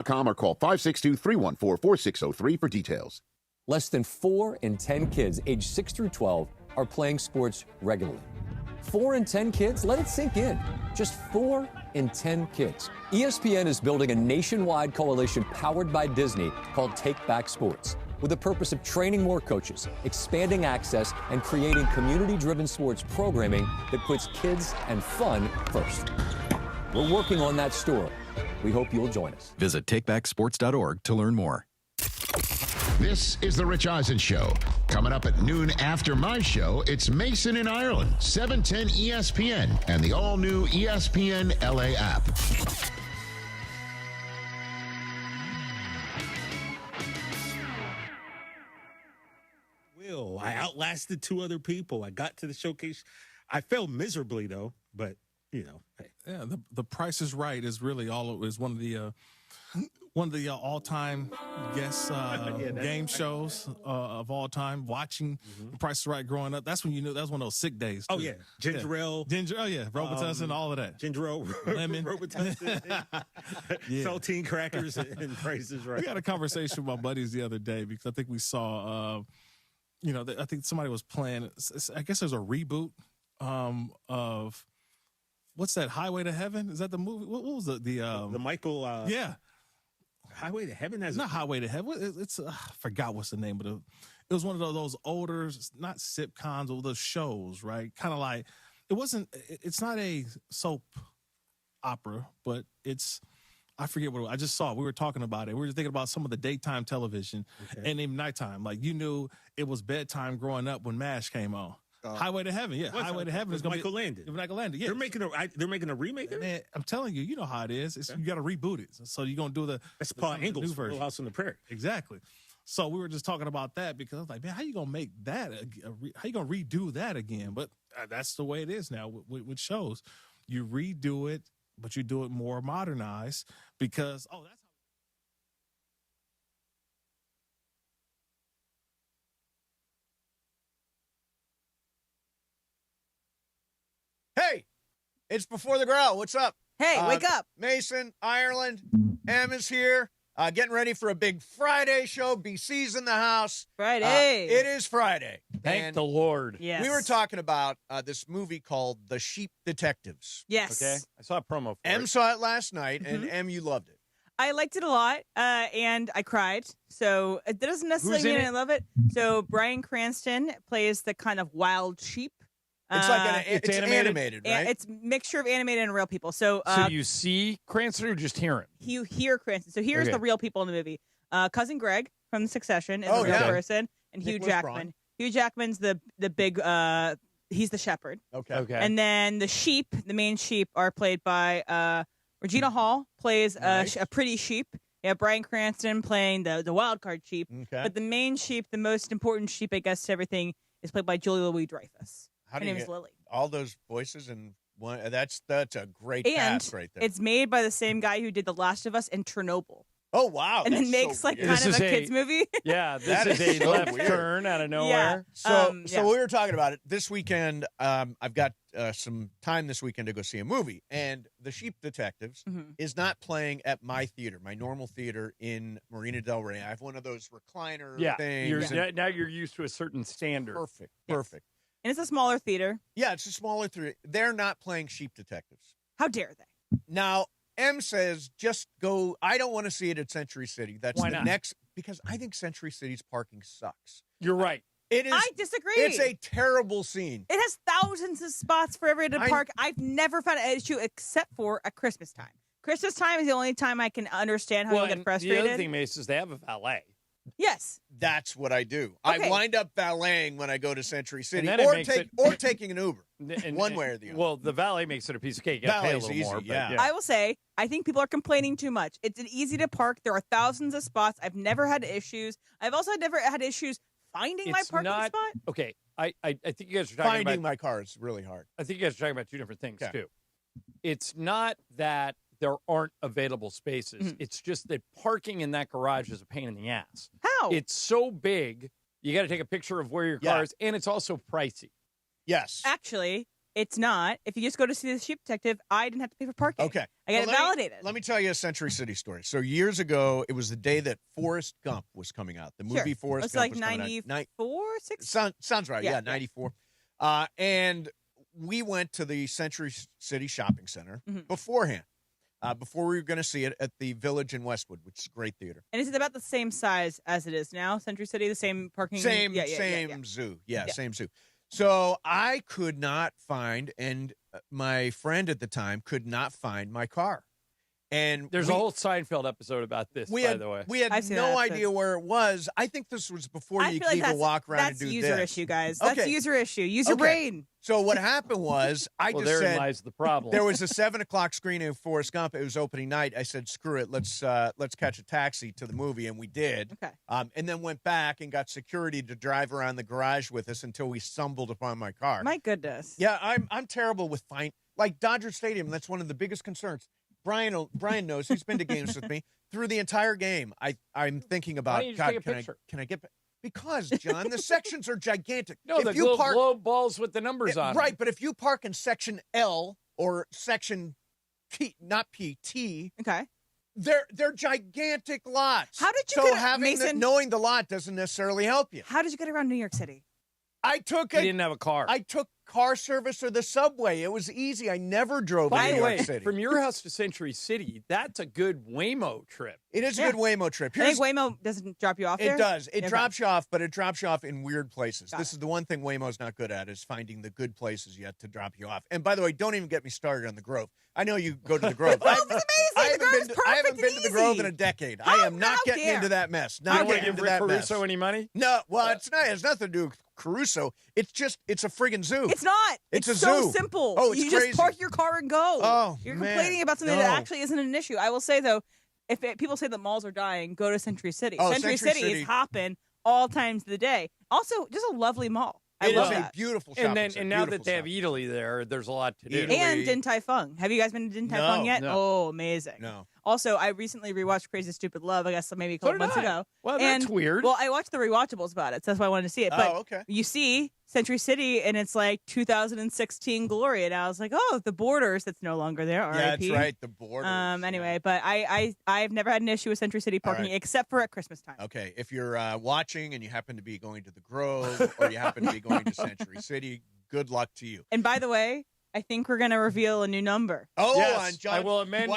or call 562-314-4603 for details. Less than 4 in 10 kids aged 6 through 12 are playing sports regularly. 4 in 10 kids? Let it sink in. Just 4 in 10 kids. ESPN is building a nationwide coalition powered by Disney called Takeback Sports, with the purpose of training more coaches, expanding access, and creating community-driven sports programming that puts kids and fun first. We're working on that story. We hope you'll join us. Visit takebacksports.org to learn more. This is The Rich Eisen Show. Coming up at noon after my show, it's Mason in Ireland, 710 ESPN, and the all-new ESPN LA app. I outlasted 2 other people. I got to the showcase. I failed miserably, though, but, you know. Hey. Yeah, the Price is Right is really one of the all-time game shows of all time. Watching The Price is Right growing up, that's when you knew that was one of those sick days. Too. Oh yeah, ginger ale, Robitussin, all of that. Ginger ale, lemon, Robitussin, saltine crackers, and Price is Right. We had a conversation with my buddies the other day because I think we saw, I think somebody was playing. I guess there's a reboot of. What's that? Highway to Heaven? Is that the movie? What was the Michael? Yeah, Highway to Heaven. It's not Highway to Heaven. It's I forgot what's the name, but it was one of those older, not sitcoms, or those shows, right? Kind of like it wasn't. It's not a soap opera, but it's. I forget what I just saw. We were talking about it. We were thinking about some of the daytime television and even nighttime. Like you knew it was bedtime growing up when MASH came on. Highway to Heaven, yeah. Highway to Heaven is going to be Michael Landon. Michael Landon, yeah. They're making a remake of it? Man, I'm telling you, you know how it is. You got to reboot it. So you're going to do That's Paul Engel's version. Little House on the Prairie. Exactly. So we were just talking about that because I was like, man, how you going to make that? How you going to redo that again? But that's the way it is now with shows. You redo it, but you do it more modernized because, that's how. Hey, it's Before the Growl. What's up? Hey, wake up. Mason, Ireland, Em is here. Getting ready for a big Friday show. BC's in the house. Friday. It is Friday. Thank the Lord. Yes. We were talking about this movie called The Sheep Detectives. Yes. Okay. I saw a promo for Em it. saw it last night, and Em, you loved it. I liked it a lot, and I cried. So that doesn't necessarily Who's in mean it? I love it. So Bryan Cranston plays the kind of wild sheep. It's like it's animated, right? It's a mixture of animated and real people. So you see Cranston or just hear him? you hear Cranston. So here's the real people in the movie. Cousin Greg from Succession is Oh, a real yeah. person, and Hugh Nicholas Jackman. Braun. Hugh Jackman's the big. He's the shepherd. Okay. And then the sheep, the main sheep, are played by Regina Hall plays Nice. a pretty sheep. Yeah, Bryan Cranston playing the wild card sheep. Okay. But the main sheep, the most important sheep, I guess, to everything, is played by Julie Louis-Dreyfus. How Her do you name is get Lily. all those voices and one? That's a great And cast right there. it's made by the same guy who did The Last of Us and Chernobyl. Oh wow! And then that's makes so like weird. kind This of is a a- kids movie. Yeah, That this is is a so left weird. turn out of nowhere. So yeah. we were talking about it this weekend. I've got some time this weekend to go see a movie, and The Sheep Detectives is not playing at my theater, my normal theater in Marina Del Rey. I have one of those recliner things. Now you're used to a certain standard. Perfect. And it's a smaller theater. Yeah, it's a smaller theater. They're not playing Sheep Detectives. How dare they? Now, M says, just go. I don't want to see it at Century City. That's Why the not? next, because I think Century City's parking sucks. You're right. It is. I disagree. It's a terrible scene. It has thousands of spots for every park. I've never found an issue except for at Christmas time. Christmas time is the only time I can understand how you get and frustrated. the other thing, Mace, is they have a valet. Yes. That's what I do. Okay. I wind up valeting when I go to Century City, then it or makes it- taking an Uber. One way or the other. Well, the valet makes it a piece of cake. You gotta pay a Valet's little easy, more. yeah. I will say, I think people are complaining too much. It's an easy to park. There are thousands of spots. I've never had issues. I've also never had issues finding my It's parking not- spot. Okay, I think you guys are talking Finding about. my car is really hard. I think you guys are talking about two different things Okay. too. It's not that there aren't available spaces. It's just that parking in that garage is a pain in the ass. How? It's so big, you got to take a picture of where your car is, and it's also pricey. Yes. Actually, It's not. If you just go to see the Sheep Detective, I didn't have to pay for parking. Okay. I got it validated. Let me tell you a Century City story. So years ago, it was the day that Forrest Gump was coming out. The movie Forrest Gump was coming out. It's like 94, 6? Sounds right. Yeah, 94. And we went to the Century City Shopping Center beforehand, before we were going to see it at the Village in Westwood, which is a great theater. And is it about the same size as it is now, Century City? The same parking? Same zoo. Yeah, same zoo. So I could not find, and my friend at the time could not find my car. And there's a whole Seinfeld episode about this, by the way. We had no idea where it was. I think this was before you could even walk around and do this. That's user issue, guys. That's user issue. Use your brain. So what happened was, I just said, therein lies the problem. There was a 7:00 screening of Forrest Gump. It was opening night. I said, screw it. Let's catch a taxi to the movie, and we did. Okay. And then went back and got security to drive around the garage with us until we stumbled upon my car. My goodness. Yeah, I'm terrible with like Dodger Stadium. That's one of the biggest concerns. Brian knows. He's been to games with me through the entire game. I'm thinking about, God, can I get back? Because, John, the sections are gigantic. No, if the little globe balls with the numbers on them. Right, but if you park in section L or section T, not P, T. Okay. They're gigantic lots. How did you knowing the lot doesn't necessarily help you. How did you get around New York City? He didn't have a car. I took car service or the subway. It was easy. I never drove in New York City. From your house to Century City, that's a good Waymo trip. It is a good Waymo trip. I think Waymo doesn't drop you off there? It does. It drops you off, but it drops you off in weird places. This is the one thing Waymo's not good at, is finding the good places yet to drop you off. And by the way, don't even get me started on the Grove. I know you go to the Grove. Grove's amazing. I haven't been to the Grove in a decade. I am not getting into that mess. Not getting into that mess. Caruso any money? No. Well, it's not. It has nothing to do with Caruso. It's a friggin' zoo. It's not. It's a so zoo. Simple. Oh, it's you crazy. just park your car and go. Oh, You're complaining about something that actually isn't an issue. I will say, though, if people say that malls are dying, go to Century City. Oh, Century City is hopping all times of the day. Also, just a lovely mall. I love that. A beautiful shopping center. And now that they have Italy there, there's a lot to do. And Din Tai Fung. Have you guys been to Din Tai Fung yet? No. Oh, amazing. No. Also, I recently rewatched Crazy Stupid Love, I guess maybe a couple months ago. Well, that's weird. Well, I watched the rewatchables about it, so that's why I wanted to see it. But you see Century City, and it's like 2016 glory, and I was like, oh, the Borders, that's no longer there. Yeah, that's right, the Borders. Anyway, but I've never had an issue with Century City parking except for at Christmas time. Okay, if you're watching and you happen to be going to the Grove or you happen to be going to Century City, good luck to you. And by the way, I think we're going to reveal a new number. Oh, yes, John, I will amend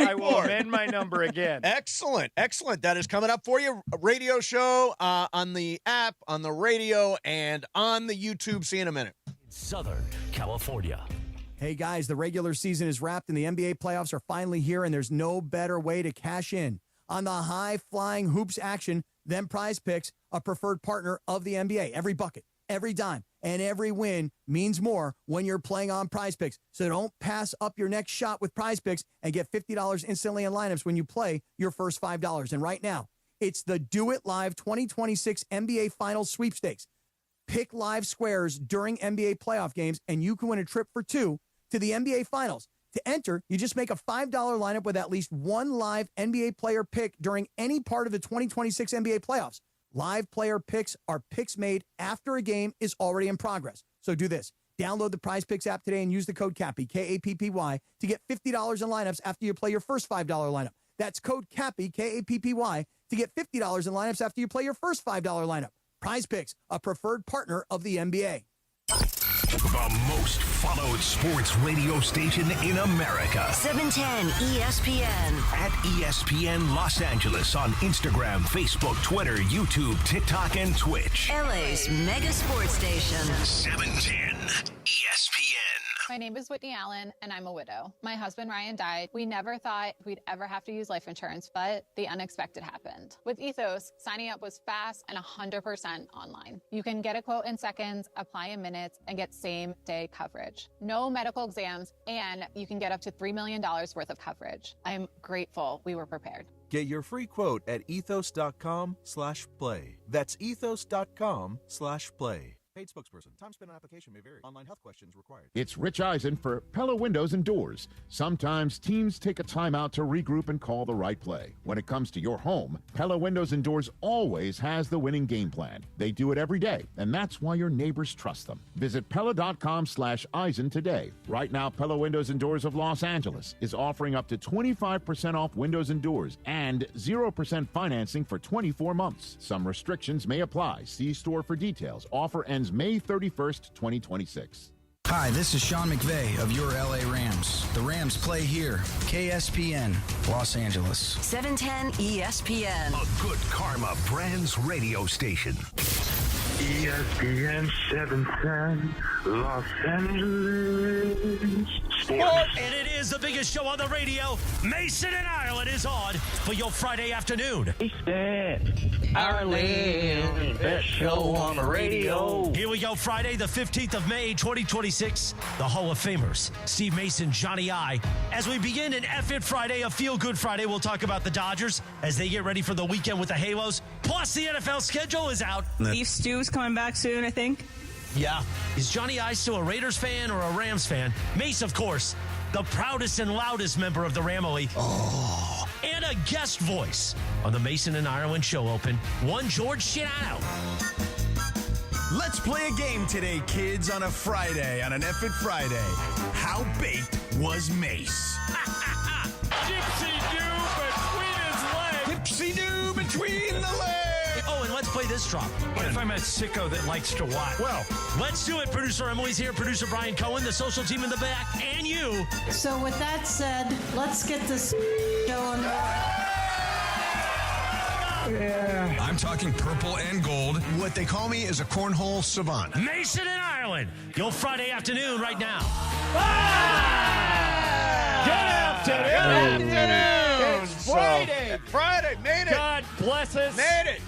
my number again. Excellent. That is coming up for you. A radio show on the app, on the radio, and on the YouTube. See you in a minute. Southern California. Hey, guys, the regular season is wrapped and the NBA playoffs are finally here, and there's no better way to cash in on the high-flying hoops action than Prize Picks, a preferred partner of the NBA. Every bucket, every dime, and every win means more when you're playing on Prize Picks. So don't pass up your next shot with Prize Picks and get $50 instantly in lineups when you play your first $5. And right now, it's the Do It Live 2026 NBA Finals Sweepstakes. Pick live squares during NBA playoff games, and you can win a trip for two to the NBA Finals. To enter, you just make a $5 lineup with at least one live NBA player pick during any part of the 2026 NBA playoffs. Live player picks are picks made after a game is already in progress. So do this. Download the Prize Picks app today and use the code CAPPY, K-A-P-P-Y, to get $50 in lineups after you play your first $5 lineup. That's code CAPPY, K-A-P-P-Y, to get $50 in lineups after you play your first $5 lineup. Prize Picks, a preferred partner of the NBA. The most followed sports radio station in America. 710 ESPN. At ESPN Los Angeles on Instagram, Facebook, Twitter, YouTube, TikTok, and Twitch. LA's mega sports station. 710 ESPN. My name is Whitney Allen, and I'm a widow. My husband, Ryan, died. We never thought we'd ever have to use life insurance, but the unexpected happened. With Ethos, signing up was fast and 100% online. You can get a quote in seconds, apply in minutes, and get same-day coverage. No medical exams, and you can get up to $3 million worth of coverage. I'm grateful we were prepared. Get your free quote at ethos.com/play. That's ethos.com/play. Paid spokesperson. Time spent on application may vary. Online health questions required. It's Rich Eisen for Pella Windows and Doors. Sometimes teams take a timeout to regroup and call the right play. When it comes to your home, Pella Windows and Doors always has the winning game plan. They do it every day, and that's why your neighbors trust them. Visit Pella.com/Eisen today. Right now, Pella Windows and Doors of Los Angeles is offering up to 25% off windows and doors and 0% financing for 24 months. Some restrictions may apply. See store for details. Offer ends May 31st, 2026. Hi, this is Sean McVay of your LA Rams. The Rams play here. KSPN, Los Angeles. 710 ESPN. A good karma brands radio station. ESPN 710, Los Angeles. Sports. And it is the biggest show on the radio. Mason and Ireland is on for your Friday afternoon. Ireland, best show on the radio. Here we go, Friday, the 15th of May, 2026. The Hall of Famers, Steve Mason, Johnny I. As we begin an F-It Friday, a feel-good Friday, we'll talk about the Dodgers as they get ready for the weekend with the Halos. Plus, the NFL schedule is out. Beef Stew's coming back soon, I think. Yeah. Is Johnny I still a Raiders fan or a Rams fan? Mace, of course, the proudest and loudest member of the Ramily. Oh. And a guest voice on the Mason and Ireland show open, one George Shinano. Let's play a game today, kids, on a Friday, on an F-It Friday. How baked was Mace? Gypsy-doo between his legs. Gypsy-doo between the legs. Oh, and let's play this drop. What if I'm a sicko that likes to watch? Well, let's do it. Producer Emily's here. Producer Brian Cohen, the social team in the back, and you. So with that said, let's get this going. Yeah. I'm talking purple and gold. What they call me is a cornhole savant. Mason and Ireland, your Friday afternoon right now. Good afternoon. It's Friday. Friday. Made it. God bless us. Made it.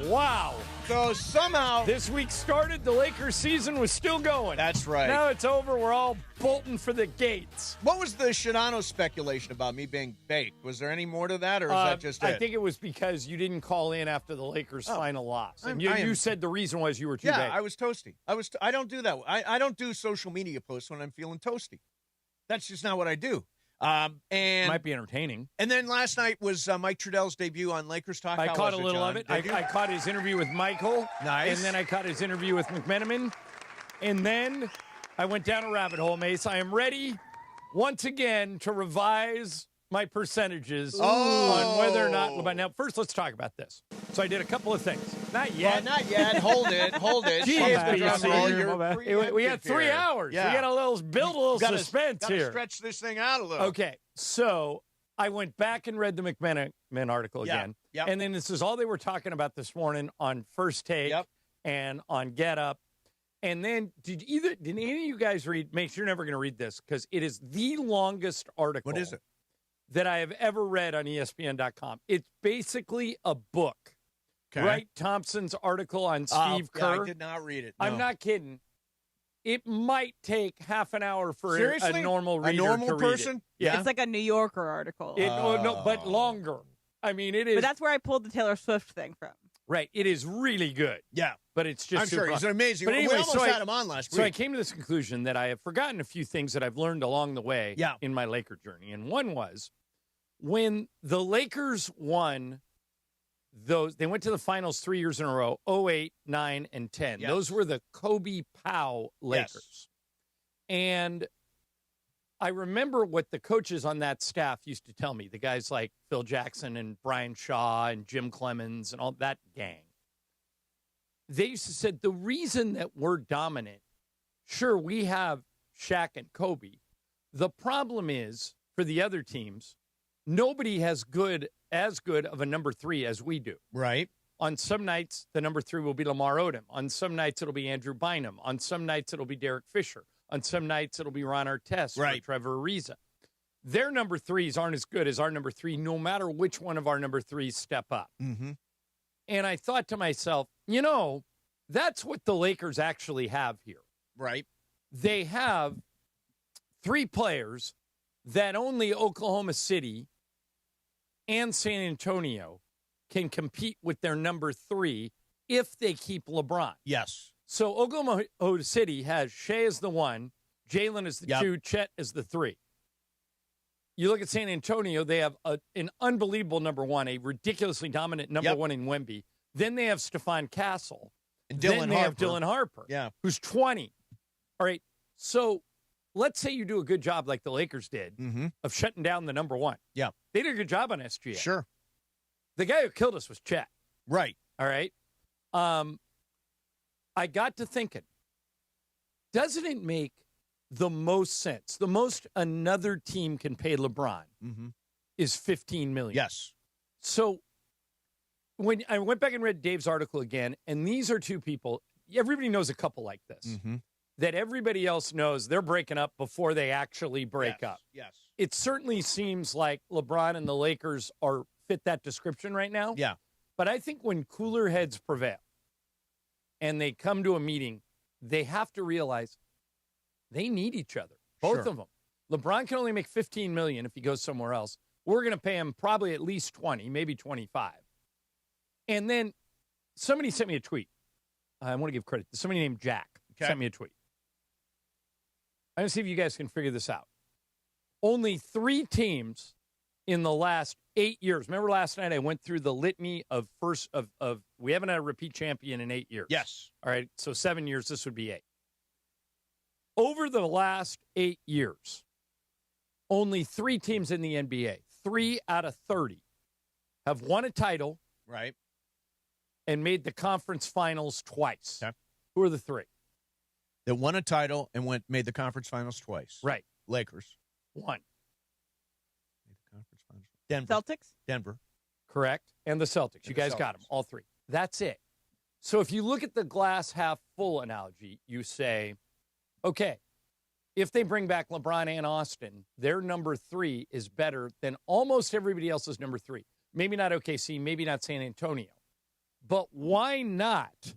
Wow. So somehow this week started, the Lakers season was still going. That's right. Now it's over. We're all bolting for the gates. What was the Shinano speculation about me being baked? Was there any more to that, or is that just it? I think it was because you didn't call in after the Lakers' final loss. And you said the reason was you were too baked. Yeah, I was toasty. I don't do that. I don't do social media posts when I'm feeling toasty. That's just not what I do. And it might be entertaining. And then last night was Mike Trudell's debut on Lakers Talk. I caught a little of it. I caught his interview with Michael. Nice. And then I caught his interview with McMenamin. And then I went down a rabbit hole, Mace. I am ready once again to revise my percentages on whether or not. But now, first, let's talk about this. So I did a couple of things. Not yet. Well, not yet. Hold it. We had 3 hours. Yeah. We got build a little suspense here. Gotta stretch this thing out a little. Okay. So I went back and read the McMenamin article again. Yep. And then this is all they were talking about this morning on First Take and on Get Up. And then did any of you guys read? Make sure you're never going to read this because it is the longest article. What is it? That I have ever read on ESPN.com. It's basically a book. Okay. Wright Thompson's article on Steve Kerr. Yeah, I did not read it. No. I'm not kidding. It might take half an hour for Seriously? a normal reader a normal to person? read it. Yeah. It's like a New Yorker article. No, but longer. I mean, it is. But that's where I pulled the Taylor Swift thing from. Right. It is really good. Yeah. But it's just I'm sure he's amazing. But anyway, we almost had him on last week. So I came to this conclusion that I have forgotten a few things that I've learned along the way in my Laker journey. And one was when the Lakers won they went to the finals 3 years in a row, 08, 9, and 10. Yes. Those were the Kobe Powell Lakers. Yes. And I remember what the coaches on that staff used to tell me, the guys like Phil Jackson and Brian Shaw and Jim Clemens and all that gang. They used to say the reason that we're dominant, sure, we have Shaq and Kobe. The problem is, for the other teams, nobody has as good of a number three as we do. Right. On some nights, the number three will be Lamar Odom. On some nights, it'll be Andrew Bynum. On some nights, it'll be Derek Fisher. On some nights, it'll be Ron Artest or Trevor Ariza. Their number threes aren't as good as our number three, no matter which one of our number threes step up. Mm-hmm. And I thought to myself, that's what the Lakers actually have here. Right. They have three players that only Oklahoma City and San Antonio can compete with their number three if they keep LeBron. Yes. So Oklahoma City has Shea as the 1, Jalen as the 2, Chet as the 3. You look at San Antonio, they have an unbelievable number 1, a ridiculously dominant number 1 in Wemby. Then they have Stephon Castle. And then they have Dylan Harper, who's 20. All right, so let's say you do a good job like the Lakers did of shutting down the number 1. Yeah. They did a good job on SGA. Sure. The guy who killed us was Chet. Right. All right. I got to thinking, doesn't it make the most sense? The most another team can pay LeBron is $15 million. Yes. So when I went back and read Dave's article again, and these are two people, everybody knows a couple like this, that everybody else knows they're breaking up before they actually break up. Yes. It certainly seems like LeBron and the Lakers fit that description right now. Yeah. But I think when cooler heads prevail and they come to a meeting, they have to realize they need each other, both of them. LeBron can only make $15 million if he goes somewhere else. We're going to pay him probably at least 20, maybe 25. And then somebody sent me a tweet. I want to give credit. Somebody named Jack sent me a tweet. I'm going to see if you guys can figure this out. Only 3 teams in the last 8 years. Remember last night I went through the litany of we haven't had a repeat champion in 8 years. Yes. All right, so 7 years, this would be 8. Over the last 8 years, only 3 teams in the NBA, 3 out of 30, have won a title. Right. And made the conference finals twice. Okay. Who are the 3? That won a title and made the conference finals twice. Right. Lakers. 1. Made the conference finals. Denver. Celtics? Denver. Correct. And the Celtics. You guys got them, all 3. That's it. So if you look at the glass half full analogy, you say, okay, if they bring back LeBron and Austin, their number 3 is better than almost everybody else's number 3. Maybe not OKC, maybe not San Antonio. But why not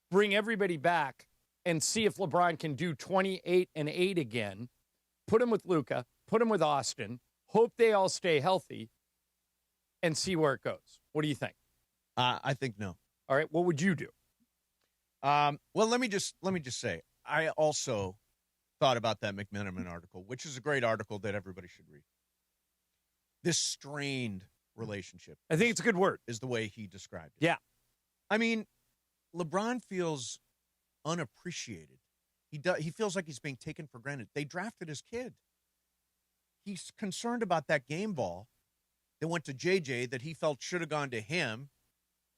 bring everybody back and see if LeBron can do 28 and 8 again, put him with Luka, put him with Austin, hope they all stay healthy, and see where it goes? What do you think? I think no. All right, what would you do? Well, let me just say, I also thought about that McMenamin article, which is a great article that everybody should read. This strained relationship. I think it's a good word. Is the way he described it. Yeah. I mean, LeBron feels unappreciated. He feels like he's being taken for granted. They drafted his kid. He's concerned about that game ball that went to JJ that he felt should have gone to him.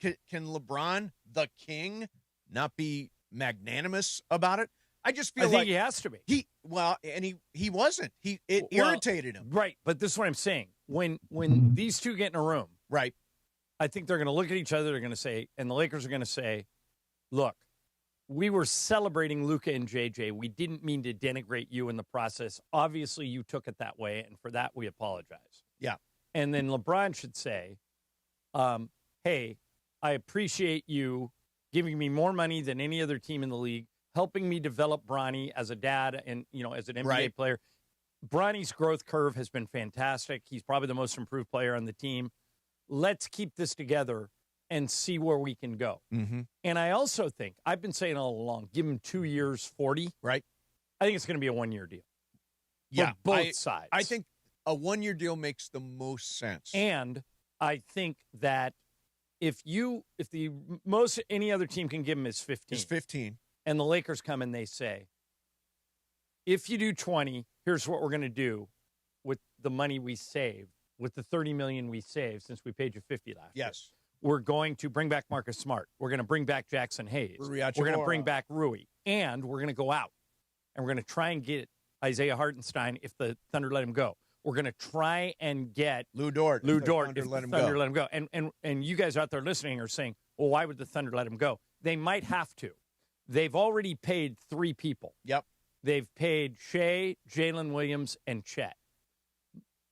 Can LeBron, the king, not be magnanimous about it? I just feel like he has to be. He wasn't. It irritated him. Right, but this is what I'm saying. When these two get in a room, right, I think they're going to look at each other. They're going to say, and the Lakers are going to say, "Look, we were celebrating Luka and JJ. We didn't mean to denigrate you in the process. Obviously, you took it that way, and for that, we apologize." Yeah, and then LeBron should say, "Hey, I appreciate you giving me more money than any other team in the league, helping me develop Bronny as a dad and, as an NBA player. Bronny's growth curve has been fantastic. He's probably the most improved player on the team. Let's keep this together and see where we can go." Mm-hmm. And I also think, I've been saying all along, give him 2 years, 40. Right. I think it's going to be a 1-year deal. Yeah. For both sides. I think a 1-year deal makes the most sense. And I think that if the most any other team can give him is 15. It's 15. And the Lakers come and they say, if you do 20, here's what we're going to do with the money we saved, with the $30 million we saved since we paid you $50 last year. Yes. We're going to bring back Marcus Smart. We're going to bring back Jackson Hayes. We're going to bring back Rui. And we're going to go out. And we're going to try and get Isaiah Hartenstein if the Thunder let him go. We're going to try and get Lou Dort if the Thunder let him go. And you guys out there listening are saying, well, why would the Thunder let him go? They might have to. They've already paid 3 people. Yep. They've paid Shea, Jalen Williams, and Chet.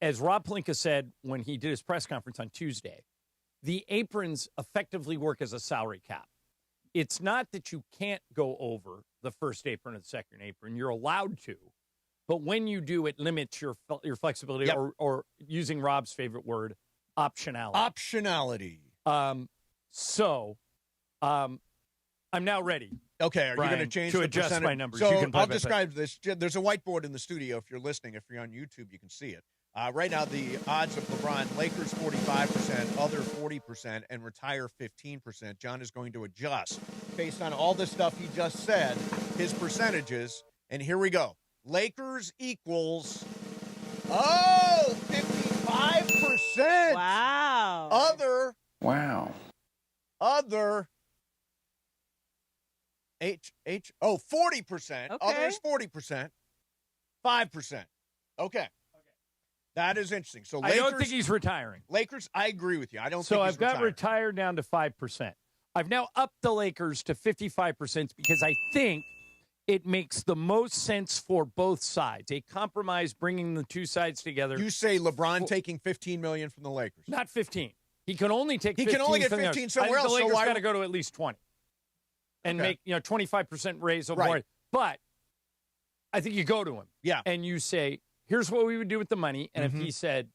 As Rob Pelinka said when he did his press conference on Tuesday, the aprons effectively work as a salary cap. It's not that you can't go over the first apron or the second apron. You're allowed to. But when you do, it limits your flexibility, or using Rob's favorite word, optionality. Optionality. I'm now ready. Okay, are Brian, you going to change to the adjust percentage? my numbers? So You can I'll describe this. There's a whiteboard in the studio if you're listening. If you're on YouTube, you can see it. Right now, the odds of LeBron, Lakers 45%, other 40%, and retire 15%. John is going to adjust based on all the stuff he just said, his percentages. And here we go. Lakers equals, 55%. Wow. Other. Wow. Other. 40%. Okay. Others 40%. 5%. Okay. That is interesting. So Lakers, I don't think he's retiring. Lakers, I agree with you. I don't So think he's I've got retiring. retired down to 5%. I've now upped the Lakers to 55% because I think it makes the most sense for both sides. A compromise bringing the two sides together. You say LeBron taking $15 million from the Lakers. Not 15. He can only take 15. He can only get from the 15 others. somewhere I think else. The Lakers so got to go to at least 20 and Okay. make 25% raise of Right. more. But I think you go to him. Yeah. And you say, here's what we would do with the money. And if he said,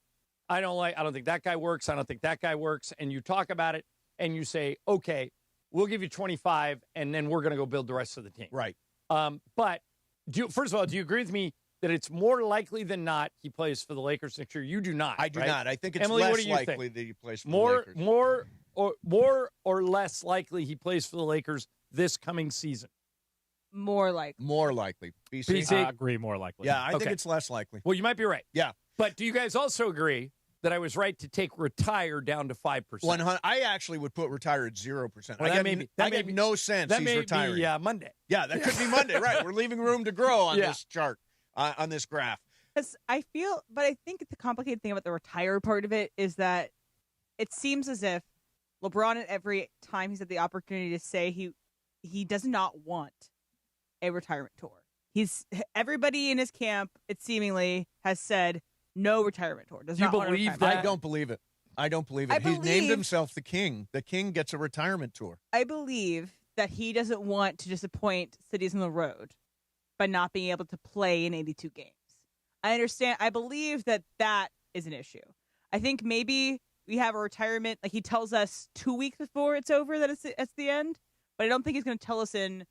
I don't think that guy works. I don't think that guy works. And you talk about it and you say, okay, we'll give you 25 and then we're going to go build the rest of the team. Right. But first of all, do you agree with me that it's more likely than not he plays for the Lakers next year? You do not. I do right? not. I think it's Emily, what less do you likely think? that he plays for more, the Lakers. More or less likely he plays for the Lakers this coming season? More likely. More likely. BC? I agree, more likely. Yeah, I think Okay. it's less likely. Well, you might be right. Yeah. But do you guys also agree that I was right to take retire down to 5%? 100. I actually would put retire at 0%. Well, I that get no sense That he's may retiring. be Monday. Yeah, that could be Monday. Right. We're leaving room to grow on Yeah. this chart, on this graph. Because I think the complicated thing about the retire part of it is that it seems as if LeBron, at every time he's had the opportunity to say he does not want a retirement tour. Everybody in his camp, it seemingly has said no retirement tour. Does You not want a believe retirement that? I don't believe it. I don't believe it. He's named himself the king. The king gets a retirement tour. I believe that he doesn't want to disappoint cities on the road by not being able to play in 82 games. I understand. I believe that is an issue. I think maybe we have a retirement, like he tells us 2 weeks before it's over that it's the end, but I don't think he's going to tell us in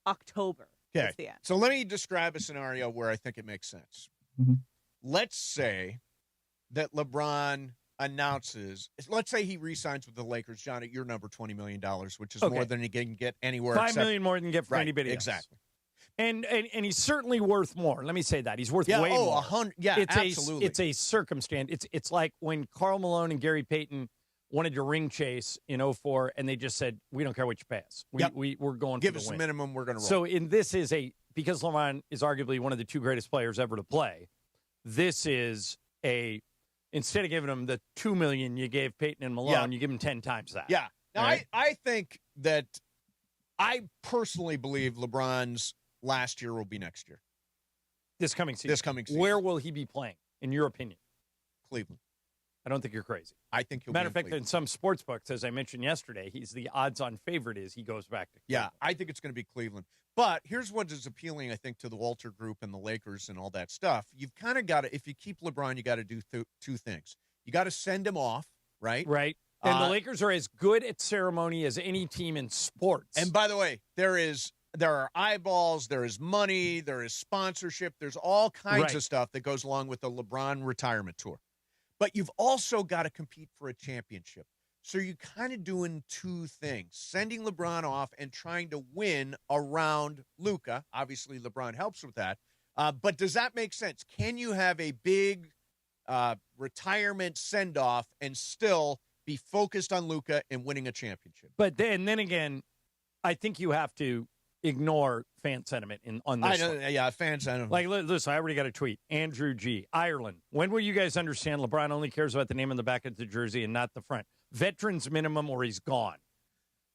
October. Okay. It's the end. So let me describe a scenario where I think it makes sense. Let's say that LeBron announces, let's say he re-signs with the Lakers, John, at your number, $20 million, which is more than he can get anywhere. $5 million more than you get from anybody else. Exactly. And he's certainly worth more. Let me say that. He's worth way more. 100. Yeah, absolutely. It's a circumstance. It's like when Karl Malone and Gary Payton wanted to ring chase in 2004, and they just said, we don't care what you pay us. We're going Give for the us win. the minimum, we're going to roll. So because LeBron is arguably one of the two greatest players ever to play, this is instead of giving him the $2 million you gave Payton and Malone, you give him 10 times that. Yeah. Now, right? I think that I personally believe LeBron's last year will be next year. This coming season. Where will he be playing, in your opinion? Cleveland. I don't think you're crazy. I think he'll Matter be of fact, Cleveland. in some sports books, as I mentioned yesterday, he's the odds-on favorite is he goes back to Cleveland. Yeah, I think it's going to be Cleveland. But here's what is appealing, I think, to the Walter Group and the Lakers and all that stuff. You've kind of got to, if you keep LeBron, you got to do two things. You got to send him off, right? Right. And the Lakers are as good at ceremony as any team in sports. And by the way, there are eyeballs, there is money, there is sponsorship, there's all kinds of stuff that goes along with the LeBron retirement tour. But you've also got to compete for a championship. So you're kind of doing two things, sending LeBron off and trying to win around Luka. Obviously, LeBron helps with that. But does that make sense? Can you have a big retirement send-off and still be focused on Luka and winning a championship? But then again, I think you have to ignore fan sentiment on this one. Yeah, fan sentiment. Like, listen, I already got a tweet. Andrew G. Ireland. When will you guys understand LeBron only cares about the name on the back of the jersey and not the front? Veterans minimum or he's gone.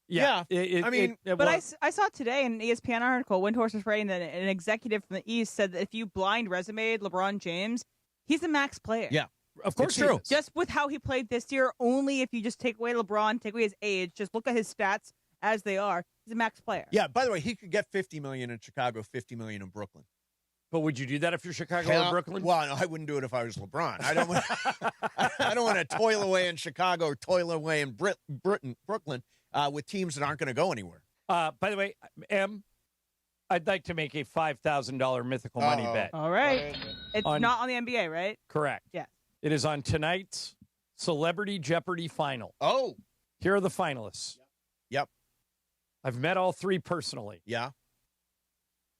Yeah. I saw today in an ESPN article, Windhorse was writing that an executive from the East said that if you blind resume LeBron James, he's a max player. Yeah. Of course, it's true. Just with how he played this year, only if you just take away LeBron, take away his age, just look at his stats as they are, he's a max player. Yeah, by the way, he could get $50 million in Chicago, $50 million in Brooklyn. But would you do that if you're Chicago or Brooklyn? Well, no, I wouldn't do it if I was LeBron. I don't want to toil away in Chicago or toil away in Brooklyn with teams that aren't going to go anywhere. By the way, I'd like to make a $5,000 mythical money bet. All right. It's not on the NBA, right? Correct. Yeah. It is on tonight's Celebrity Jeopardy final. Oh. Here are the finalists. Yep. I've met all three personally. Yeah.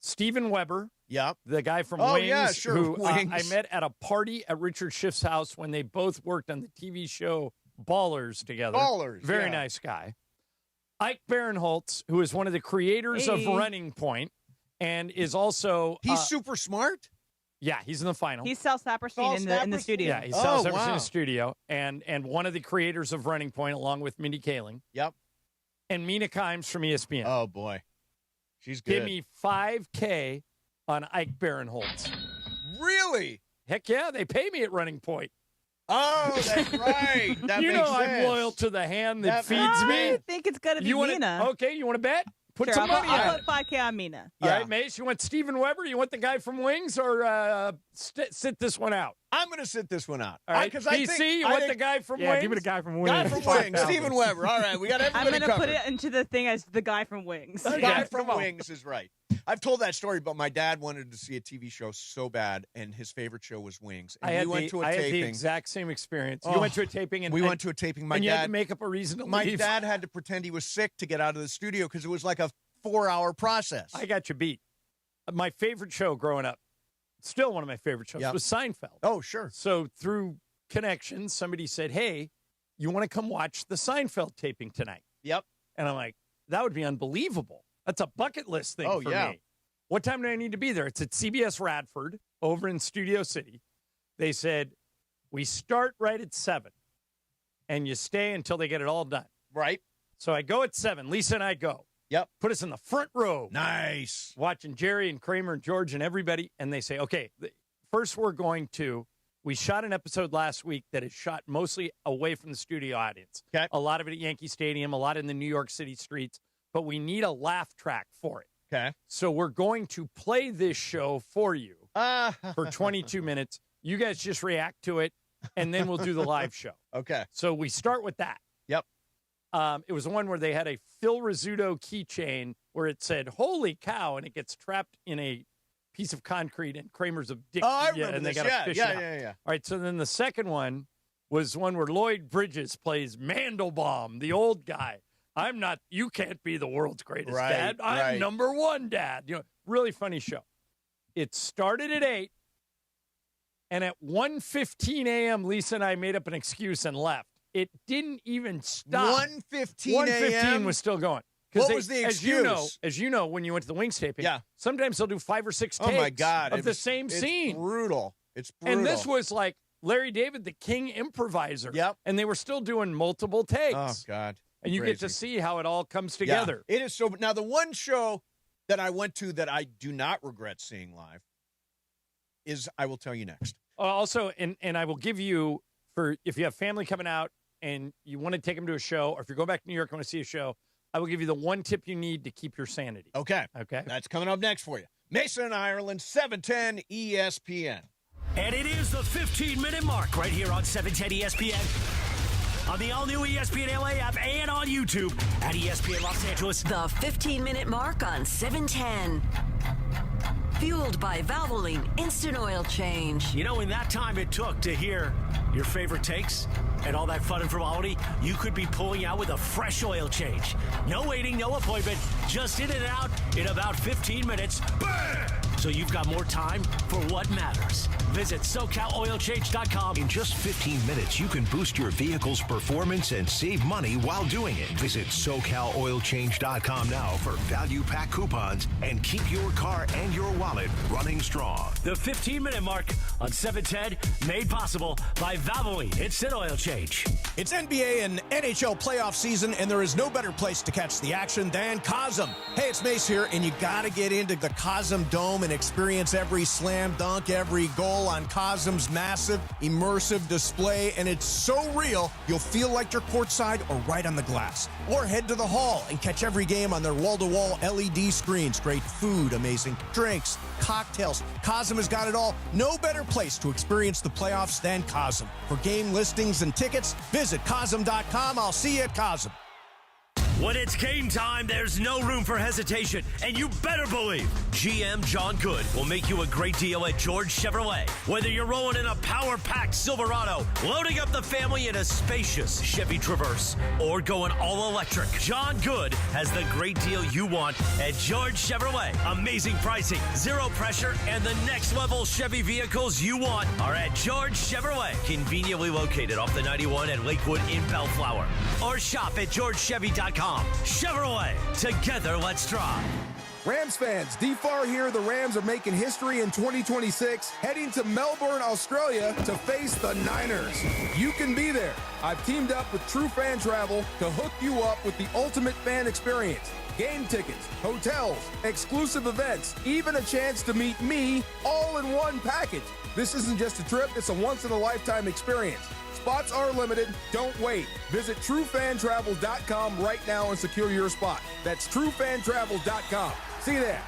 Steven Weber. Yep. The guy from Oh, Wings. yeah, sure. Who Wings. I met at a party at Richard Schiff's house when they both worked on the TV show Ballers together. Ballers, Very yeah. nice guy. Ike Barinholtz, who is one of the creators of Running Point and is also... He's super smart? Yeah, he's in the final. He's Sal Saperstein in the studio. Yeah, he's Sal Saperstein in the studio. And one of the creators of Running Point, along with Mindy Kaling. Yep. And Mina Kimes from ESPN. Oh, boy. She's good. Give me $5K on Ike Barinholtz. Really? Heck yeah, they pay me at Running Point. Oh, that's right. That you makes know sense. I'm loyal to the hand that feeds me. I think it's going to be Mina. Okay, you want to bet? Put Sure, some money on I'll it. put $5K on Mina. All right, Mace, you want Steven Weber? You want the guy from Wings or sit this one out? I'm going to sit this one out. All right, Because PC, you want the guy from Wings? give me the guy from Wings. Guy from Wings, Steven Weber. All right, we got everybody I'm going to covered. put it into the thing as the guy from Wings. The guy from Wings is right. I've told that story, but my dad wanted to see a TV show so bad, and his favorite show was Wings. And we went to a I taping. had the exact same experience. You went to a taping, and we went to a taping. You had to make up a reason to leave. My dad had to pretend he was sick to get out of the studio because it was like a 4-hour process. I got you beat. My favorite show growing up, still one of my favorite shows, was Seinfeld. Oh, sure. So through connections, somebody said, hey, you want to come watch the Seinfeld taping tonight? Yep. And I'm like, that would be unbelievable. That's a bucket list thing for me. What time do I need to be there? It's at CBS Radford over in Studio City. They said, we start right at 7, and you stay until they get it all done. Right. So I go at 7. Lisa and I go. Yep. Put us in the front row. Nice. Watching Jerry and Kramer and George and everybody. And they say, okay, first we shot an episode last week that is shot mostly away from the studio audience. Okay. A lot of it at Yankee Stadium, a lot in the New York City streets. But we need a laugh track for it. Okay. So we're going to play this show for you for 22 minutes. You guys just react to it, and then we'll do the live show. Okay. So we start with that. Yep. It was the one where they had a Phil Rizzuto keychain where it said, holy cow, and it gets trapped in a piece of concrete, and Kramer's a dick. Oh, I remember and this. they got to fish it out. Yeah. All right, so then the second one was one where Lloyd Bridges plays Mandelbaum, the old guy. You can't be the world's greatest dad. I'm number one dad. Really funny show. It started at 8, and at 1:15 a.m., Lisa and I made up an excuse and left. It didn't even stop. 1:15 a.m.? 1:15 was still going. What was the excuse? As you know, when you went to the Wings taping, sometimes they'll do 5 or 6 takes oh my God. of the same scene. It's brutal. It's brutal. And this was like Larry David, the king improviser. Yep. And they were still doing multiple takes. Oh, God. And you get to see how it all comes together. Yeah, it is so. Now, the one show that I went to that I do not regret seeing live is I will tell you next. Also, and I will give you, if you have family coming out and you want to take them to a show, or if you're going back to New York and want to see a show, I will give you the one tip you need to keep your sanity. Okay. Okay. That's coming up next for you. Mason, Ireland, 710 ESPN. And it is the 15-minute mark right here on 710 ESPN. On the all-new ESPN LA app and on YouTube at ESPN Los Angeles. The 15-minute mark on 710. Fueled by Valvoline Instant Oil Change. You know, in that time it took to hear your favorite takes and all that fun and frivolity, you could be pulling out with a fresh oil change. No waiting, no appointment, just in and out in about 15 minutes. Bam! So you've got more time for what matters. Visit SoCalOilChange.com. In just 15 minutes, you can boost your vehicle's performance and save money while doing it. Visit SoCalOilChange.com now for value pack coupons and keep your car and your wallet running strong. The 15-minute mark on 710, made possible by Valvoline Instant Oil Change. It's NBA and NHL playoff season, and there is no better place to catch the action than Cosm. Hey, it's Mace here, and you got to get into the Cosm Dome and experience every slam dunk, every goal on Cosm's massive, immersive display, and it's so real, you'll feel like you're courtside or right on the glass. Or head to the hall and catch every game on their wall-to-wall LED screens. Great food, amazing drinks, cocktails. Cosm has got it all. No better place to experience the playoffs than Cosm. For game listings and tickets, visit Cosm.com. I'll see you at Cosm. When it's game time, there's no room for hesitation, and you better believe GM John Good will make you a great deal at George Chevrolet. Whether you're rolling in a power-packed Silverado, loading up the family in a spacious Chevy Traverse, or going all electric, John Good has the great deal you want at George Chevrolet. Amazing pricing, zero pressure, and the next level Chevy vehicles you want are at George Chevrolet. Conveniently located off the 91 at Lakewood in Bellflower. Or shop at georgechevy.com. Chevrolet, together let's drive. Rams fans, D-Far here. The Rams are making history in 2026, heading to Melbourne, Australia to face the Niners. You can be there. I've teamed up with True Fan Travel to hook you up with the ultimate fan experience. Game tickets, hotels, exclusive events, even a chance to meet me all in one package. This isn't just a trip, it's a once-in-a-lifetime experience. Spots are limited. Don't wait. Visit truefantravel.com right now and secure your spot. That's truefantravel.com. See you there.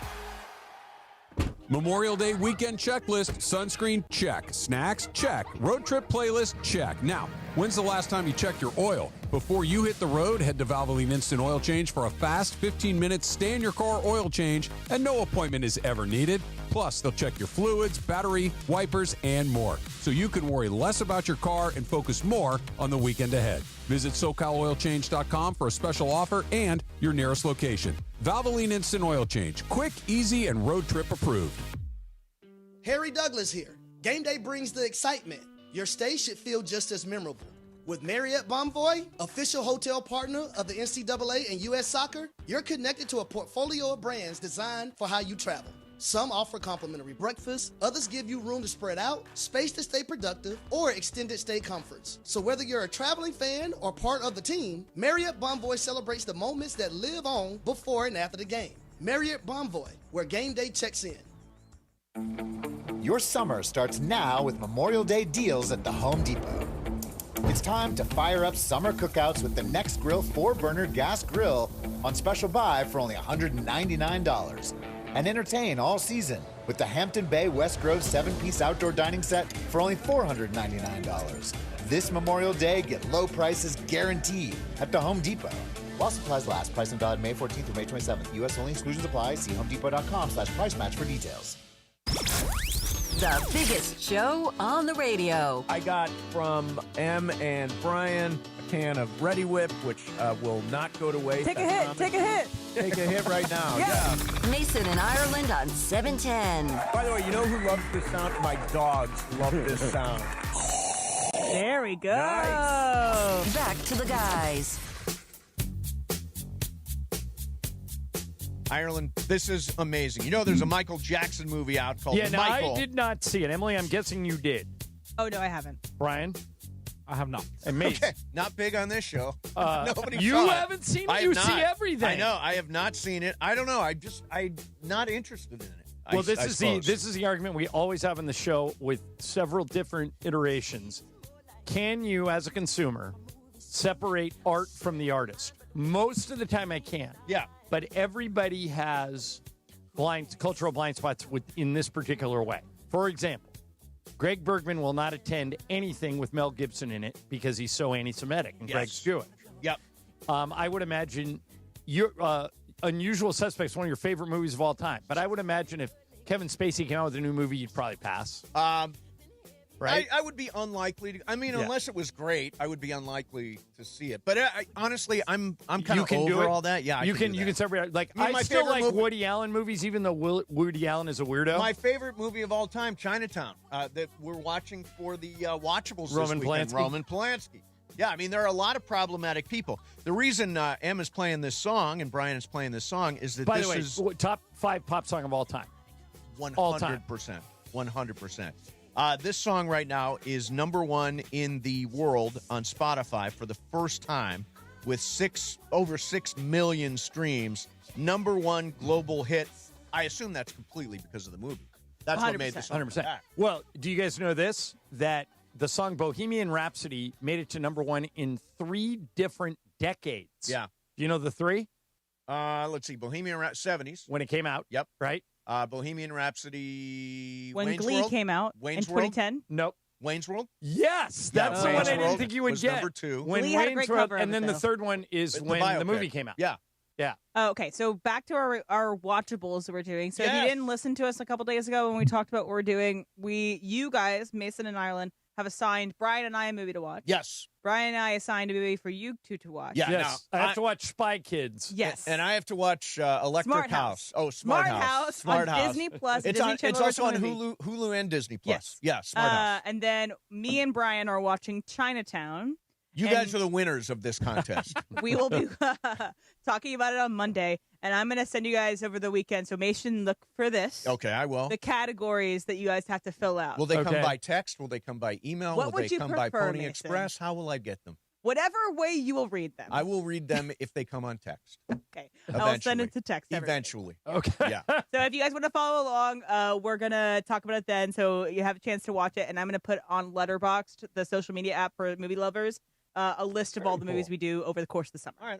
Memorial Day weekend checklist. Sunscreen, check. Snacks, check. Road trip playlist, check. Now, when's the last time you checked your oil? Before you hit the road, head to Valvoline Instant Oil Change for a fast 15-minute stay-in-your-car oil change, and no appointment is ever needed. Plus, they'll check your fluids, battery, wipers, and more, so you can worry less about your car and focus more on the weekend ahead. Visit SoCalOilChange.com for a special offer and your nearest location. Valvoline Instant Oil Change. Quick, easy, and road trip approved. Harry Douglas here. Game day brings the excitement. Your stay should feel just as memorable. With Marriott Bonvoy, official hotel partner of the NCAA and U.S. Soccer, you're connected to a portfolio of brands designed for how you travel. Some offer complimentary breakfast, others give you room to spread out, space to stay productive, or extended stay comforts. So whether you're a traveling fan or part of the team, Marriott Bonvoy celebrates the moments that live on before and after the game. Marriott Bonvoy, where game day checks in. Your summer starts now with Memorial Day deals at the Home Depot. It's time to fire up summer cookouts with the Next Grill 4-burner gas grill on special buy for only $199. And entertain all season with the Hampton Bay West Grove 7-piece outdoor dining set for only $499. This Memorial Day, get low prices guaranteed at the Home Depot. While supplies last, price and valid May 14th through May 27th. U.S. only, exclusions apply. See homedepot.com/price match for details. The biggest show on the radio. I got from M and Brian a can of Ready Whip, which will not go to waste. Take a hit. Take a hit. Take a hit right now. Yeah. Mason and Ireland on 710. By the way, you know who loves this sound? My dogs love this sound. There we go. Nice. Back to the guys. Ireland, this is amazing. You know, there's a Michael Jackson movie out called Michael. I did not see it. Emily, I'm guessing you did. Oh, no, I haven't. Brian? I have not. And Mace? Okay, not big on this show. Nobody you saw it. haven't seen it? I You have see not. everything. I know. I have not seen it. I don't know. I'm not interested in it. Well, this is the argument we always have in the show with several different iterations. Can you, as a consumer, separate art from the artist? Most of the time I can. Yeah. But everybody has cultural blind spots in this particular way. For example, Greg Bergman will not attend anything with Mel Gibson in it because he's so anti-Semitic, and Greg's Jewish. Yep. I would imagine Unusual Suspects, one of your favorite movies of all time. But I would imagine if Kevin Spacey came out with a new movie, you'd probably pass. Right? I would be unlikely to. I mean, unless it was great, I would be unlikely to see it. But honestly, I'm kind of over all that. Yeah, you can separate. Like I still like Woody Allen movies, even though Woody Allen is a weirdo. My favorite movie of all time, Chinatown, that we're watching for the Watchables Roman this weekend. Polanski. Roman Polanski. Yeah, I mean, there are a lot of problematic people. The reason Em is playing this song and Brian is playing this song is that By the way, top 5 pop song of all time. 100%. 100%. This song right now is number 1 in the world on Spotify for the first time with over 6 million streams. Number 1 global hit. I assume that's completely because of the movie. That's 100%. What made this song. 100%. Well, do you guys know this? That the song Bohemian Rhapsody made it to number 1 in 3 different decades. Yeah. Do you know the 3? Let's see. Bohemian Rhapsody 70s. When it came out. Yep. Right? Bohemian Rhapsody. When Wayne's Glee World? came out Wayne's in World? 2010? Nope. Wayne's World? Yes, that's the one I didn't think you would was get. number 2. When Lee had a Wayne's great World, cover of and it, then the though. third one is It's the when the biopic. movie came out. Yeah. Yeah. Oh, okay, so back to our watchables that we're doing. So if you Yes. didn't listen to us a couple days ago when we talked about what we're doing, you guys, Mason and Ireland, have assigned Brian and I a movie to watch. Yes. Brian and I assigned a movie for you two to watch. Yeah. Yes, now, I have to watch Spy Kids. Yes. And I have to watch Electric Smart House. House. Oh, Smart House. Smart House on Disney Plus. It's, Disney on, Channel it's also on original movie. Hulu and Disney Plus. Yes. Yeah, Smart House. And then me and Brian are watching Chinatown. You and guys are the winners of this contest. we will be talking about it on Monday, and I'm going to send you guys over the weekend. So Mason, look for this. Okay, I will. The categories that you guys have to fill out. Will they come by text? Will they come by email? What will would they you come by prefer, Pony Mason? Express? How will I get them? Whatever way you will read them. I will read them if they come on text. Okay. I'll send it to text. Eventually. Okay. Yeah. So if you guys want to follow along, we're going to talk about it then. So you have a chance to watch it. And I'm going to put on Letterboxd, the social media app for movie lovers, a list of all the movies we do over the course of the summer. All right,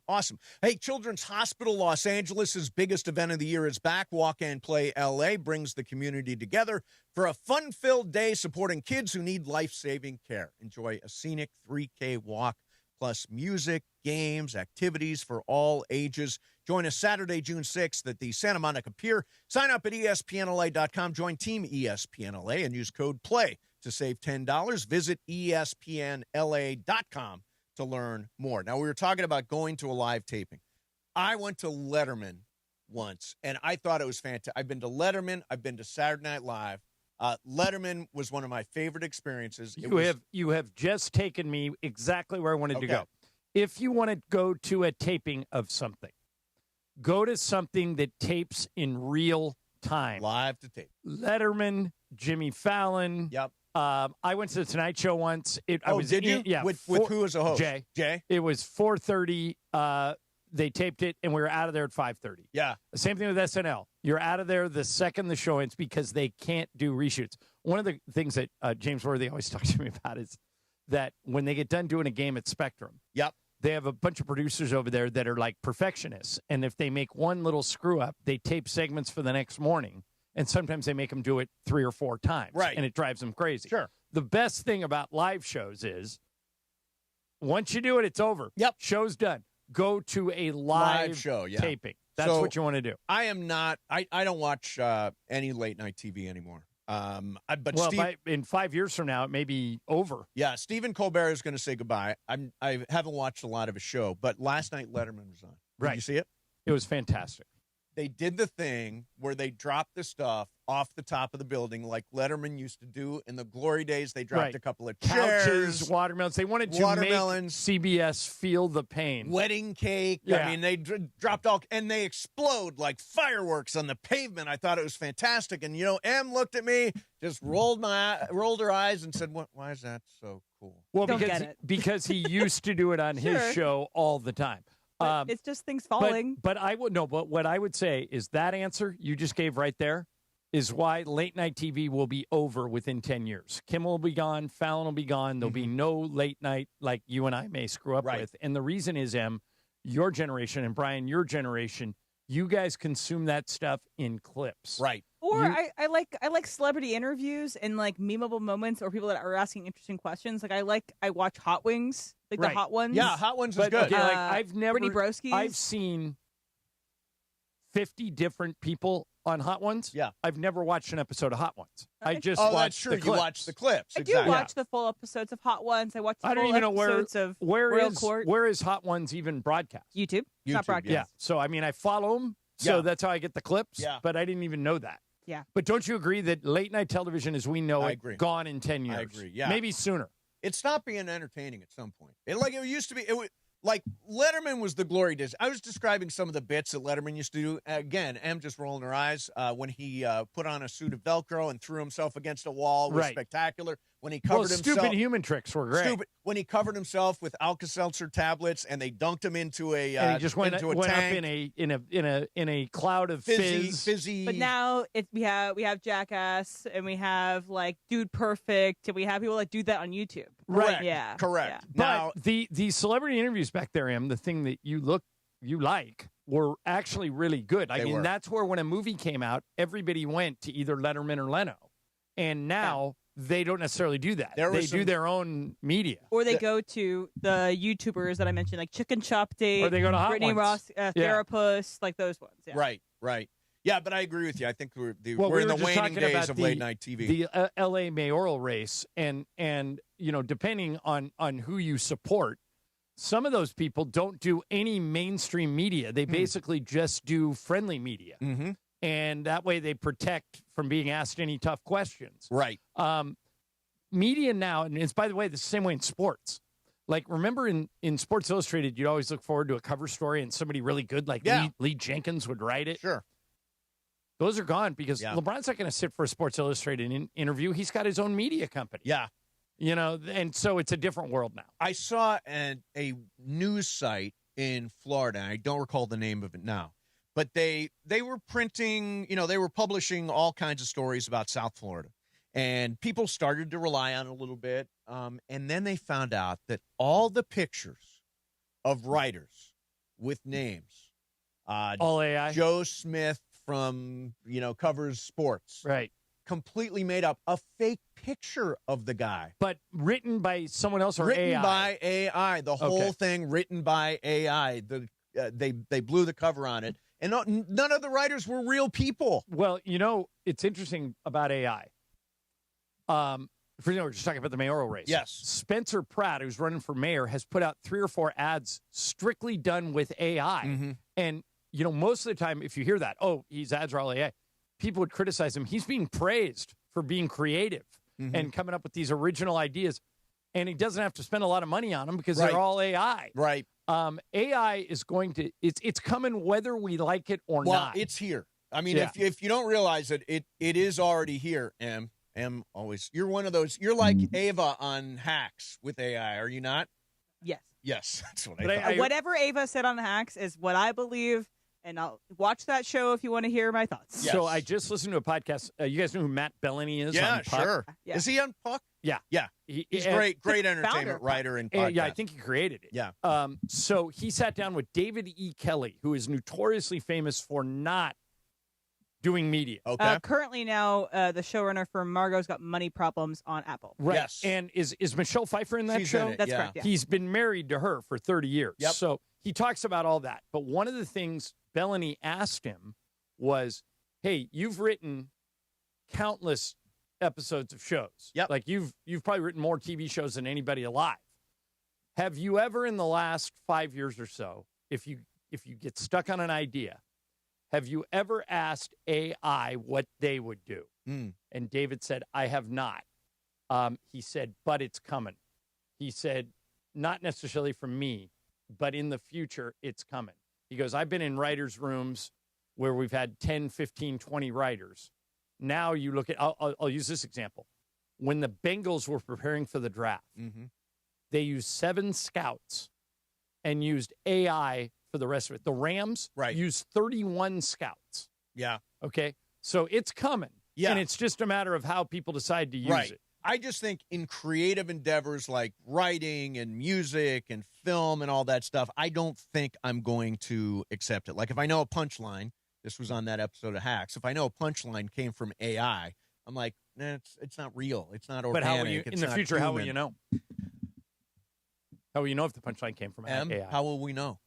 awesome. Hey, Children's Hospital Los Angeles' biggest event of the year is back. Walk and Play LA brings the community together for a fun-filled day supporting kids who need life-saving care. Enjoy a scenic 3K walk, plus music, games, activities for all ages. Join us Saturday, June 6th at the Santa Monica Pier. Sign up at espnla.com. Join Team ESPNLA and use code PLAY to save $10. Visit espnla.com to learn more. Now, we were talking about going to a live taping. I went to Letterman once, and I thought it was fantastic. I've been to Letterman. I've been to Saturday Night Live. Letterman was one of my favorite experiences. You have just taken me exactly where I wanted to go. If you want to go to a taping of something, go to something that tapes in real time. Live to tape. Letterman, Jimmy Fallon. Yep. I went to the Tonight Show once. Did you? Yeah. With who as a host? Jay. It was 4:30. They taped it, and we were out of there at 5:30. Yeah. Same thing with SNL. You're out of there the second the show ends because they can't do reshoots. One of the things that James Worthy always talks to me about is that when they get done doing a game at Spectrum, they have a bunch of producers over there that are like perfectionists. And if they make one little screw up, they tape segments for the next morning. And sometimes they make them do it 3 or 4 times. Right. And it drives them crazy. Sure. The best thing about live shows is once you do it, it's over. Yep. Show's done. Go to a live show, taping. That's what you want to do. I am not. I don't watch any late night TV anymore. But in 5 years from now, it may be over. Yeah, Stephen Colbert is going to say goodbye. I haven't watched a lot of his show, but last night Letterman was on. Did you see it? It was fantastic. They did the thing where they dropped the stuff off the top of the building like Letterman used to do in the glory days. They dropped a couple of couches, chairs, watermelons. They wanted to make CBS feel the pain. Wedding cake. Yeah. I mean, they dropped all, and they explode like fireworks on the pavement. I thought it was fantastic. And, Em looked at me, just rolled her eyes and said, why is that so cool? Well, because he used to do it on his show all the time. But it's just things falling. But what I would say is that answer you just gave right there is why late night TV will be over within 10 years. Kimmel will be gone. Fallon will be gone. There'll be no late night like you and I may screw up with. And the reason is, your generation, and Brian, your generation, you guys consume that stuff in clips. Right. Or I like celebrity interviews and like memeable moments or people that are asking interesting questions. Like I watch Hot Wings, like the Hot Ones. Yeah, Hot Ones is good. Okay, I've never Brittany Broski's. I've seen 50 different people on Hot Ones. Yeah. I've never watched an episode of Hot Ones. I just that's watched true. the clips. You watch the clips. I do watch the full episodes of Hot Ones. I watch the I don't full even know episodes of Royal Court. where is Hot Ones even broadcast? YouTube. It's not broadcast. Yeah. So I mean, I follow them. So that's how I get the clips. Yeah. But I didn't even know that. Yeah. But don't you agree that late night television as we know it, gone in 10 years? I agree. Yeah. Maybe sooner. It stopped being entertaining at some point. It used to be. It was like Letterman was the glory days. I was describing some of the bits that Letterman used to do. Again, Em just rolling her eyes when he put on a suit of Velcro and threw himself against a wall was spectacular. When he covered himself, stupid human tricks were great. When he covered himself with Alka-Seltzer tablets and they dunked him into a and he just went into a up tank. in a cloud of fizzy. But now we have Jackass and we have like Dude Perfect and we have people that do that on YouTube. Right. Yeah. Correct. But Now the celebrity interviews back there, Em, the thing that you like were actually really good. I mean, that's where when a movie came out, everybody went to either Letterman or Leno. And now they don't necessarily do that. There They was do some- their own media. Or they go to the YouTubers that I mentioned, like Chicken Shop Date, Or they go to Hot Brittany Ones. Ross, Yeah. Therapist, like those ones. Yeah. Right. Yeah, but I agree with you. I think we're Well, we're we in were the just waning talking days about of late night TV. The LA mayoral race, and depending on who you support, some of those people don't do any mainstream media. They basically just do friendly media, and that way they protect from being asked any tough questions. Right. Media now, and it's, by the way, the same way in sports. Like, remember in Sports Illustrated, you'd always look forward to a cover story and somebody really good like Lee Jenkins would write it. Sure. Those are gone because LeBron's not going to sit for a Sports Illustrated interview. He's got his own media company. Yeah. And so it's a different world now. I saw a news site in Florida. And I don't recall the name of it now, but they were printing, they were publishing all kinds of stories about South Florida. And people started to rely on it a little bit. And then they found out that all the pictures of writers with names, all AI, Joe Smith from, covers sports, right, completely made up, a fake picture of the guy. But written by someone else or written AI? by AI. The whole thing written by AI. They blew the cover on it. And none of the writers were real people. Well, it's interesting about AI. We're just talking about the mayoral race. Yes. Spencer Pratt, who's running for mayor, has put out 3 or 4 ads strictly done with AI. And, most of the time, if you hear that, his ads are all AI, people would criticize him. He's being praised for being creative and coming up with these original ideas. And he doesn't have to spend a lot of money on them because they're all AI. Right. AI is going to, it's coming whether we like it or Well, not. it's here. I mean, if you don't realize it, it is already here, Em. Always, you're one of those. You're like Ava on Hacks with AI, are you not? Yes. Yes, that's what I thought. Whatever Ava said on Hacks is what I believe, and I'll watch that show if you want to hear my thoughts. Yes. So I just listened to a podcast. You guys know who Matt Bellany is? Yeah, on Puck? sure. Yeah. Is he on Puck? Yeah. Yeah. He's great entertainment writer and podcast. Yeah, I think he created it. Yeah. So he sat down with David E. Kelly, who is notoriously famous for not doing media. Okay. Currently now, the showrunner for Margot's Got Money Problems on Apple. Right. Yes. And is Michelle Pfeiffer in that She's show? in it, That's yeah. correct. Yeah. He's been married to her for 30 years. Yep. So he talks about all that. But one of the things Bellany asked him was, hey, you've written countless episodes of shows. Yep. Like you've probably written more TV shows than anybody alive. Have you ever in the last 5 years or so, if you get stuck on an idea, have you ever asked AI what they would do? And David said, I have not. He said, but it's coming. He said, not necessarily from me, but in the future, it's coming. He goes, I've been in writers' rooms where we've had 10, 15, 20 writers. Now you look at, I'll use this example. When the Bengals were preparing for the draft, they used 7 scouts and used AI for the rest of it. The Rams used 31 scouts. Yeah. Okay. So it's coming. Yeah. And it's just a matter of how people decide to use it. I just think in creative endeavors like writing and music and film and all that stuff, I don't think I'm going to accept it. Like if I know a punchline, this was on that episode of Hacks, if I know a punchline came from AI, I'm like, nah, it's not real. It's not organic. But how will you, it's in the not future, how will human. you know? How will you know if the punchline came from AI? How will we know?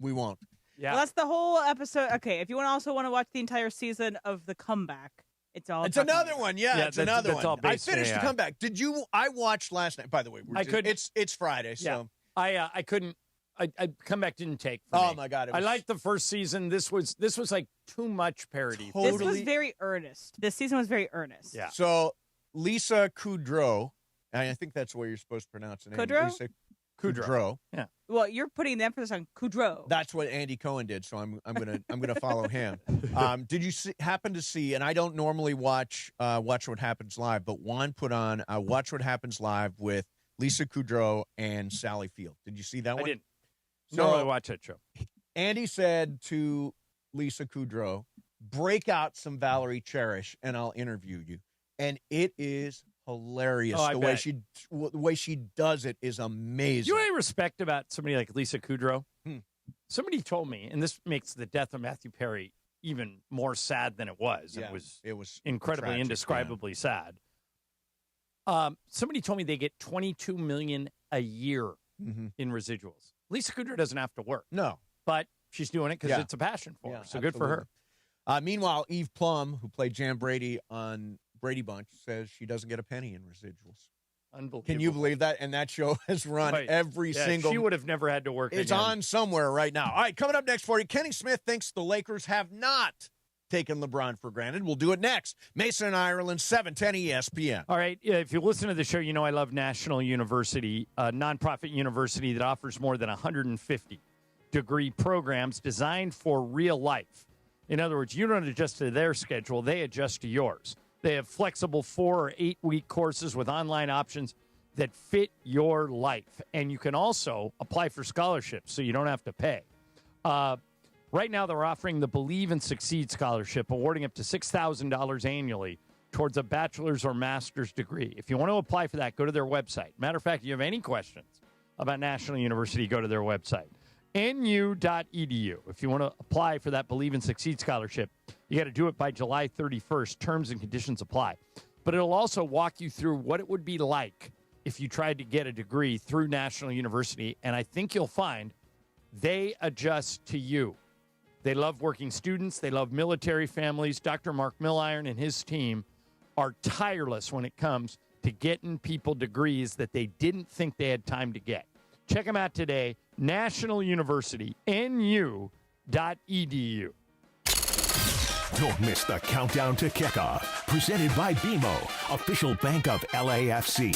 We won't. Yeah. Well, that's the whole episode. Okay, if you also want to watch the entire season of The Comeback, it's another one. Yeah, it's another that's all one. I based on finished The AI. Comeback. I watched last night. By the way, it's Friday, so I couldn't. I Comeback didn't take. For oh me. my god! I liked the first season. This was like too much parody. This was very earnest. This season was very earnest. Yeah. So Lisa Kudrow, I think that's the way you're supposed to pronounce it. Kudrow? Lisa Kudrow. Yeah. Well, you're putting the emphasis on Kudrow. That's what Andy Cohen did, so I'm gonna follow him. Did you happen to see? And I don't normally watch What Happens Live, but Juan put on Watch What Happens Live with Lisa Kudrow and Sally Field. Did you see that one? I didn't. So Normally watch that show. Andy said to Lisa Kudrow, "Break out some Valerie Cherish, and I'll interview you." And it is hilarious. Oh, I the way she does it is amazing. You know what I respect about somebody like Lisa Kudrow? Somebody told me, and this makes the death of Matthew Perry even more sad than it was. Yeah, It was incredibly, tragic, indescribably sad. Somebody told me they get $22 million a year in residuals. Lisa Kudrow doesn't have to work. No. But she's doing it because it's a passion for her. So good for her. Meanwhile, Eve Plum, who played Jan Brady on Brady Bunch, says she doesn't get a penny in residuals. Unbelievable. Can you believe that? And that show has run every single... She would have never had to work It's again. on somewhere right now. All right, coming up next for you, Kenny Smith thinks the Lakers have not taken LeBron for granted. We'll do it next. Mason and Ireland, 710 ESPN. All right, if you listen to the show, you know I love National University, a nonprofit university that offers more than 150 degree programs designed for real life. In other words, you don't adjust to their schedule, they adjust to yours. They have flexible 4 or 8 week courses with online options that fit your life. And you can also apply for scholarships so you don't have to pay. Right now, they're offering the Believe and Succeed Scholarship, awarding up to $6,000 annually towards a bachelor's or master's degree. If you want to apply for that, go to their website. Matter of fact, if you have any questions about National University, go to their website, nu.edu. If you want to apply for that Believe and Succeed Scholarship, you got to do it by July 31st. Terms and conditions apply. But it'll also walk you through what it would be like if you tried to get a degree through National University. And I think you'll find they adjust to you. They love working students. They love military families. Dr. Mark Milliron and his team are tireless when it comes to getting people degrees that they didn't think they had time to get. Check them out today. National University, nu.edu. Don't miss the countdown to kickoff. Presented by BMO, official bank of LAFC.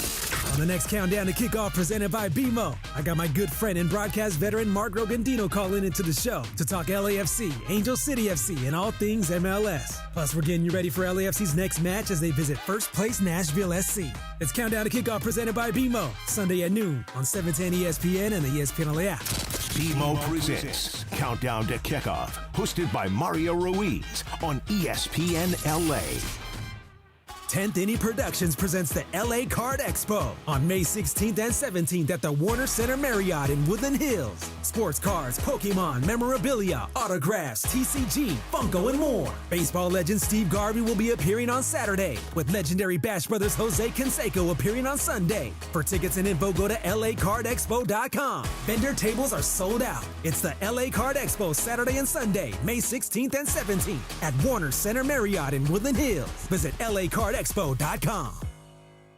On the next countdown to kickoff presented by BMO, I got my good friend and broadcast veteran Mark Rogandino calling into the show to talk LAFC, Angel City FC, and all things MLS. Plus, we're getting you ready for LAFC's next match as they visit first place Nashville SC. It's Countdown to Kickoff presented by BMO, Sunday at noon on 710 ESPN and the ESPN LA app. BMO presents Countdown to Kickoff, hosted by Mario Ruiz on ESPN LA. 10th Inning Productions presents the LA Card Expo on May 16th and 17th at the Warner Center Marriott in Woodland Hills. Sports cards, Pokemon, memorabilia, autographs, TCG, Funko, and more. Baseball legend Steve Garvey will be appearing on Saturday, with legendary Bash Brothers Jose Canseco appearing on Sunday. For tickets and info, go to lacardexpo.com. Vendor tables are sold out. It's the LA Card Expo Saturday and Sunday, May 16th and 17th at Warner Center Marriott in Woodland Hills. Visit lacardexpo.com.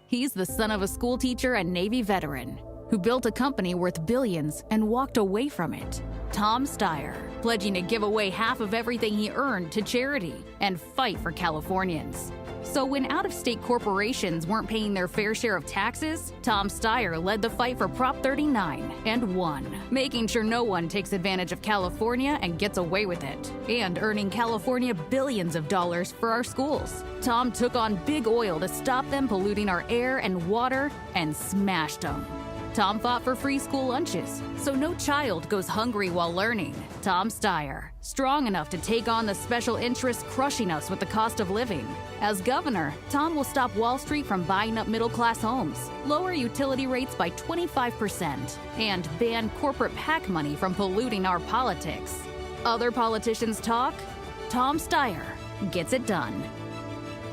He's the son of a school teacher and Navy veteran who built a company worth billions and walked away from it. Tom Steyer, pledging to give away half of everything he earned to charity and fight for Californians. So when out-of-state corporations weren't paying their fair share of taxes, Tom Steyer led the fight for Prop 39 and won, making sure no one takes advantage of California and gets away with it, and earning California billions of dollars for our schools. Tom took on big oil to stop them polluting our air and water and smashed them. Tom fought for free school lunches, so no child goes hungry while learning. Tom Steyer, strong enough to take on the special interests crushing us with the cost of living. As governor, Tom will stop Wall Street from buying up middle-class homes, lower utility rates by 25%, and ban corporate PAC money from polluting our politics. Other politicians talk, Tom Steyer gets it done.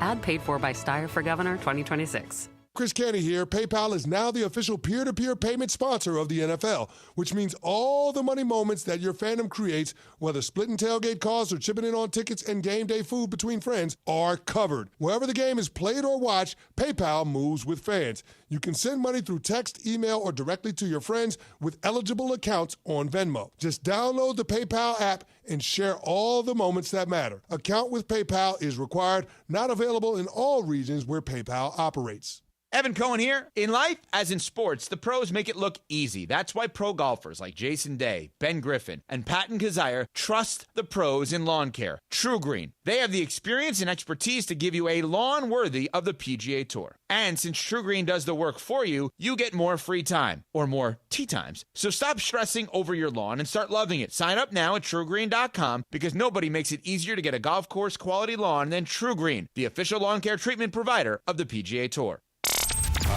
Ad paid for by Steyer for Governor 2026. Chris Canty here. PayPal is now the official peer-to-peer payment sponsor of the NFL, which means all the money moments that your fandom creates, whether splitting tailgate costs or chipping in on tickets and game day food between friends, are covered. Wherever the game is played or watched, PayPal moves with fans. You can send money through text, email, or directly to your friends with eligible accounts on Venmo. Just download the PayPal app and share all the moments that matter. Account with PayPal is required, not available in all regions where PayPal operates. Evan Cohen here. In life, as in sports, the pros make it look easy. That's why pro golfers like Jason Day, Ben Griffin, and Patton Kazire trust the pros in lawn care. True Green. They have the experience and expertise to give you a lawn worthy of the PGA Tour. And since True Green does the work for you, you get more free time, or more tee times. So stop stressing over your lawn and start loving it. Sign up now at TrueGreen.com because nobody makes it easier to get a golf course quality lawn than True Green, the official lawn care treatment provider of the PGA Tour.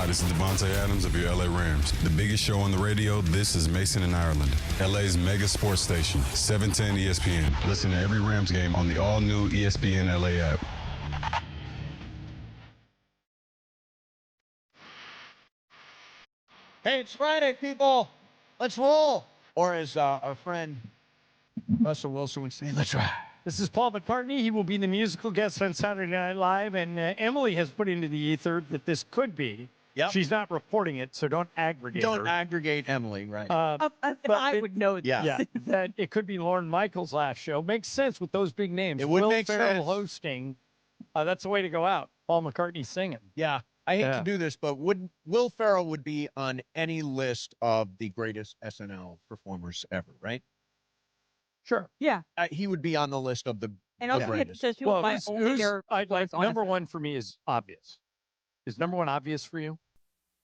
A this is Devontae Adams of your LA Rams. The biggest show on the radio, this is Mason in Ireland. LA's mega sports station, 710 ESPN. Listen to every Rams game on the all-new ESPN LA app. Hey, it's Friday, people. Let's roll. Or as our friend Russell Wilson would say, let's ride. This is Paul McCartney. He will be the musical guest on Saturday Night Live, and Emily has put into the ether that this could be. Yep. She's not reporting it, so don't aggregate her. Don't aggregate Emily, right? I would know. Yeah, that it could be Lorne Michaels' last show. Makes sense with those big names. It would Will make Ferrell sense. hosting. That's the way to go out. Paul McCartney singing. Yeah. I hate to do this, but Will Ferrell would be on any list of the greatest SNL performers ever, right? Sure. Yeah. He would be on the list of the And also, greatest. Number one for me is obvious. Is number one obvious for you?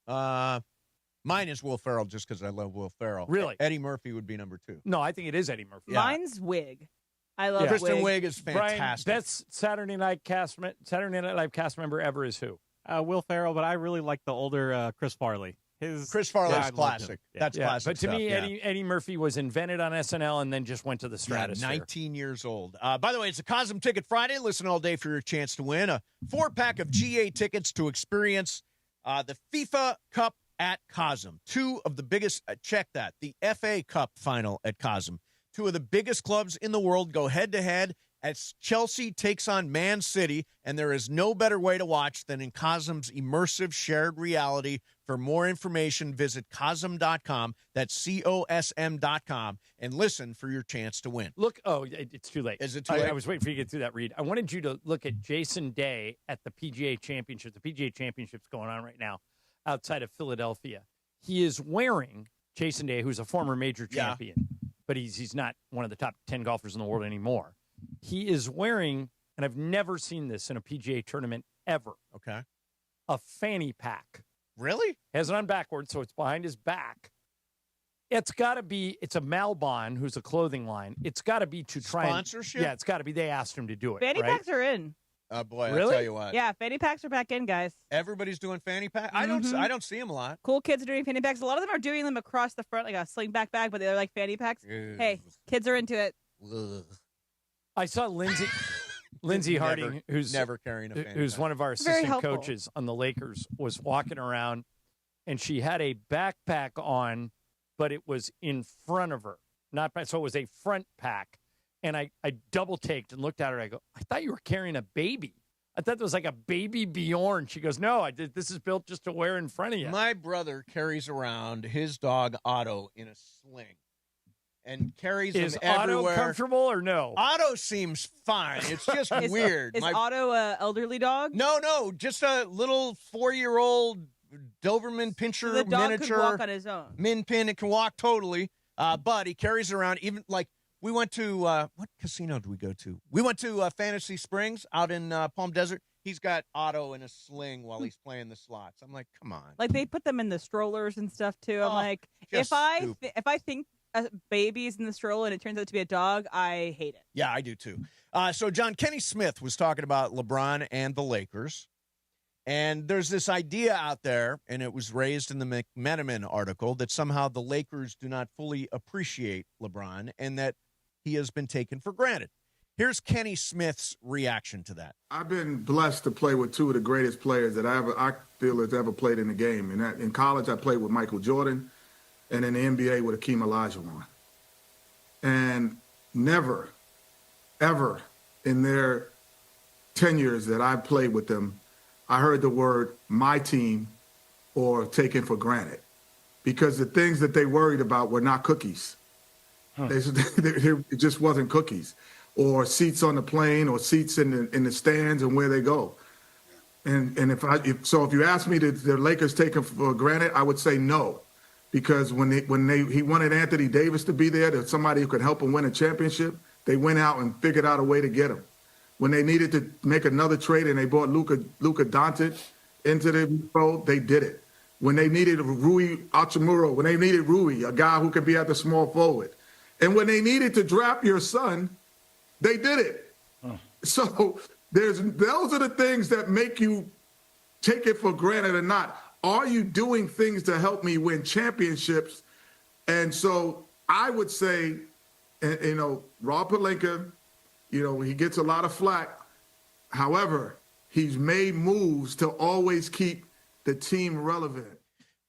Mine is Will Ferrell just because I love Will Ferrell. Really? Eddie Murphy would be number 2. No, I think it is Eddie Murphy. Mine's Wig. I love Kristen Wig. Wiig is fantastic. Brian, best Saturday Night Live cast member ever is who? Will Ferrell, but I really like the older Chris Farley. Chris Farley's classic. That's classic. But to stuff, me, yeah. Eddie Murphy was invented on SNL and then just went to the stratosphere. 19 years old. By the way, it's a Cosm Ticket Friday. Listen all day for your chance to win a 4-pack of GA tickets to experience the FIFA Cup at Cosm. 2 of the biggest, check that, the FA Cup final at Cosm. 2 of the biggest clubs in the world go head-to-head as Chelsea takes on Man City, and there is no better way to watch than in Cosm's immersive shared reality. For more information, visit Cosm.com. That's COSM.com, and listen for your chance to win. Look, it's too late. Is it too late? I was waiting for you to get through that read. I wanted you to look at Jason Day at the PGA Championship. The PGA Championship's going on right now outside of Philadelphia. He is wearing, Jason Day, who's a former major champion, but he's not one of the top 10 golfers in the world anymore. He is wearing, and I've never seen this in a PGA tournament ever, Okay. a fanny pack. Really? Has it on backwards, so it's behind his back. It's got to be, it's a Malbon, who's a clothing line. It's got to be to try Sponsorship? Yeah, it's got to be. They asked him to do it. Fanny right? packs are in. Oh, boy, Really? I'll tell you what. Yeah, fanny packs are back in, guys. Everybody's doing fanny pack. I Mhm. don't see them a lot. Cool kids are doing fanny packs. A lot of them are doing them across the front, like a slingback bag, but they're like fanny packs. Ugh. Hey, kids are into it. Ugh. I saw Lindsey Harding, who's never carrying a fanny who's pack. one of our It's very assistant helpful. coaches on the Lakers, was walking around, and she had a backpack on, but it was in front of her, so it was a front pack. And I double taked and looked at her. I go, I thought you were carrying a baby. I thought it was like a baby Bjorn. She goes, no, this is built just to wear in front of you. My brother carries around his dog Otto in a sling and carries Is him Otto everywhere. comfortable or no? Otto seems fine. It's just weird. Is Otto a elderly dog? No, just a little 4-year-old Doberman Pinscher The dog miniature. could walk on his own. Min Pin. It can walk totally, but he carries around even like we went to what casino did we go to? We went to Fantasy Springs out in Palm Desert. He's got Otto in a sling while he's playing the slots. I'm like, come on. Like they put them in the strollers and stuff too. I'm like, just if I think a baby's in the stroller and it turns out to be a dog, I hate it. Yeah, I do too. So John, Kenny Smith was talking about LeBron and the Lakers. And there's this idea out there, and it was raised in the McMenamin article, that somehow the Lakers do not fully appreciate LeBron and that he has been taken for granted. Here's Kenny Smith's reaction to that. I've been blessed to play with 2 of the greatest players that I feel has ever played in the game. And in college, I played with Michael Jordan, and in the NBA with Akeem Olajuwon. And never, ever in their tenures that I played with them, I heard the word my team or taken for granted, because the things that they worried about were not cookies. It just wasn't cookies, or seats on the plane, or seats in the stands and where they go. And if you ask me, did the Lakers take him for granted, I would say no, because when he wanted Anthony Davis to be there, that somebody who could help him win a championship, they went out and figured out a way to get him. When they needed to make another trade and they brought Luka Doncic into the fold, they did it. When they needed Rui Hachimura, when they needed Rui, a guy who could be at the small forward, and when they needed to draft your son, they did it. So those are the things that make you take it for granted or not. are you doing things to help me win championships? And so I would say, Rob Pelinka, he gets a lot of flack. However, he's made moves to always keep the team relevant.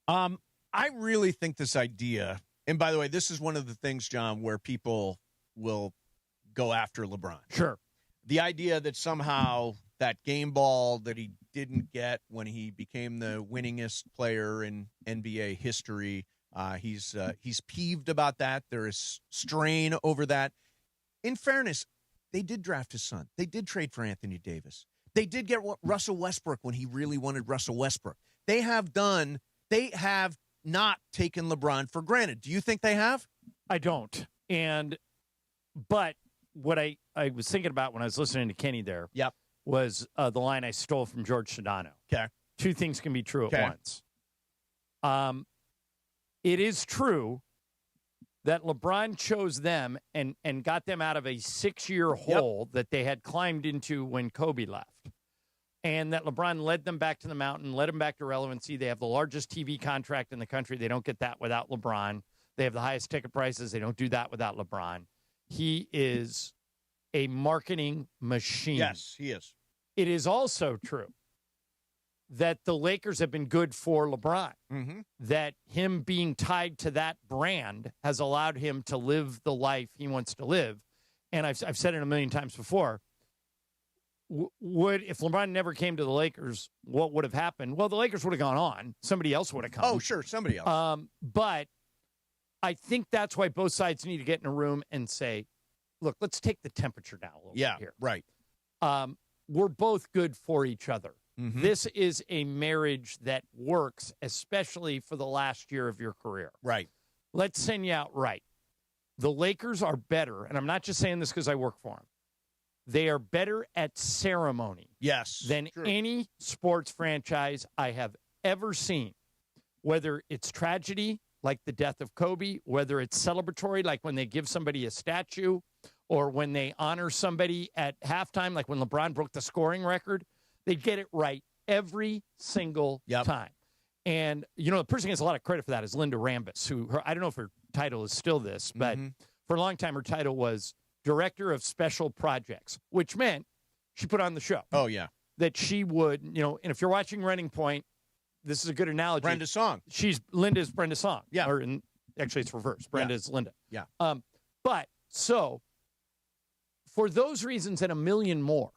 I really think this idea, and by the way, this is one of the things, John, where people will go after LeBron. Sure. The idea that somehow that game ball that he didn't get when he became the winningest player in NBA history, he's peeved about that. There is strain over that. In fairness, they did draft his son. They did trade for Anthony Davis. They did get Russell Westbrook when he really wanted Russell Westbrook. They have not taken LeBron for granted. Do you think they have? I don't. But what I was thinking about when I was listening to Kenny there was the line I stole from George Sedano. Okay. Two things can be true at once. It is true that LeBron chose them and got them out of a 6-year hole that they had climbed into when Kobe left. And that LeBron led them back to the mountain, led them back to relevancy. They have the largest TV contract in the country. They don't get that without LeBron. They have the highest ticket prices. They don't do that without LeBron. He is a marketing machine. Yes, he is. It is also true that the Lakers have been good for LeBron, that him being tied to that brand has allowed him to live the life he wants to live. And I've said it a million times before, if LeBron never came to the Lakers, what would have happened? Well, the Lakers would have gone on. Somebody else would have come. Oh, sure, somebody else. But I think that's why both sides need to get in a room and say, look, let's take the temperature down a little bit here. Right. We're both good for each other. Mm-hmm. This is a marriage that works, especially for the last year of your career. Right. Let's send you out right. The Lakers are better, and I'm not just saying this because I work for them. They are better at ceremony than any sports franchise I have ever seen, whether it's tragedy, like the death of Kobe, whether it's celebratory, like when they give somebody a statue, or when they honor somebody at halftime, like when LeBron broke the scoring record. They get it right every single time. And, the person who gets a lot of credit for that is Linda Rambis, who I don't know if her title is still this, but for a long time her title was Director of Special Projects, which meant she put on the show. Oh, yeah. That she would, and if you're watching Running Point, this is a good analogy. Brenda Song. Linda's Brenda Song. Yeah. Actually, it's reversed. Brenda's Linda. Yeah. But so for those reasons and a million more,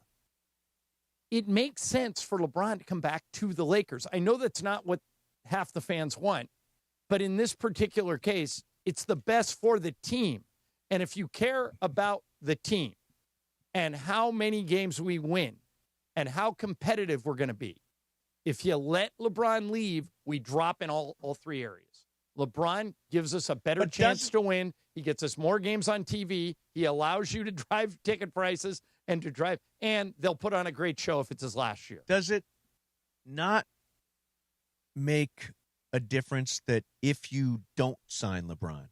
it makes sense for LeBron to come back to the Lakers. I know that's not what half the fans want, but in this particular case, it's the best for the team. And if you care about the team and how many games we win and how competitive we're going to be, if you let LeBron leave, we drop in all three areas. LeBron gives us a better chance to win. He gets us more games on TV. He allows you to drive ticket prices and they'll put on a great show if it's his last year. Does it not make a difference that if you don't sign LeBron,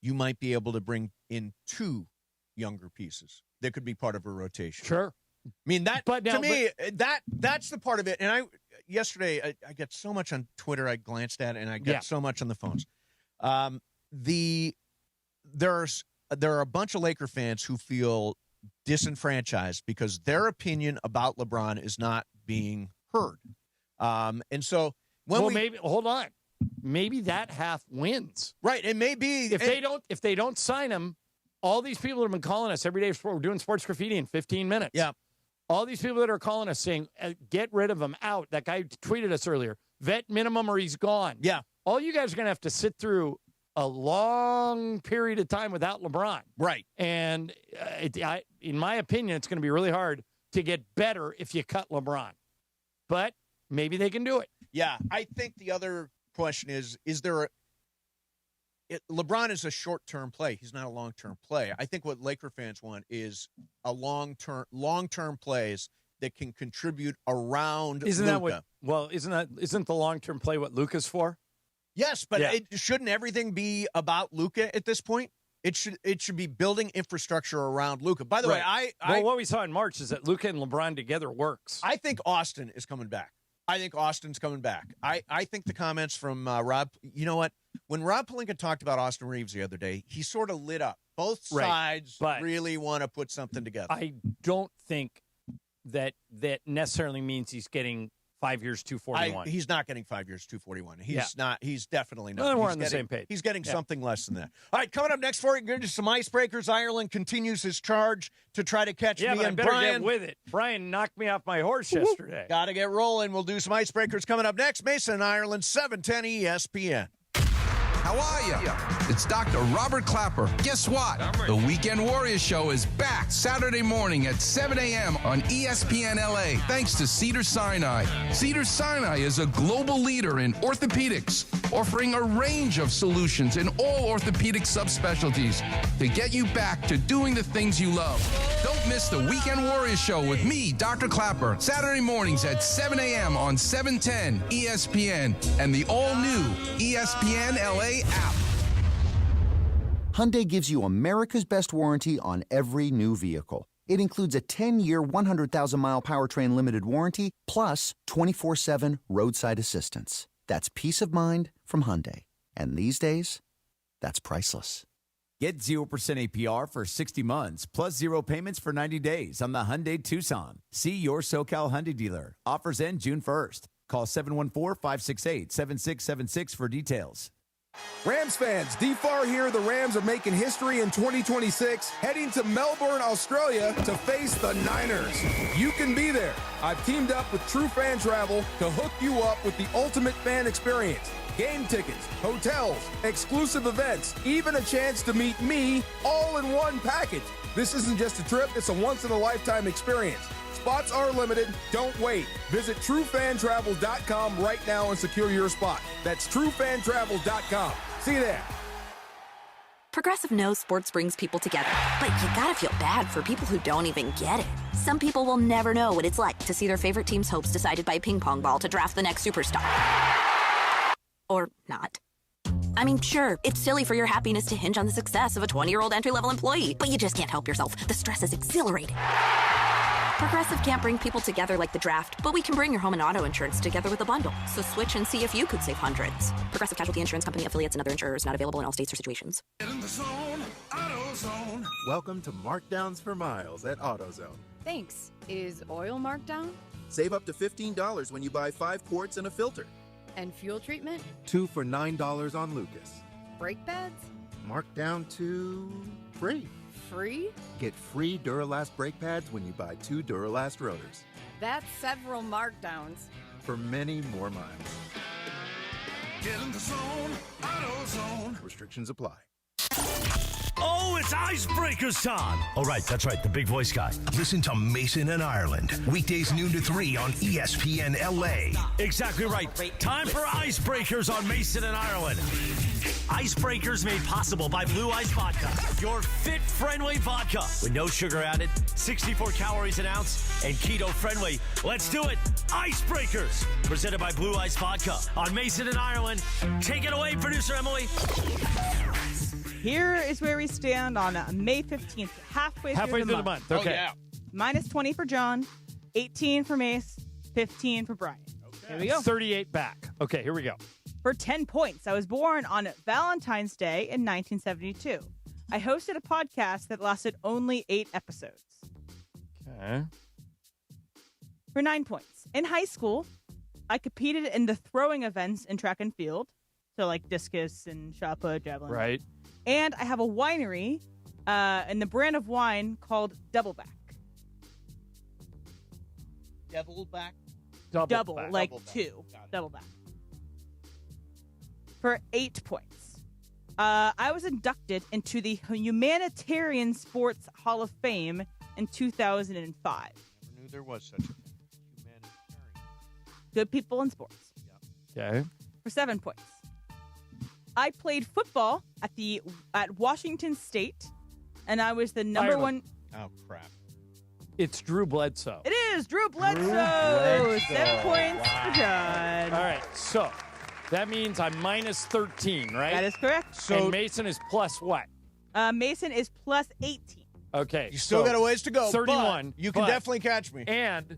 you might be able to bring in two younger pieces that could be part of a rotation? Sure. I mean, that's the part of it. And yesterday I got so much on Twitter I glanced at, and I got so much on the phones. There are a bunch of Laker fans who feel disenfranchised because their opinion about LeBron is not being heard. And so maybe hold on. Maybe that half wins. Right. It may be if they don't sign him, all these people that have been calling us every day, we're doing sports graffiti in 15 minutes. Yeah. All these people that are calling us saying, get rid of him, out. That guy tweeted us earlier, vet minimum or he's gone. Yeah. All you guys are going to have to sit through a long period of time without LeBron. Right. And in my opinion, it's going to be really hard to get better if you cut LeBron. But maybe they can do it. Yeah. I think the other question is there LeBron is a short-term play. He's not a long-term play. I think what Laker fans want is a long-term plays that can contribute around Luka. Isn't the long-term play what Luka's for? Yes, but shouldn't everything be about Luka at this point? It should be building infrastructure around Luka. By the way, what we saw in March is that Luka and LeBron together works. I think Austin is coming back. I think Austin's coming back. I think the comments from Rob, you know what? When Rob Pelinka talked about Austin Reeves the other day, he sort of lit up. Both sides really want to put something together. I don't think that necessarily means he's getting 5 years, $241. He's not getting 5 years, $241. He's not. He's definitely not. No, we're on the same page. He's getting something less than that. All right, coming up next for you, just some icebreakers. Ireland continues his charge to try to catch me but and I better Brian. get with it. Brian knocked me off my horse yesterday. Got to get rolling. We'll do some icebreakers coming up next. Mason and Ireland, 710 ESPN. How are you? It's Dr. Robert Clapper. Guess what? The Weekend Warriors Show is back Saturday morning at 7 a.m. on ESPN LA, thanks to Cedars-Sinai. Cedars-Sinai is a global leader in orthopedics, offering a range of solutions in all orthopedic subspecialties to get you back to doing the things you love. Don't miss the Weekend Warriors Show with me, Dr. Clapper, Saturday mornings at 7 a.m. on 710 ESPN and the all-new ESPN LA app. Hyundai gives you America's best warranty on every new vehicle. It includes a 10-year, 100,000-mile powertrain limited warranty, plus 24/7 roadside assistance. That's peace of mind from Hyundai. And these days, that's priceless. Get 0% APR for 60 months, plus 0 payments for 90 days on the Hyundai Tucson. See your SoCal Hyundai dealer. Offers end June 1st. Call 714-568-7676 for details. Rams fans, DFAR here. The Rams are making history in 2026, heading to Melbourne, Australia to face the Niners. You can be there. I've teamed up with True Fan Travel to hook you up with the ultimate fan experience. Game tickets, hotels, exclusive events, even a chance to meet me all in one package. This isn't just a trip, it's a once-in-a-lifetime experience. Spots are limited. Don't wait. Visit TrueFanTravel.com right now and secure your spot. That's TrueFanTravel.com. See you there. Progressive knows sports brings people together, but you gotta feel bad for people who don't even get it. Some people will never know what it's like to see their favorite team's hopes decided by a ping pong ball to draft the next superstar. Or not. I mean, sure, it's silly for your happiness to hinge on the success of a 20-year-old entry-level employee, but you just can't help yourself. The stress is exhilarating. Progressive can't bring people together like the draft, but we can bring your home and auto insurance together with a bundle. So switch and see if you could save hundreds. Progressive Casualty Insurance Company affiliates and other insurers not available in all states or situations. In the zone, AutoZone. Welcome to Markdowns for Miles at AutoZone. Thanks. Is oil marked down? Save up to $15 when you buy 5 quarts and a filter. And fuel treatment? 2 for $9 on Lucas. Brake pads? Marked down to free. Free? Get free Duralast brake pads when you buy 2 Duralast rotors. That's several markdowns. For many more miles. Get in the zone, AutoZone. Restrictions apply. Oh, it's Icebreakers time. Oh, right. That's right. The big voice guy. Listen to Mason and Ireland. Weekdays noon to 3 on ESPN LA. Exactly right. Time for Icebreakers on Mason and Ireland. Icebreakers made possible by Blue Ice Vodka, your fit-friendly vodka with no sugar added, 64 calories an ounce, and keto-friendly. Let's do it. Icebreakers, presented by Blue Ice Vodka on Mason and Ireland. Take it away, producer Emily. Here is where we stand on May 15th, halfway through the month. Okay. Oh, yeah. Minus 20 for John, 18 for Mace, 15 for Brian. Okay. Here we go. 38 back. Okay, here we go. For 10 points, I was born on Valentine's Day in 1972. I hosted a podcast that lasted only 8 episodes. Okay. For 9 points, in high school, I competed in the throwing events in track and field. So like discus and shot put, javelin. Right. And I have a winery and the brand of wine called Doubleback. Devilback? Double, Back. like Doubleback. 2. Doubleback. For 8 points. I was inducted into the Humanitarian Sports Hall of Fame in 2005. Never knew there was such a thing. Humanitarian. Good people in sports. Okay. For 7 points. I played football at Washington State, and I was the number one. Oh, crap. It's Drew Bledsoe. It is Drew Bledsoe. 7 points for John. All right, so that means I'm minus 13, right? That is correct. And Mason is plus what? Mason is plus 18. Okay. You still got a ways to go. 31. But you can definitely catch me. And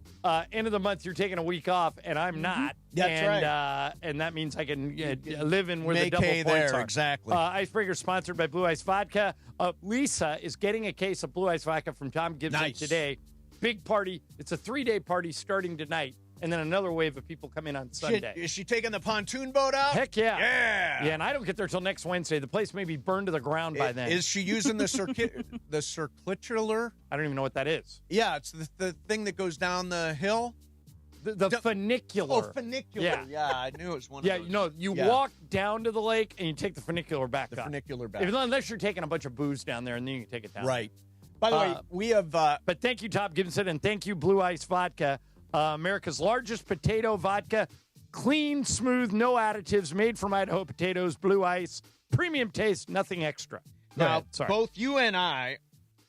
end of the month, you're taking a week off, and I'm not. That's right. And that means I can live in where Make the double hay points there, are. exactly. Icebreaker sponsored by Blue Ice Vodka. Lisa is getting a case of Blue Ice Vodka from Tom Gibson today. Big party. It's a 3-day party starting tonight. And then another wave of people come in on Sunday. Is she taking the pontoon boat out? Heck yeah. Yeah. Yeah, and I don't get there till next Wednesday. The place may be burned to the ground by then. Is she using the circular? I don't even know what that is. Yeah, it's the thing that goes down the hill. The funicular. Oh, funicular. Yeah, I knew it was one of those. Yeah, you walk down to the lake and you take the funicular back up. Funicular back. Unless you're taking a bunch of booze down there, and then you can take it down. Right. By the way, we have... but thank you, Tom Gibson, and thank you, Blue Ice Vodka. America's largest potato vodka. Clean, smooth, no additives, made from Idaho potatoes, Blue Ice. Premium taste, nothing extra. Now, both you and I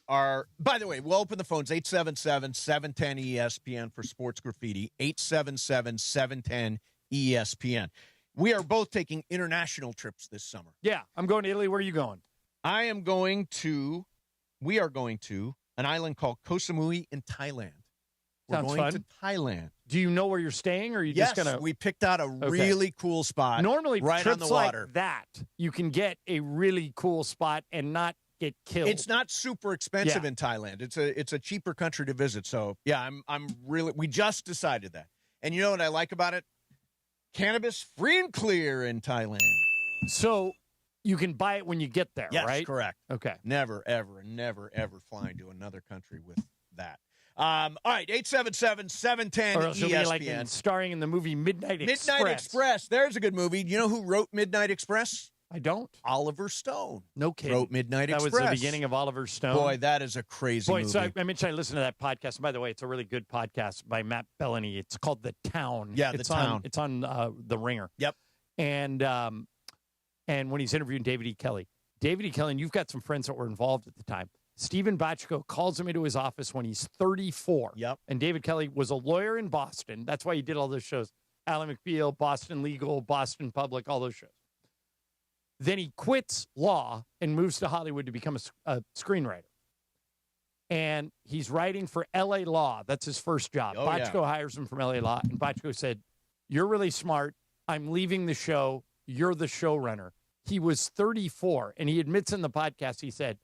are... By the way, we'll open the phones, 877-710-ESPN for Sports Graffiti, 877-710-ESPN. We are both taking international trips this summer. Yeah, I'm going to Italy. Where are you going? We are going to an island called Koh Samui in Thailand. We're going to Thailand. Do you know where you're staying, or are you just going to... we picked out a really cool spot. Normally, right trips on the water. like that, you can get a really cool spot and not get killed. It's not super expensive in Thailand. It's a cheaper country to visit. So, yeah, I'm really... We just decided that. And you know what I like about it? Cannabis free and clear in Thailand. So... You can buy it when you get there, yes, right? Correct. Okay. Never, ever flying to another country with that. All right, 877-710-ESPN. Or else you'll be like starring in the movie Midnight Express. Midnight Express. There's a good movie. You know who wrote Midnight Express? I don't. Oliver Stone. No kidding. Wrote Midnight Express. That was the beginning of Oliver Stone. Boy, that is a crazy movie. So I mentioned I listened to that podcast. And by the way, it's a really good podcast by Matt Bellany. It's called The Town. Yeah, The Town. It's on The Ringer. Yep. And when he's interviewing David E. Kelly, and you've got some friends that were involved at the time. Stephen Bochco calls him into his office when he's 34. Yep. And David Kelly was a lawyer in Boston. That's why he did all those shows. Alan McBeal, Boston Legal, Boston Public, all those shows. Then he quits law and moves to Hollywood to become a screenwriter. And he's writing for L.A. Law. That's his first job. Bochco hires him from L.A. Law. And Bochco said, "You're really smart. I'm leaving the show. You're the showrunner." He was 34, and he admits in the podcast, he said,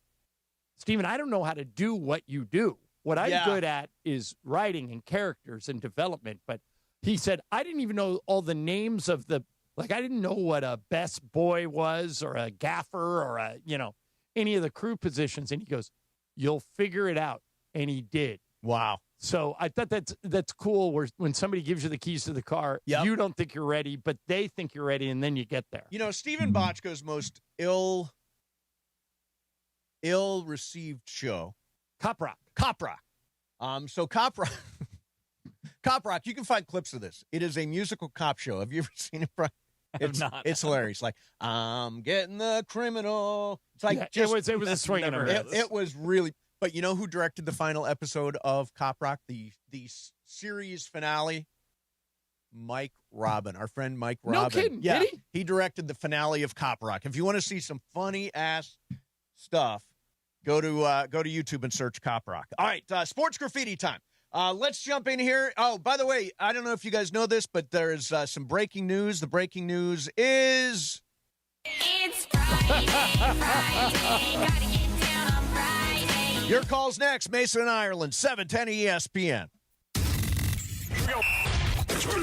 "Stephen, I don't know how to do what you do. What I'm good at is writing and characters and development." But he said, "I didn't even know all the names of I didn't know what a best boy was or a gaffer or any of the crew positions." And he goes, "You'll figure it out." And he did. Wow. So I thought that's cool when somebody gives you the keys to the car, you don't think you're ready, but they think you're ready, and then you get there. You know, Stephen Bochco's most ill-received show. Cop Rock. So Cop Rock, Cop Rock, you can find clips of this. It is a musical cop show. Have you ever seen it, Brian? It's hilarious. Like, I'm getting the criminal. It's like it was a swing and a miss. It was really... But you know who directed the final episode of Cop Rock, the series finale? Mike Robin, our friend Mike Robin. No kidding, yeah, did he? He directed the finale of Cop Rock. If you want to see some funny-ass stuff, go to YouTube and search Cop Rock. All right, sports graffiti time. Let's jump in here. Oh, by the way, I don't know if you guys know this, but there's some breaking news. The breaking news is... It's Friday, gotta get down on Friday. Your call's next. Mason and Ireland, 710 ESPN.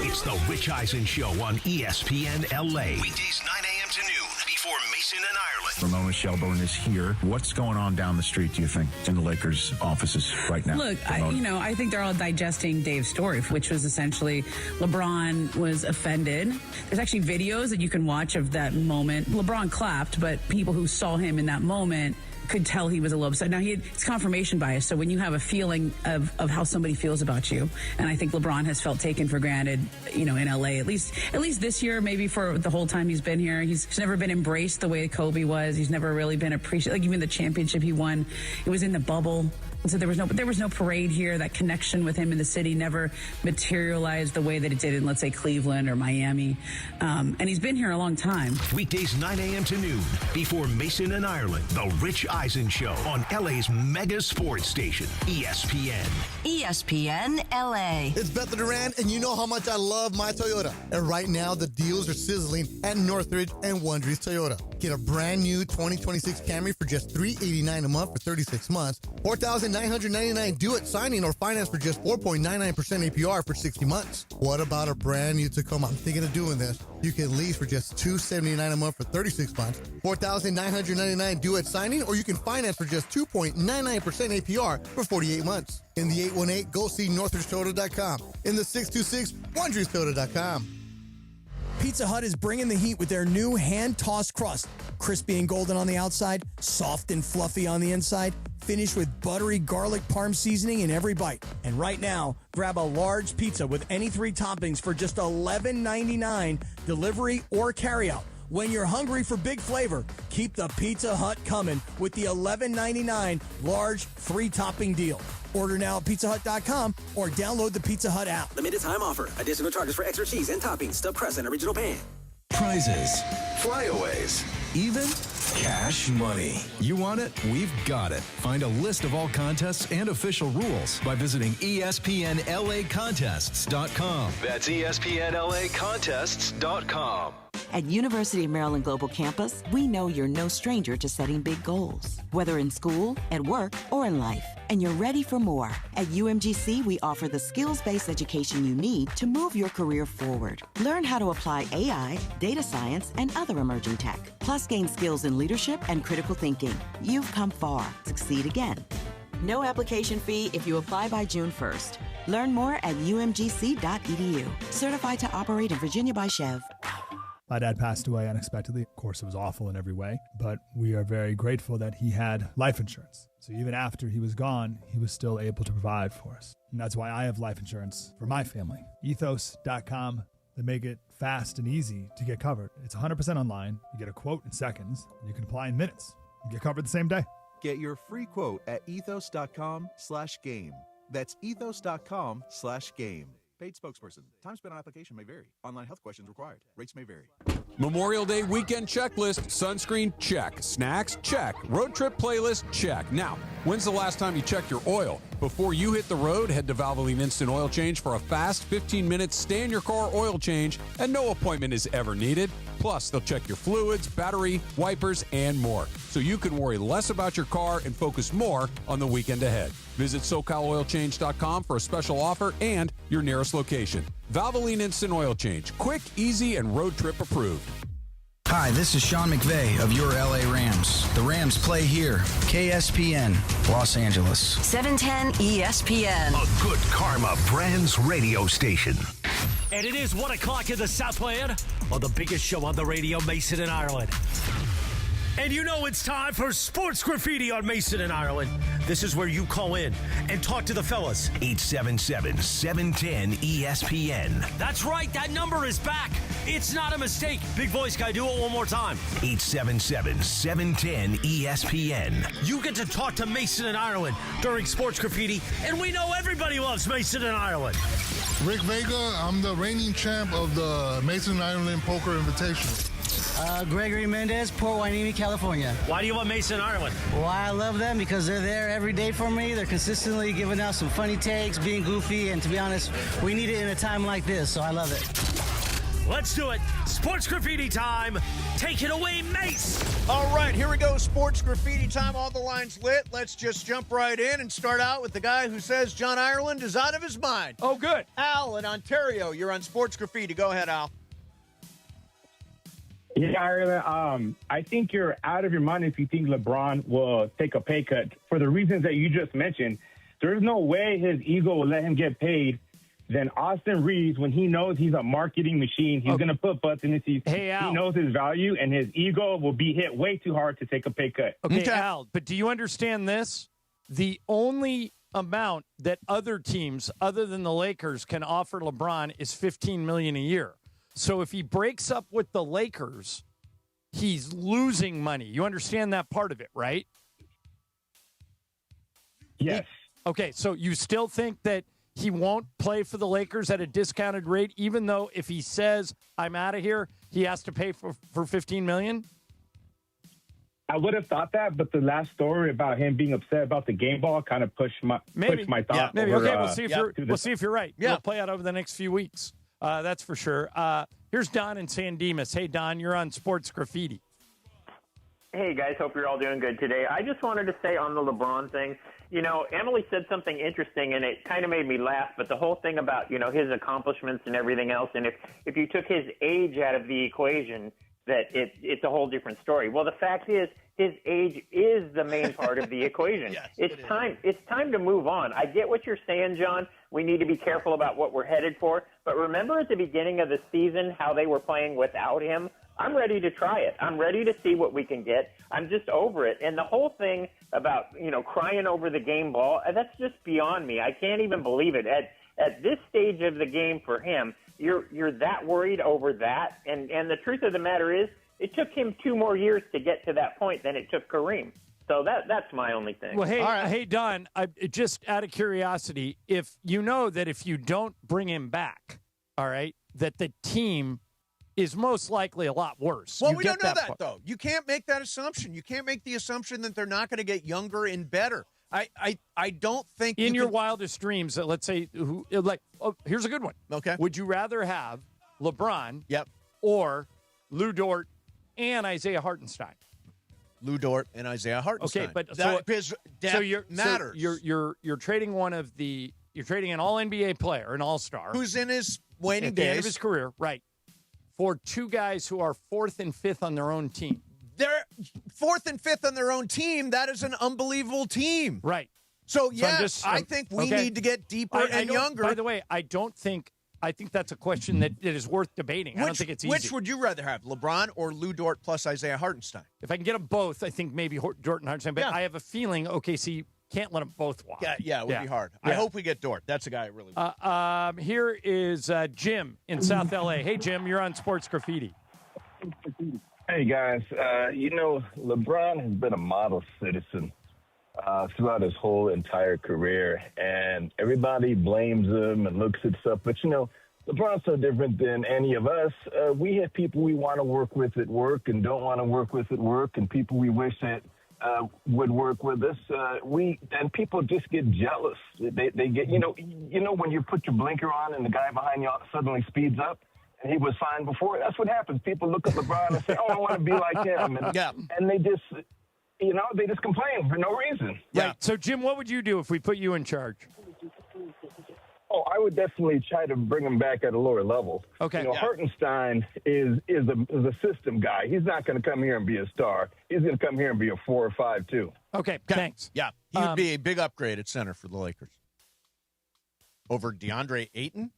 It's the Rich Eisen Show on ESPN LA. Weekdays 9 a.m. to noon before Mason and Ireland. Ramona Shelburne is here. What's going on down the street, do you think, in the Lakers' offices right now? Look, I think they're all digesting Dave's story, which was essentially LeBron was offended. There's actually videos that you can watch of that moment. LeBron clapped, but people who saw him in that moment could tell he was a little upset. Now, it's confirmation bias, so when you have a feeling of how somebody feels about you, and I think LeBron has felt taken for granted, in L.A., at least this year, maybe for the whole time he's been here. He's never been embraced the way Kobe was. He's never really been appreciated. Like, even the championship he won, it was in the bubble. So there was no parade here. That connection with him in the city never materialized the way that it did in, let's say, Cleveland or Miami. And he's been here a long time. Weekdays 9 a.m. to noon before Mason and Ireland. The Rich Eisen Show on LA's mega sports station, ESPN. ESPN LA. It's Bethel Duran, and you know how much I love my Toyota. And right now, the deals are sizzling at Northridge and Wondre's Toyota. Get a brand new 2026 Camry for just $389 a month for 36 months, $4,999 due at signing, or finance for just 4.99% APR for 60 months. What about a brand new Tacoma? I'm thinking of doing this. You can lease for just $279 a month for 36 months, $4,999 due at signing, or you can finance for just 2.99% APR for 48 months. In the 818, go see NorthridgeToyota.com. In the 626, Wondre'sToyota.com. Pizza Hut is bringing the heat with their new hand-tossed crust. Crispy and golden on the outside, soft and fluffy on the inside, finished with buttery garlic parm seasoning in every bite. And right now, grab a large pizza with any 3 toppings for just $11.99, delivery or carryout. When you're hungry for big flavor, keep the Pizza Hut coming with the $11.99 large 3-topping deal. Order now at pizzahut.com or download the Pizza Hut app. Limited time offer. Additional charges for extra cheese and toppings, stuffed crust, and original pan. Prizes, flyaways, even cash money. You want it? We've got it. Find a list of all contests and official rules by visiting ESPNLAcontests.com. That's ESPNLAcontests.com. At University of Maryland Global Campus, we know you're no stranger to setting big goals, whether in school, at work, or in life. And you're ready for more. At UMGC, we offer the skills-based education you need to move your career forward. Learn how to apply AI, data science, and other emerging tech. Plus, gain skills in leadership and critical thinking. You've come far. Succeed again. No application fee if you apply by June 1st. Learn more at umgc.edu. Certified to operate in Virginia by Chev. My dad passed away unexpectedly. Of course, it was awful in every way, but we are very grateful that he had life insurance. So even after he was gone, he was still able to provide for us. And that's why I have life insurance for my family. Ethos.com. They make it fast and easy to get covered. It's 100% online. You get a quote in seconds, and you can apply in minutes. You get covered the same day. Get your free quote at ethos.com/game. That's ethos.com/game. Paid spokesperson. Time spent on application may vary. Online health questions required. Rates may vary. Memorial Day weekend checklist. Sunscreen, check. Snacks, check. Road trip playlist, check. Now, when's the last time you checked your oil? Before you hit the road, head to Valvoline Instant Oil Change for a fast 15-minute stay-in-your-car oil change, and no appointment is ever needed. Plus, they'll check your fluids, battery, wipers, and more, so you can worry less about your car and focus more on the weekend ahead. Visit SoCalOilChange.com for a special offer and your nearest location. Valvoline Instant Oil Change. Quick, easy, and road trip approved. Hi, this is Sean McVay of your LA Rams. The Rams play here. KSPN, Los Angeles. 710 ESPN. A good karma brands radio station. And it is 1 o'clock in the Southland on the biggest show on the radio, Mason and Ireland. And you know it's time for Sports Graffiti on Mason and Ireland. This is where you call in and talk to the fellas. 877-710-ESPN. That's right, that number is back. It's not a mistake. Big voice guy, do it one more time. 877-710-ESPN. You get to talk to Mason and Ireland during Sports Graffiti, and we know everybody loves Mason and Ireland. Rick Vega, I'm the reigning champ of the Mason and Ireland Poker Invitational. Gregory Mendez, Port Hueneme, California. Why do you want Mason and Ireland? Well, I love them because they're there every day for me. They're consistently giving out some funny takes, being goofy, and to be honest, we need it in a time like this, so I love it. Let's do it. Sports Graffiti time. Take it away, Mace. All right, here we go. Sports Graffiti time. All the lines lit. Let's just jump right in and start out with the guy who says John Ireland is out of his mind. Oh, good. Al in Ontario, you're on Sports Graffiti. Go ahead, Al. Yeah, Ireland, I think you're out of your mind if you think LeBron will take a pay cut. For the reasons that you just mentioned, there's no way his ego will let him get paid. Then Austin Reeves, when he knows he's a marketing machine, he's going to put butts in his seat. Hey, Al. He knows his value, and his ego will be hit way too hard to take a pay cut. Okay, Al, but do you understand this? The only amount that other teams, other than the Lakers, can offer LeBron is $15 million a year. So if he breaks up with the Lakers, he's losing money. You understand that part of it, right? Yes. Okay, so you still think that he won't play for the Lakers at a discounted rate, even though if he says, I'm out of here, he has to pay for $15 million? I would have thought that, but the last story about him being upset about the game ball kind of pushed my thought. Yeah, maybe. Over, Okay, we'll see if you're right. Yeah. We'll play out over the next few weeks. That's for sure. Here's Don in San Dimas. Hey, Don, you're on Sports Graffiti. Hey, guys. Hope you're all doing good today. I just wanted to say on the LeBron thing, Emily said something interesting, and it kind of made me laugh, but the whole thing about, his accomplishments and everything else, and if you took his age out of the equation, that it's a whole different story. Well, the fact is, his age is the main part of the equation. Yes, it's time to move on. I get what you're saying, John. We need to be careful about what we're headed for. But remember at the beginning of the season how they were playing without him? I'm ready to try it. I'm ready to see what we can get. I'm just over it. And the whole thing about, crying over the game ball, that's just beyond me. I can't even believe it. At this stage of the game for him, you're that worried over that. And the truth of the matter is, it took him 2 more years to get to that point than it took Kareem. So that's my only thing. Well, hey, Don, just out of curiosity, if you know that if you don't bring him back, all right, that the team is most likely a lot worse. Well, we don't know that, though. You can't make that assumption. You can't make the assumption that they're not going to get younger and better. I don't think in your wildest dreams, let's say, here's a good one. Okay. Would you rather have LeBron or Lou Dort and Isaiah Hartenstein? Lou Dort and Isaiah Hartenstein. Okay, but because depth matters. You're trading you're trading an All NBA player, an All Star, who's in his waning at the days end of his career, right? For 2 guys who are 4th and 5th on their own team. They're 4th and 5th on their own team. That is an unbelievable team, right? So yes, I think we need to get deeper and younger. By the way, I think that's a question that is worth debating. I don't think it's easy. Which would you rather have, LeBron or Lou Dort plus Isaiah Hartenstein? If I can get them both, I think maybe Dort and Hartenstein. But I have a feeling OKC can't let them both walk. Yeah, it would be hard. I hope we get Dort. That's a guy I really want. Here is Jim in South LA. Hey, Jim, you're on Sports Graffiti. Hey, guys. LeBron has been a model citizen throughout his whole entire career, and everybody blames him and looks at stuff. But, LeBron's so different than any of us. We have people we want to work with at work and don't want to work with at work, and people we wish that would work with us. And people just get jealous. They get, when you put your blinker on and the guy behind you suddenly speeds up, and he was fine before. That's what happens. People look at LeBron and say, "Oh, I want to be like him," and they just, they just complain for no reason. Right. So, Jim, what would you do if we put you in charge? Oh, I would definitely try to bring him back at a lower level. Okay. Hartenstein is a system guy. He's not going to come here and be a star. He's going to come here and be a 4 or 5 too. Okay. Thanks. Yeah, he would be a big upgrade at center for the Lakers over DeAndre Ayton.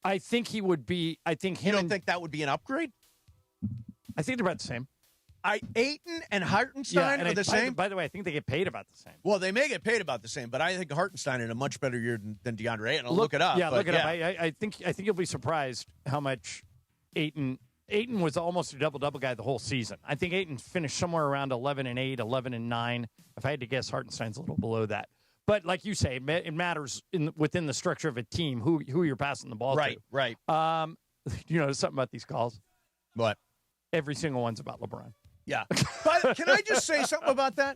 I think he would be. I think him. You don't think that would be an upgrade? I think they're about the same. Ayton and Hartenstein are the same? By the way, I think they get paid about the same. Well, they may get paid about the same, but I think Hartenstein in a much better year than DeAndre Ayton. I'll look it up. Yeah, look it up. I think you'll be surprised how much Ayton was almost a double-double guy the whole season. I think Ayton finished somewhere around 11-8, 11-9. If I had to guess, Hartenstein's a little below that. But like you say, it matters within the structure of a team who you're passing the ball to. Right. You know something about these calls? What? Every single one's about LeBron. Yeah. But can I just say something about that?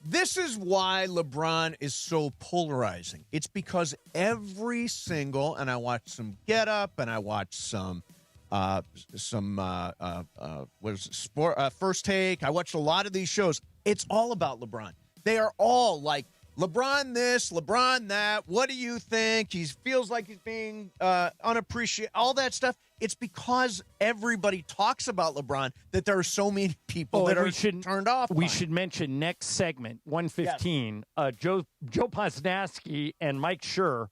This is why LeBron is so polarizing. It's because every single, and I watched some Get Up, and I watched some First Take. I watched a lot of these shows. It's all about LeBron. They are all like, LeBron this, LeBron that. What do you think? He feels like he's being unappreciated. All that stuff. It's because everybody talks about LeBron that there are so many people that are turned off. We should mention next segment, 115, Joe Posnanski and Mike Schur,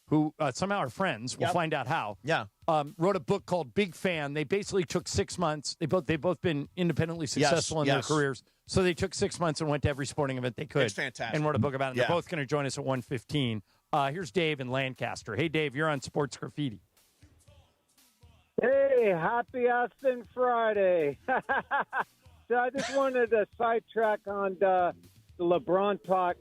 who somehow are friends. We'll find out how. Yeah. Wrote a book called Big Fan. They basically took 6 months. They've both been independently successful in their careers. So they took 6 months and went to every sporting event they could. It's fantastic. And wrote a book about it. They're both going to join us at 115. Here's Dave in Lancaster. Hey, Dave, you're on Sports Graffiti. Hey, happy Austin Friday. So I just wanted to sidetrack on the LeBron talk.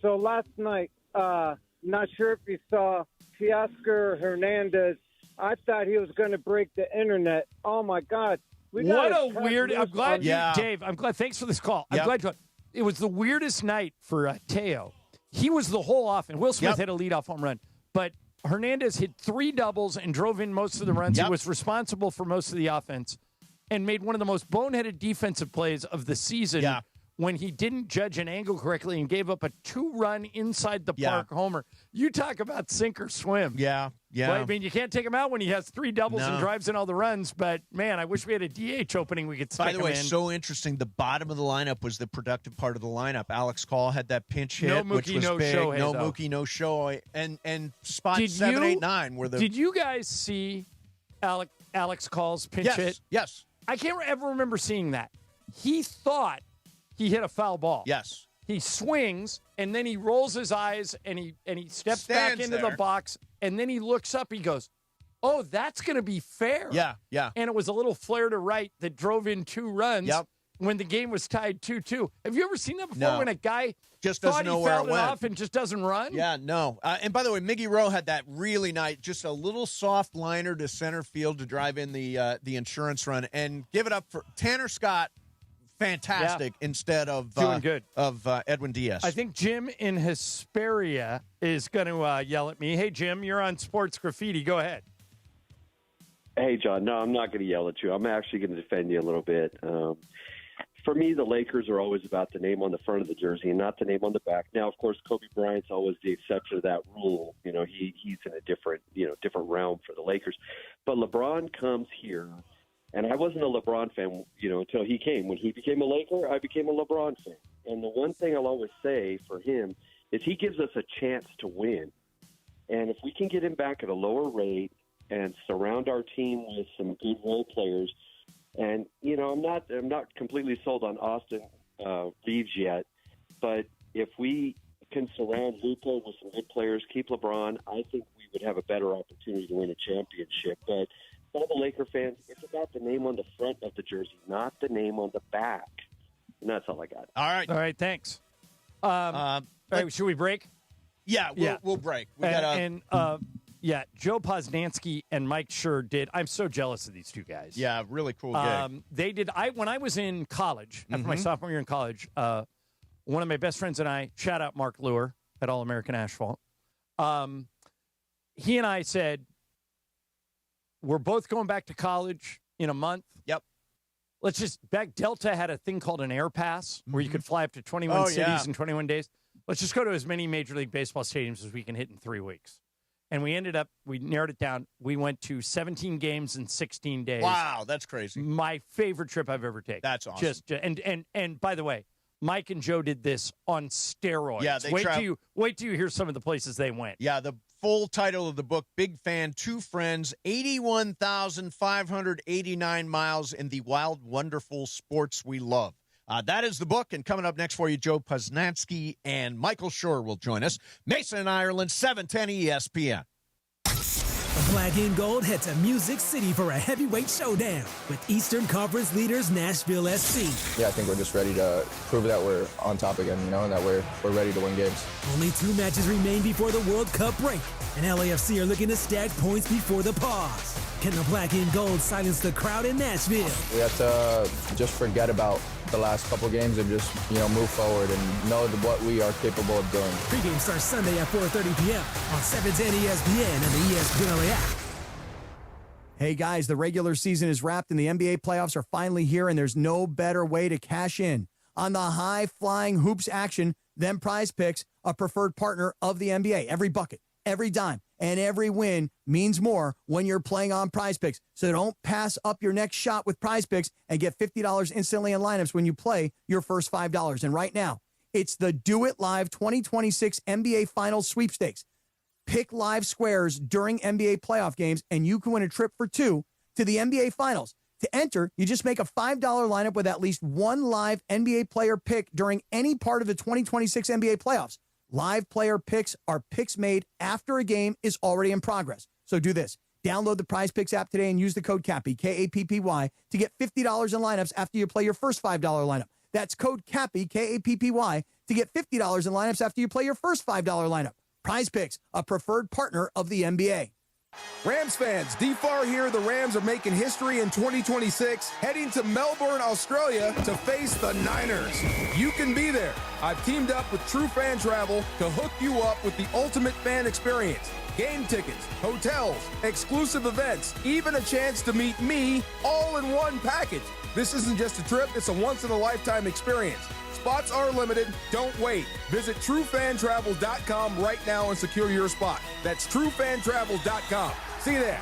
So last night, not sure if you saw Teoscar Hernandez. I thought he was going to break the internet. Oh, my God. What a weird. I'm glad Dave. I'm glad. Thanks for this call. Yep. I'm glad you. It was the weirdest night for Teo. He was the whole offense. Will Smith had a leadoff home run, but Hernandez hit 3 doubles and drove in most of the runs. He was responsible for most of the offense and made one of the most boneheaded defensive plays of the season when he didn't judge an angle correctly and gave up a 2-run inside the park homer. You talk about sink or swim. Yeah. Well, I mean, you can't take him out when he has 3 doubles and drives in all the runs, but, man, I wish we had a DH opening we could stick him in. By the way, so interesting, the bottom of the lineup was the productive part of the lineup. Alex Call had that pinch hit, which was big. No Mookie, no Shohei. And spots 7, 8, 9 were the... Did you guys see Alex Call's pinch hit? Yes. I can't ever remember seeing that. He thought he hit a foul ball. Yes. He swings, and then he rolls his eyes, and he steps back into the box, and then he looks up. He goes, "Oh, that's going to be fair." Yeah. And it was a little flare to right that drove in 2 runs when the game was tied 2-2. Have you ever seen that before when a guy just thought doesn't know he where it fouled it went off and just doesn't run? Yeah, no. And by the way, Miggy Rowe had that really nice, just a little soft liner to center field to drive in the insurance run and give it up for Tanner Scott. Fantastic instead of doing good of Edwin Diaz. I think Jim in Hesperia is going to yell at me. Hey, Jim, you're on Sports Graffiti. Go ahead. Hey, John. No, I'm not going to yell at you. I'm actually going to defend you a little bit. For me, the Lakers are always about the name on the front of the jersey and not the name on the back. Now, of course, Kobe Bryant's always the exception to that rule. You know, he's in a different realm for the Lakers. But LeBron comes here. And I wasn't a LeBron fan, until he came. When he became a Laker, I became a LeBron fan. And the one thing I'll always say for him is he gives us a chance to win. And if we can get him back at a lower rate and surround our team with some good role players, and I'm not completely sold on Austin Reeves yet, but if we can surround Luka with some good players, keep LeBron, I think we would have a better opportunity to win a championship. But all the Laker fans, it's about the name on the front of the jersey, not the name on the back. And that's all I got. All right, thanks. All right, should we break? Yeah, we'll break. Joe Posnanski and Mike Schur did. I'm so jealous of these two guys. Yeah, really cool gig. They did. When I was in college, after my sophomore year in college, one of my best friends and I, shout out Mark Lure at All American Asphalt, he and I said, we're both going back to college in a month. Yep. Let's just, back Delta had a thing called an air pass where you could fly up to 21 cities in 21 days. Let's just go to as many Major League Baseball stadiums as we can hit in 3 weeks. And we narrowed it down. We went to 17 games in 16 days. Wow, that's crazy. My favorite trip I've ever taken. That's awesome. And by the way, Mike and Joe did this on steroids. Yeah, wait till you hear some of the places they went. Yeah, the full title of the book, Big Fan, Two Friends, 81,589 miles in the wild, wonderful sports we love. That is the book, and coming up next for you, Joe Posnanski and Michael Schur will join us. Mason, Ireland, 710 ESPN. Black and Gold head to Music City for a heavyweight showdown with Eastern Conference leaders Nashville SC. Yeah, I think we're just ready to prove that we're on top again, and that we're ready to win games. Only 2 matches remain before the World Cup break, and LAFC are looking to stack points before the pause. Can the Black and Gold silence the crowd in Nashville? We have to just forget about the last couple games and just, move forward and know what we are capable of doing. Pregame starts Sunday at 4:30 p.m. on 710 ESPN and the ESPN LA app. Hey guys, the regular season is wrapped and the NBA playoffs are finally here, and there's no better way to cash in on the high-flying hoops action than Prize Picks, a preferred partner of the NBA. Every bucket, every dime, and every win means more when you're playing on Prize Picks. So don't pass up your next shot with Prize Picks and get $50 instantly in lineups when you play your first $5. And right now, it's the Do It Live 2026 NBA Finals Sweepstakes. Pick live squares during NBA playoff games, and you can win a trip for 2 to the NBA Finals. To enter, you just make a $5 lineup with at least one live NBA player pick during any part of the 2026 NBA playoffs. Live player picks are picks made after a game is already in progress. So do this. Download the Prize Picks app today and use the code CAPPY, K-A-P-P-Y, to get $50 in lineups after you play your first $5 lineup. That's code CAPPY, K-A-P-P-Y, to get $50 in lineups after you play your first $5 lineup. Prize Picks, a preferred partner of the NBA. Rams fans, D-Far here. The Rams are making history in 2026, heading to Melbourne, Australia to face the Niners. You can be there. I've teamed up with True Fan Travel to hook you up with the ultimate fan experience. Game tickets, hotels, exclusive events, even a chance to meet me all in one package. This isn't just a trip, it's a once-in-a-lifetime experience. Spots are limited. Don't wait. Visit truefantravel.com right now and secure your spot. That's truefantravel.com. See you there.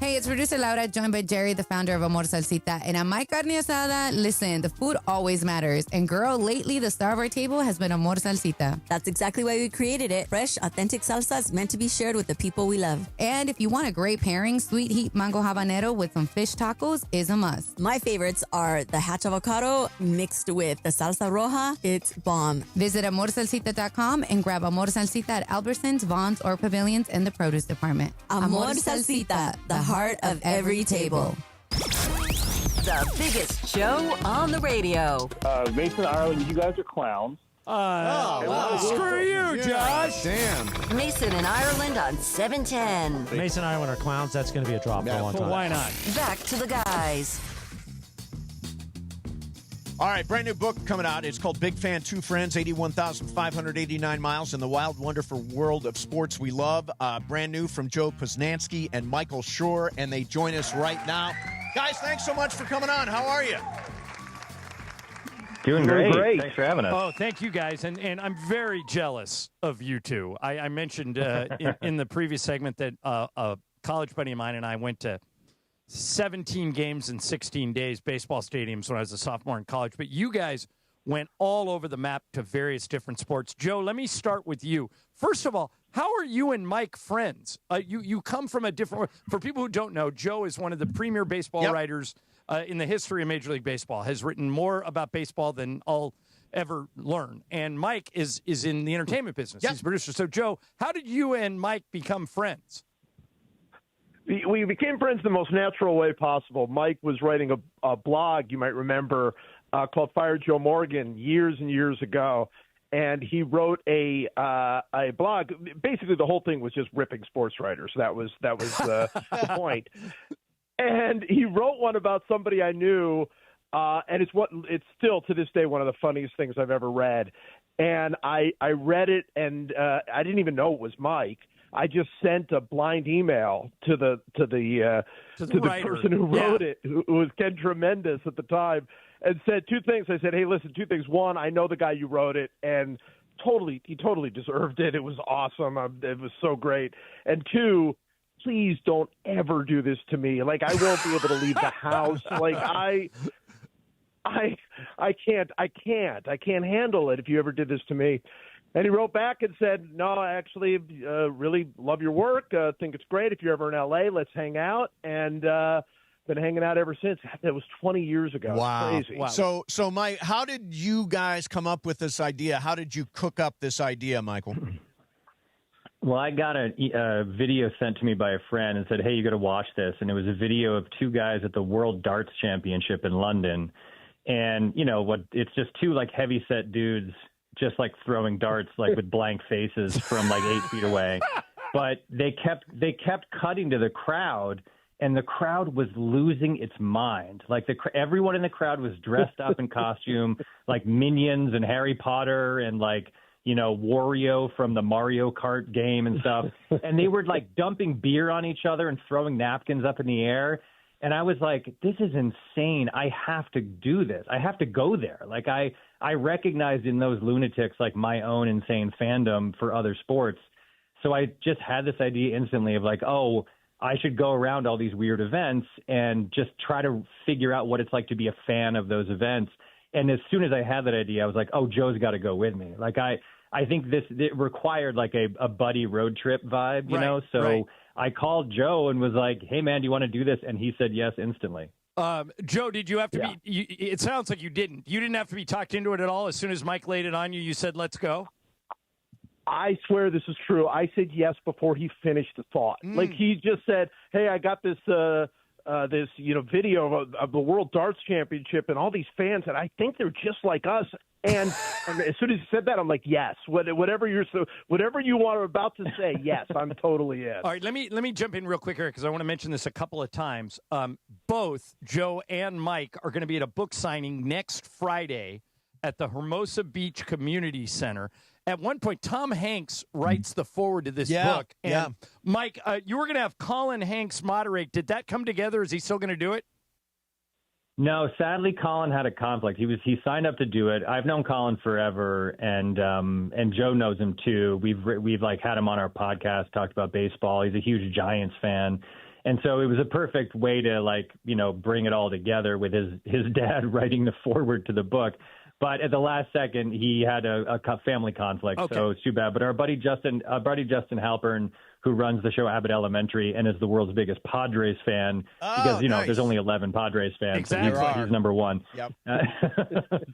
Hey, it's producer Laura, joined by Jerry, the founder of Amor Salsita. And on my carne asada, listen, the food always matters. And girl, lately, the star of our table has been Amor Salsita. That's exactly why we created it. Fresh, authentic salsa is meant to be shared with the people we love. And if you want a great pairing, sweet heat mango habanero with some fish tacos is a must. My favorites are the hatch avocado mixed with the salsa roja. It's bomb. Visit amorsalsita.com and grab Amor Salsita at Albertsons, Vaughn's, or Pavilions in the produce department. Amor Salsita, the heart of every table. The biggest show on the radio. Mason, Ireland, you guys are clowns. Screw you, Josh. Damn. Mason and Ireland on 710. Mason and Ireland are clowns. That's going to be a drop for a long time. Why not? Back to the guys. All right, brand new book coming out. It's called Big Fan, Two Friends, 81,589 miles in the wild, wonderful world of sports we love. Brand new from Joe Posnanski and Michael Schur, and they join us right now. Guys, thanks so much for coming on. How are you? Doing great. Thanks for having us. Oh, thank you, guys. And I'm very jealous of you two. I mentioned in the previous segment that a college buddy of mine and I went to 17 games in 16 days, baseball stadiums, when I was a sophomore in college. But you guys went all over the map to various different sports. Joe, let me start with you. First of all, how are you and Mike friends? You come from a different – for people who don't know, Joe is one of the premier baseball writers in the history of Major League Baseball, has written more about baseball than I'll ever learn. And Mike is in the entertainment business. He's a producer. So, Joe, how did you and Mike become friends? We became friends the most natural way possible. Mike was writing a blog, you might remember, called Fire Joe Morgan years and years ago. And he wrote a blog. Basically, the whole thing was just ripping sports writers. That was the point. And he wrote one about somebody I knew, and it's still to this day one of the funniest things I've ever read. And I read it, and I didn't even know it was Mike. I just sent a blind email to the person who wrote it, who was Ken Tremendous at the time, and said two things. I said, hey, listen, two things. One, I know the guy you wrote it, and he totally deserved it. It was awesome. It was so great. And two, please don't ever do this to me. Like, I won't be able to leave the house. Like, I can't handle it if you ever did this to me. And he wrote back and said, no, I actually really love your work. Think it's great. If you're ever in L.A., let's hang out. And been hanging out ever since. That was 20 years ago. Wow. Crazy. Wow. So, Mike, how did you guys come up with this idea? How did you cook up this idea, Michael? Well, I got a video sent to me by a friend and said, hey, you got to watch this. And it was a video of two guys at the World Darts Championship in London. And, it's just two, heavy-set dudes just, throwing darts, with blank faces from, 8 feet away. But they kept cutting to the crowd, and the crowd was losing its mind. Everyone in the crowd was dressed up in costume, like Minions and Harry Potter and, Wario from the Mario Kart game and stuff. And they were, dumping beer on each other and throwing napkins up in the air. And I was like, this is insane. I have to do this. I have to go there. I recognized in those lunatics, my own insane fandom for other sports. So I just had this idea instantly of I should go around all these weird events and just try to figure out what it's like to be a fan of those events. And as soon as I had that idea, I was like, oh, Joe's got to go with me. I think it required a buddy road trip vibe, you know? So right. I called Joe and was like, hey, man, do you want to do this? And he said yes instantly. Joe, did you have to be – it sounds like you didn't. You didn't have to be talked into it at all? As soon as Mike laid it on you, you said, let's go? I swear this is true. I said yes before he finished the thought. He just said, hey, I got this this video of the World Darts Championship and all these fans, and I think they're just like us. And as soon as you said that, I'm like, yes, whatever you are about to say, yes, I'm totally in. All right, let me jump in real quick here because I want to mention this a couple of times. Both Joe and Mike are going to be at a book signing next Friday at the Hermosa Beach Community Center. At one point, Tom Hanks writes the foreword to this book. And Mike, you were going to have Colin Hanks moderate. Did that come together? Is he still going to do it? No, sadly, Colin had a conflict. He signed up to do it. I've known Colin forever, and Joe knows him too. We've like had him on our podcast, talked about baseball. He's a huge Giants fan, and so it was a perfect way to bring it all together with his dad writing the foreword to the book. But at the last second, he had a family conflict, so it's too bad. But our buddy Justin Halpern, who runs the show Abbott Elementary and is the world's biggest Padres fan, because there's only 11 Padres fans, exactly. So he's number one. Yep.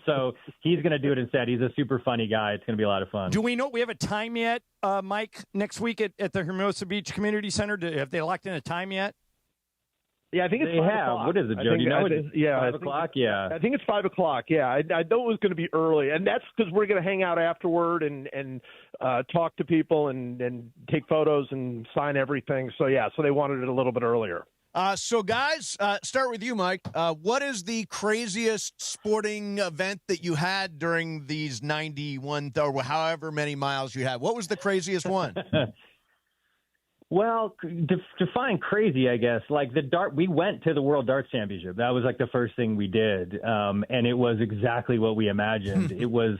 So he's going to do it instead. He's a super funny guy. It's going to be a lot of fun. Do we know we have a time yet, Mike? Next week at the Hermosa Beach Community Center, have they locked in a time yet? Yeah, I think it's they 5 have. o'clock. What is it, Joe? Do you know? 5 o'clock? Yeah. I think it's 5 o'clock. Yeah, I know it was going to be early, and that's because we're going to hang out afterward and talk to people and take photos and sign everything. So they wanted it a little bit earlier. So guys, start with you, Mike. What is the craziest sporting event that you had during these 91 or however many miles you had? What was the craziest one? Well, define crazy, I guess. Like we went to the World Darts Championship. That was like the first thing we did, and it was exactly what we imagined. It was,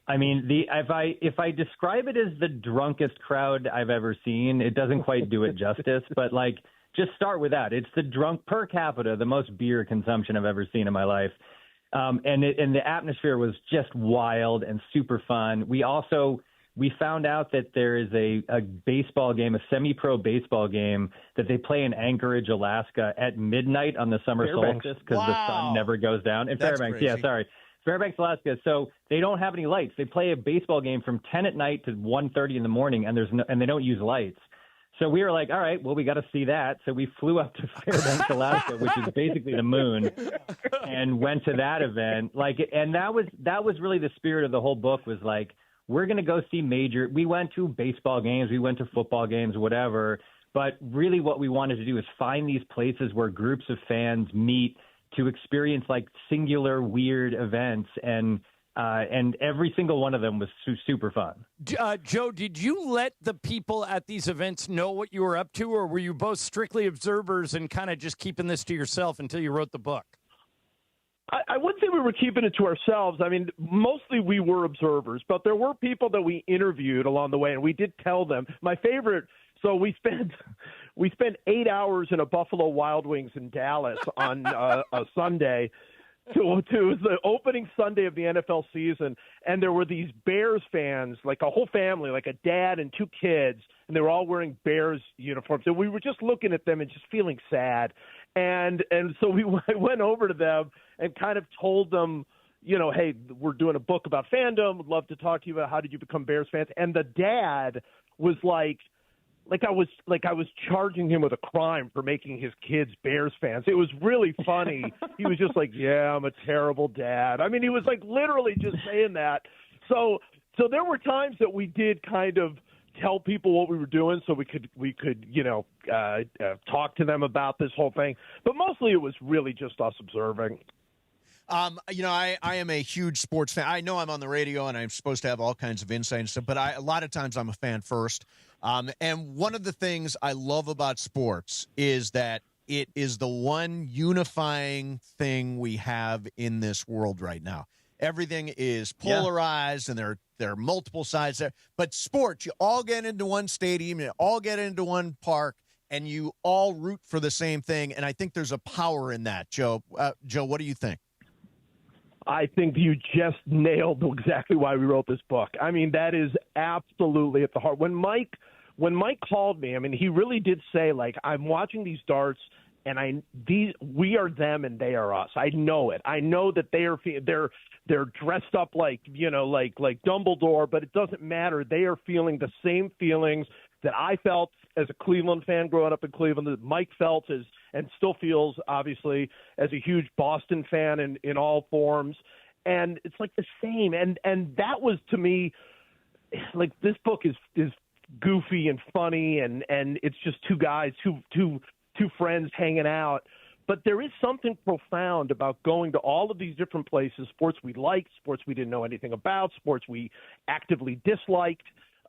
if I describe it as the drunkest crowd I've ever seen, it doesn't quite do it justice. But just start with that. It's the drunk per capita, the most beer consumption I've ever seen in my life, and the atmosphere was just wild and super fun. We found out that there is a baseball game, a semi-pro baseball game that they play in Anchorage, Alaska at midnight on the summer solstice because the sun never goes down. In Fairbanks, Fairbanks, Alaska. So they don't have any lights. They play a baseball game from 10 at night to 1:30 in the morning, and they don't use lights. So we were like, all right, well, we got to see that. So we flew up to Fairbanks, Alaska, which is basically the moon, and went to that event. And that was really the spirit of the whole book. Was like, we're going to go see we went to baseball games, we went to football games, whatever. But really what we wanted to do is find these places where groups of fans meet to experience singular weird events. And every single one of them was super fun. Joe, did you let the people at these events know what you were up to, or were you both strictly observers and kind of just keeping this to yourself until you wrote the book? I wouldn't say we were keeping it to ourselves. I mean, mostly we were observers, but there were people that we interviewed along the way, and we did tell them. My favorite, so we spent 8 hours in a Buffalo Wild Wings in Dallas on a Sunday. It was the opening Sunday of the NFL season, and there were these Bears fans, like a whole family, like a dad and 2 kids, and they were all wearing Bears uniforms. And we were just looking at them and just feeling sad. And so we went over to them and kind of told them, hey, we're doing a book about fandom. Would love to talk to you about how did you become Bears fans. And the dad was like I was charging him with a crime for making his kids Bears fans. It was really funny. He was just like, yeah, I'm a terrible dad. I mean, he was literally just saying that. So there were times that we did kind of tell people what we were doing so we could talk to them about this whole thing. But mostly it was really just us observing. I am a huge sports fan. I know I'm on the radio and I'm supposed to have all kinds of insight and stuff, but a lot of times I'm a fan first. And one of the things I love about sports is that it is the one unifying thing we have in this world right now. Everything is polarized, and there are multiple sides there. But sports, you all get into one stadium, you all get into one park, and you all root for the same thing. And I think there's a power in that, Joe. Joe, what do you think? I think you just nailed exactly why we wrote this book. I mean, that is absolutely at the heart. When Mike called me, I mean, he really did say, I'm watching these darts, and we are them and they are us. I know it. I know that they're dressed up like Dumbledore, but it doesn't matter. They are feeling the same feelings that I felt as a Cleveland fan growing up in Cleveland, that Mike felt as and still feels, obviously, as a huge Boston fan in all forms. And it's like the same. And that was, to me, like, this book is goofy and funny, and it's just two guys, two friends hanging out. But there is something profound about going to all of these different places, sports we liked, sports we didn't know anything about, sports we actively disliked,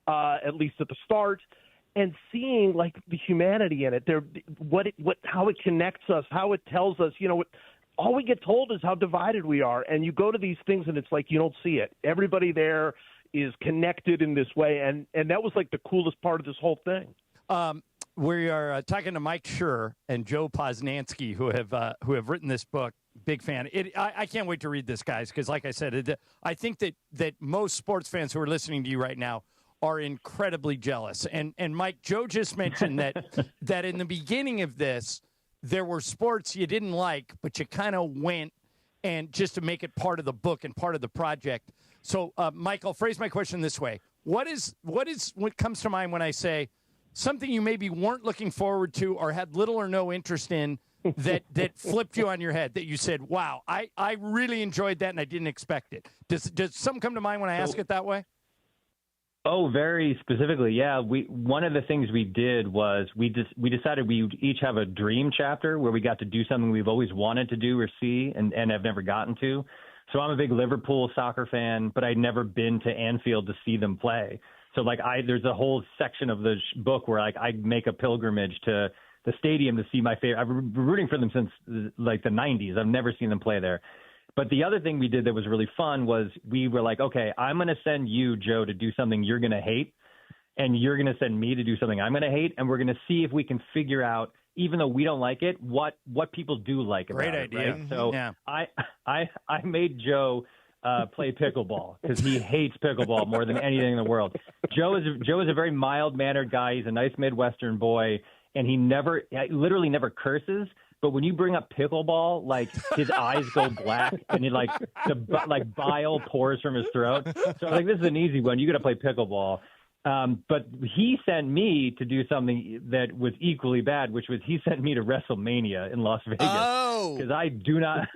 at least at the start, and seeing, like, the humanity in it. How it connects us, how it tells us, all we get told is how divided we are. And you go to these things and it's like you don't see it. Everybody there is connected in this way. And that was like the coolest part of this whole thing. We are talking to Mike Schur and Joe Posnanski, who have written this book. Big fan. I can't wait to read this, guys, because like I said, I think that most sports fans who are listening to you right now are incredibly jealous. And Mike, Joe just mentioned that in the beginning of this, there were sports you didn't like, but you kind of went and just to make it part of the book and part of the project. So, Mike, I'll phrase my question this way. What comes to mind when I say something you maybe weren't looking forward to or had little or no interest in that flipped you on your head, that you said, wow, I really enjoyed that and I didn't expect it? Does something come to mind when I ask it that way? Oh, very specifically, yeah. One of the things we did was we decided we would each have a dream chapter where we got to do something we've always wanted to do or see and have never gotten to. So I'm a big Liverpool soccer fan, but I'd never been to Anfield to see them play. So there's a whole section of the book where I make a pilgrimage to the stadium to see my favorite. I've been rooting for them since like the 90s. I've never seen them play there. But the other thing we did that was really fun was we were like, okay, I'm going to send you, Joe, to do something you're going to hate, and you're going to send me to do something I'm going to hate, and we're going to see if we can figure out, even though we don't like it, what people do like about it. Great idea. Right? So yeah. I made Joe play pickleball because he hates pickleball more than anything in the world. Joe is a very mild-mannered guy. He's a nice Midwestern boy, and he literally never curses. But when you bring up pickleball, like his eyes go black and the bile pours from his throat. So I was like, this is an easy one. You got to play pickleball. But he sent me to do something that was equally bad, which was he sent me to WrestleMania in Las Vegas. Oh, because I do not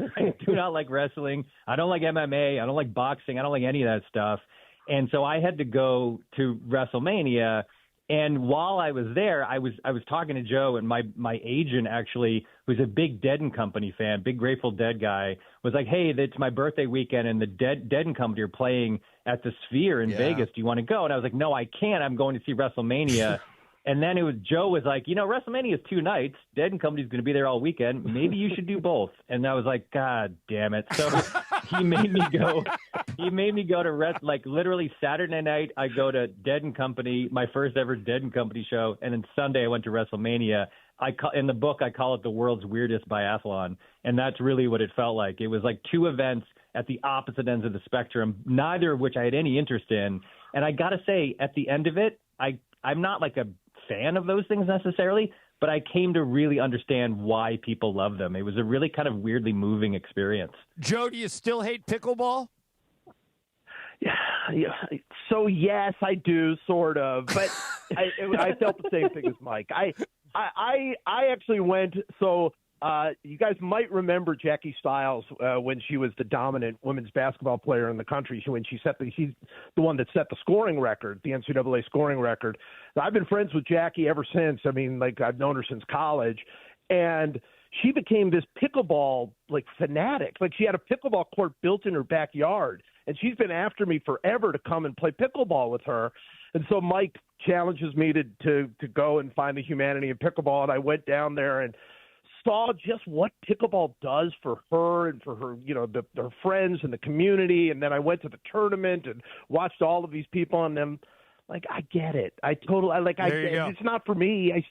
like wrestling. I don't like MMA. I don't like boxing. I don't like any of that stuff. And so I had to go to WrestleMania. And while I was there, I was talking to Joe, and my agent actually, who's a big Dead & Company fan, big Grateful Dead guy, was like, hey, it's my birthday weekend, and the Dead & Company are playing at the Sphere in Vegas. Do you want to go? And I was like, no, I can't. I'm going to see WrestleMania. And then Joe was like, WrestleMania is 2 nights. Dead & Company's going to be there all weekend. Maybe you should do both. And I was like, God damn it. So he made me go. He made me go to literally Saturday night. I go to Dead & Company, my first ever Dead & Company show, and then Sunday I went to WrestleMania. In the book, I call it the world's weirdest biathlon, and that's really what it felt like. It was like 2 events at the opposite ends of the spectrum, neither of which I had any interest in. And I got to say, at the end of it, I'm not like a fan of those things necessarily, but I came to really understand why people love them. It was a really kind of weirdly moving experience. Joe, do you still hate pickleball? Yeah. So yes, I do, sort of, but I felt the same thing as Mike. I actually went. So you guys might remember Jackie Stiles when she was the dominant women's basketball player in the country. She's the one that set the scoring record, the NCAA scoring record. I've been friends with Jackie ever since. I mean, like, I've known her since college, and she became this pickleball fanatic. Like, she had a pickleball court built in her backyard, and she's been after me forever to come and play pickleball with her. And so Mike challenges me to go and find the humanity in pickleball, and I went down there and saw just what pickleball does for her and for her, her friends and the community. And then I went to the tournament and watched all of these people, and then I get it. It's not for me. I'm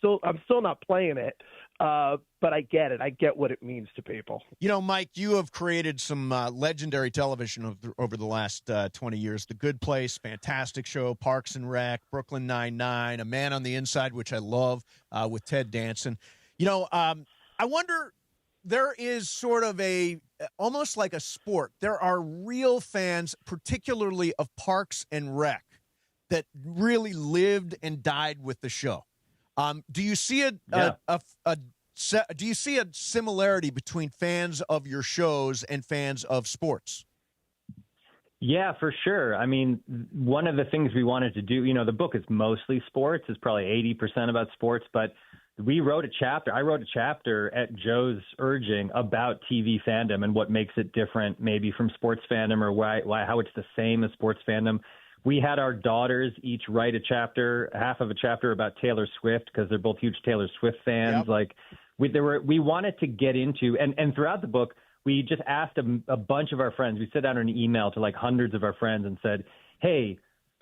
still not playing it. But I get it. I get what it means to people. Mike, you have created some legendary television over the last 20 years. The Good Place, fantastic show, Parks and Rec, Brooklyn Nine-Nine, A Man on the Inside, which I love, with Ted Danson. I wonder, there is sort of almost like a sport. There are real fans, particularly of Parks and Rec, that really lived and died with the show. Do you see a do you see a similarity between fans of your shows and fans of sports? Yeah, for sure. I mean, one of the things we wanted to do, the book is mostly sports. It's probably 80% about sports, but I wrote a chapter at Joe's urging about TV fandom and what makes it different maybe from sports fandom, or how it's the same as sports fandom. We had our daughters each write half of a chapter about Taylor Swift, because they're both huge Taylor Swift fans. Yep. We wanted to get into, and throughout the book, we just asked a bunch of our friends. We sent out an email to hundreds of our friends and said, hey,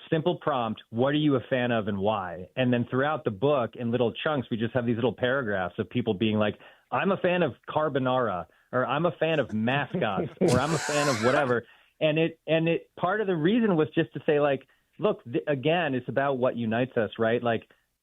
simple prompt, what are you a fan of and why? And then throughout the book, in little chunks, we just have these little paragraphs of people being like, I'm a fan of carbonara, or I'm a fan of mascots, or I'm a fan of whatever. And it part of the reason was just to say, look, again, it's about what unites us, right?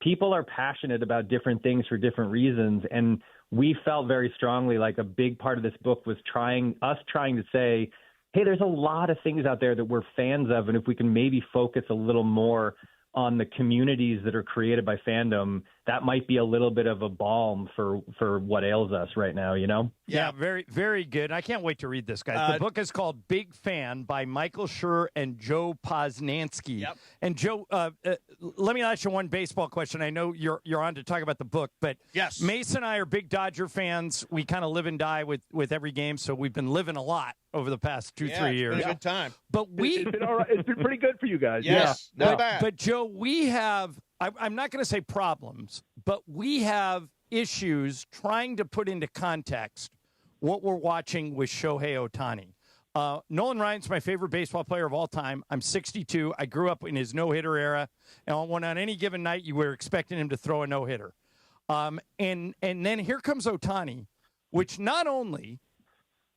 People are passionate about different things for different reasons. And we felt very strongly like a big part of this book was trying to say, hey, there's a lot of things out there that we're fans of, and if we can maybe focus a little more on the communities that are created by fandom, that might be a little bit of a balm for what ails us right now, Yeah, very, very good. I can't wait to read this, guys. The book is called Big Fan by Michael Schur and Joe Posnanski. Yep. And Joe, let me ask you one baseball question. I know you're on to talk about the book, but yes, Mason and I are big Dodger fans. We kind of live and die with every game, so we've been living a lot over the past 2-3 years. It's been a good time. But it's been all right. It's been pretty good for you guys. Yes, yeah. Not bad. But Joe, we have, I'm not going to say problems, but we have issues trying to put into context what we're watching with Shohei Otani. Nolan Ryan's my favorite baseball player of all time. I'm 62. I grew up in his no-hitter era. And when on any given night you were expecting him to throw a no-hitter. And then here comes Otani, which not only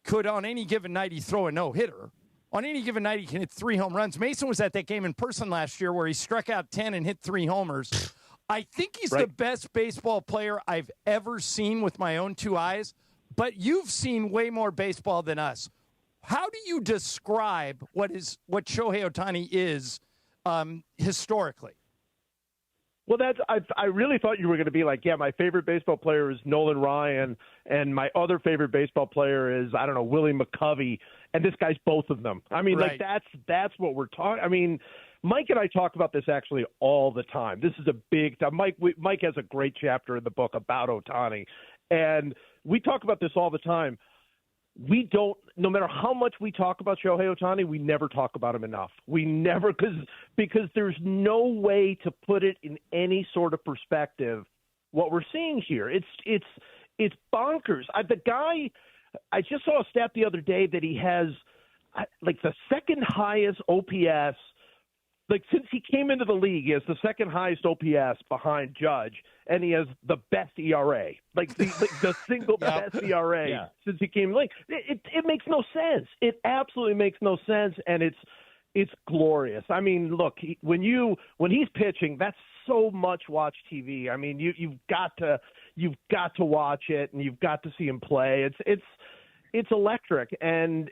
could on any given night he throw a no-hitter, on any given night he can hit 3 home runs. Mason was at that game in person last year where he struck out 10 and hit 3 homers. I think he's the best baseball player I've ever seen with my own 2 eyes, but you've seen way more baseball than us. How do you describe what Shohei Otani is historically? Well, I really thought you were going to be like, yeah, my favorite baseball player is Nolan Ryan, and my other favorite baseball player is, I don't know, Willie McCovey, and this guy's both of them. I mean, that's what we're talking. I mean, Mike and I talk about this actually all the time. This is a big time. Mike has a great chapter in the book about Otani, and we talk about this all the time. We don't, no matter how much we talk about Shohei Otani, we never talk about him enough. We never, because there's no way to put it in any sort of perspective what we're seeing here. It's bonkers. The guy, I just saw a stat the other day that he has the second highest OPS. Since he came into the league, he has the second highest OPS behind Judge, and he has the best ERA, the single best ERA since he came in the league. It makes no sense. It absolutely makes no sense, and it's glorious. I mean, look, when he's pitching, that's so much watch TV. I mean, you've got to watch it, and you've got to see him play. It's electric, and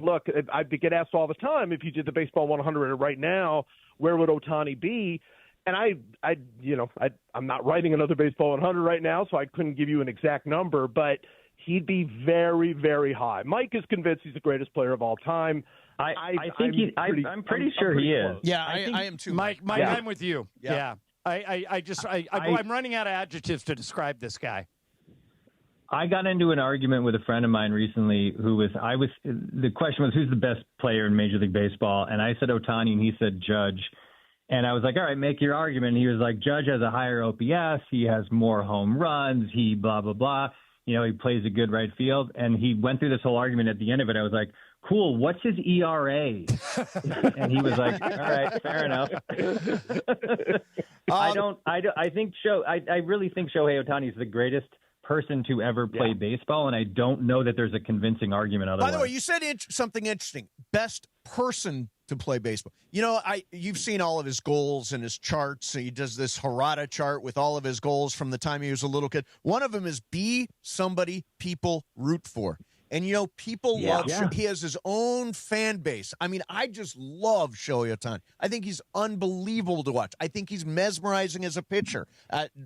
look, I get asked all the time, if you did the baseball 100 right now, where would Otani be? And I'm not writing another baseball 100 right now, so I couldn't give you an exact number, but he'd be very, very high. Mike is convinced he's the greatest player of all time. I'm pretty sure he is. Yeah, I am too. Mike, I'm with you. Yeah. I'm running out of adjectives to describe this guy. I got into an argument with a friend of mine recently the question was, who's the best player in Major League Baseball? And I said Otani, and he said Judge. And I was like, all right, make your argument. And he was like, Judge has a higher OPS. He has more home runs. He blah, blah, blah. He plays a good right field. And he went through this whole argument. At the end of it, I was like, cool, what's his ERA? And he was like, all right, fair enough. I really think Shohei Otani is the greatest person to ever play baseball, and I don't know that there's a convincing argument otherwise. By the way, you said something interesting. Best person to play baseball. You've seen all of his goals and his charts. He does this Harada chart with all of his goals from the time he was a little kid. One of them is be somebody people root for. And, people love he has his own fan base. I mean, I just love Shohei Otani. I think he's unbelievable to watch. I think he's mesmerizing as a pitcher.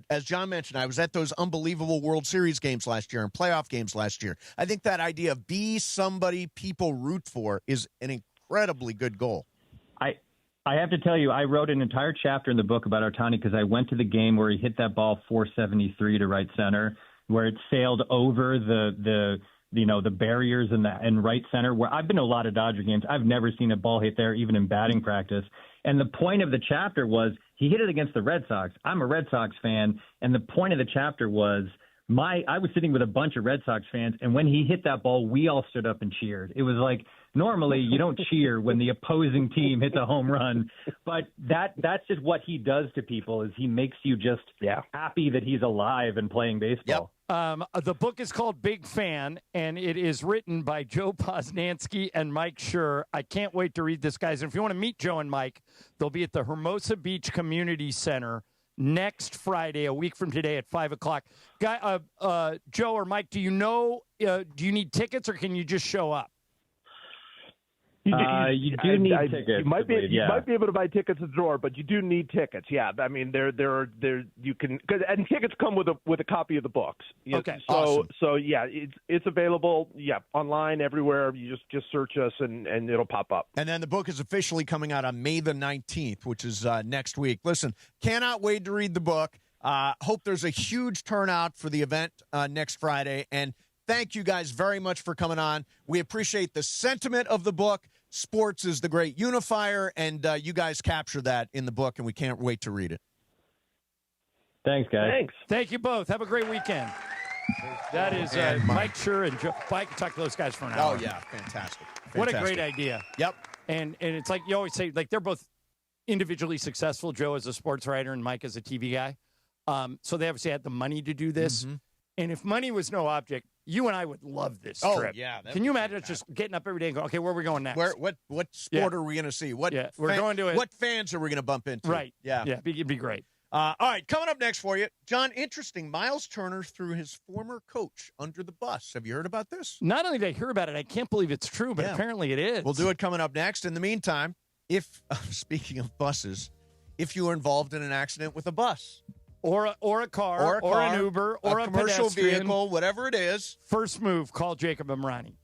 As John mentioned, I was at those unbelievable World Series games last year and playoff games last year. I think that idea of be somebody people root for is an incredibly good goal. I have to tell you, I wrote an entire chapter in the book about Otani because I went to the game where he hit that ball 473 to right center, where it sailed over the barriers in right center. Where I've been to a lot of Dodger games, I've never seen a ball hit there, even in batting practice. And the point of the chapter was he hit it against the Red Sox. I'm a Red Sox fan, and the point of the chapter was I was sitting with a bunch of Red Sox fans, and when he hit that ball, we all stood up and cheered. It was like, normally you don't cheer when the opposing team hits a home run, but that's just what he does to people, is he makes you just happy that he's alive and playing baseball. The book is called Big Fan, and it is written by Joe Posnanski and Mike Schur. I can't wait to read this, guys. And if you want to meet Joe and Mike, they'll be at the Hermosa Beach Community Center next Friday, a week from today at 5 o'clock. Joe or Mike, do you need tickets or can you just show up? You do need tickets. You might be able to buy tickets at the door, but you do need tickets. Yeah, I mean, you can, and tickets come with a copy of the books. Okay, awesome. So yeah, it's available. Yeah, online everywhere. You just search us and it'll pop up. And then the book is officially coming out on May the 19th, which is next week. Listen, cannot wait to read the book. Hope there's a huge turnout for the event next Friday. And thank you guys very much for coming on. We appreciate the sentiment of the book. Sports is the great unifier, and you guys capture that in the book, and we can't wait to read it. Thanks, guys. Thanks. Thank you both. Have a great weekend. That is Mike Schur and Joe. I can talk to those guys for an hour. Oh, yeah. Fantastic. What a great idea. Yep. And it's like you always say, like they're both individually successful, Joe as a sports writer and Mike as a TV guy. So they obviously had the money to do this. Mm-hmm. And if money was no object, you and I would love this trip. Yeah. Can you imagine just getting up every day and going, okay, where are we going next? What sport are we going to see? We're going to it. What fans are we going to bump into? Right. Yeah. Yeah, it'd be great. All right, coming up next for you, John, interesting. Miles Turner threw his former coach under the bus. Have you heard about this? Not only did I hear about it, I can't believe it's true, but apparently it is. We'll do it coming up next. In the meantime, speaking of buses, if you were involved in an accident with a bus, or a car, or an Uber, or a commercial pedestrian, vehicle, whatever it is. First move, call Jacob Imrani.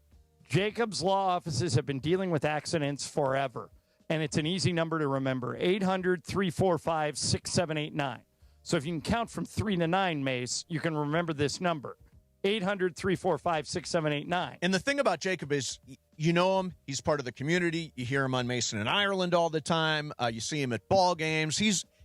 Jacob's law offices have been dealing with accidents forever, and it's an easy number to remember, 800-345-6789. So if you can count from 3 to 9, Mace, you can remember this number, 800-345-6789. And the thing about Jacob is, you know him. He's part of the community. You hear him on Mason and Ireland all the time. You see him at ball games.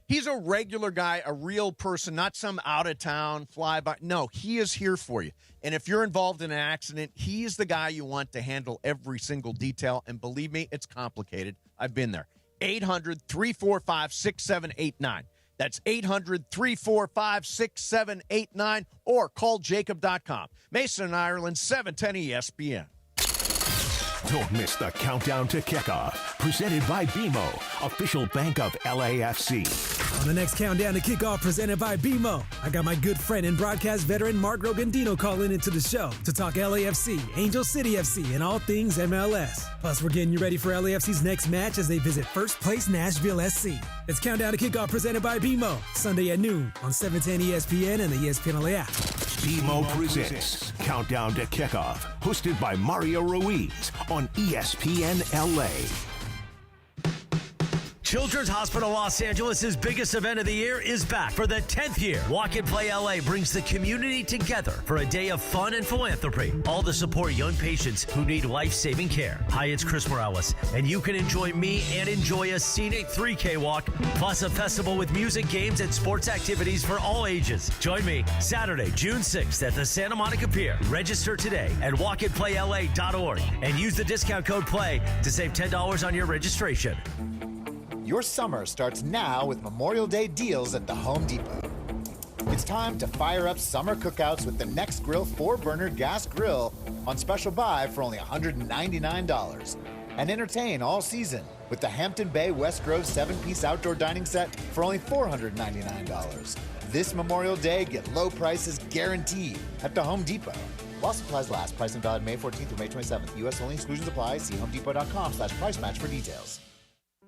He's a regular guy, a real person, not some out-of-town fly-by. No, he is here for you. And if you're involved in an accident, he's the guy you want to handle every single detail. And believe me, it's complicated. I've been there. 800-345-6789. That's 800-345-6789. Or call Jacob.com. Mason and Ireland, 710 ESPN. Don't miss the countdown to kickoff. Presented by BMO, official bank of LAFC. On the next countdown to kickoff presented by BMO, I got my good friend and broadcast veteran Mark Rogandino calling into the show to talk LAFC, Angel City FC, and all things MLS. Plus, we're getting you ready for LAFC's next match as they visit first place Nashville SC. It's countdown to kickoff presented by BMO, Sunday at noon on 710 ESPN and the ESPN LA app. BMO presents Countdown to Kickoff, hosted by Mario Ruiz on ESPN LA. Children's Hospital Los Angeles' biggest event of the year is back for the 10th year. Walk and Play LA brings the community together for a day of fun and philanthropy, all to support young patients who need life-saving care. Hi, it's Chris Morales, and you can enjoy me and enjoy a scenic 3K walk, plus a festival with music, games, and sports activities for all ages. Join me Saturday, June 6th at the Santa Monica Pier. Register today at walkandplayla.org and use the discount code PLAY to save $10 on your registration. Your summer starts now with Memorial Day deals at the Home Depot. It's time to fire up summer cookouts with the Next Grill 4-burner gas grill on special buy for only $199. And entertain all season with the Hampton Bay West Grove 7-piece outdoor dining set for only $499. This Memorial Day, get low prices guaranteed at the Home Depot. While supplies last. Price and valid May 14th through May 27th. U.S. only. Exclusions apply. See homedepot.com/price match for details.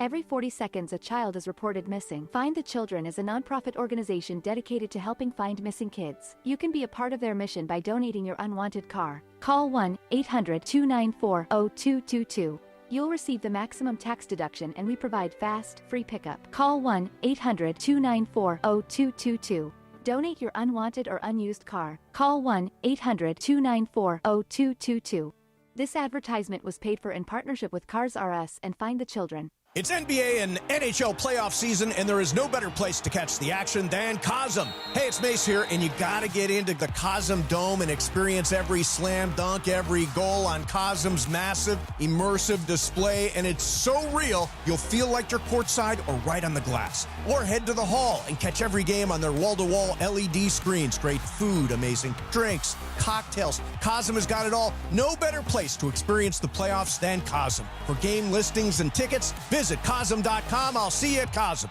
Every 40 seconds, a child is reported missing. Find the Children is a nonprofit organization dedicated to helping find missing kids. You can be a part of their mission by donating your unwanted car. Call 1-800-294-0222. You'll receive the maximum tax deduction, and we provide fast, free pickup. Call 1-800-294-0222. Donate your unwanted or unused car. Call 1-800-294-0222. This advertisement was paid for in partnership with Cars R Us and Find the Children. It's NBA and NHL playoff season, and there is no better place to catch the action than Cosm. Hey, it's Mace here, and you got to get into the Cosm Dome and experience every slam dunk, every goal on Cosm's massive, immersive display, and it's so real, you'll feel like you're courtside or right on the glass. Or head to the hall and catch every game on their wall-to-wall LED screens. Great food, amazing drinks, cocktails. Cosm has got it all. No better place to experience the playoffs than Cosm. For game listings and tickets, visit Cosm.com. I'll see you at Cosm.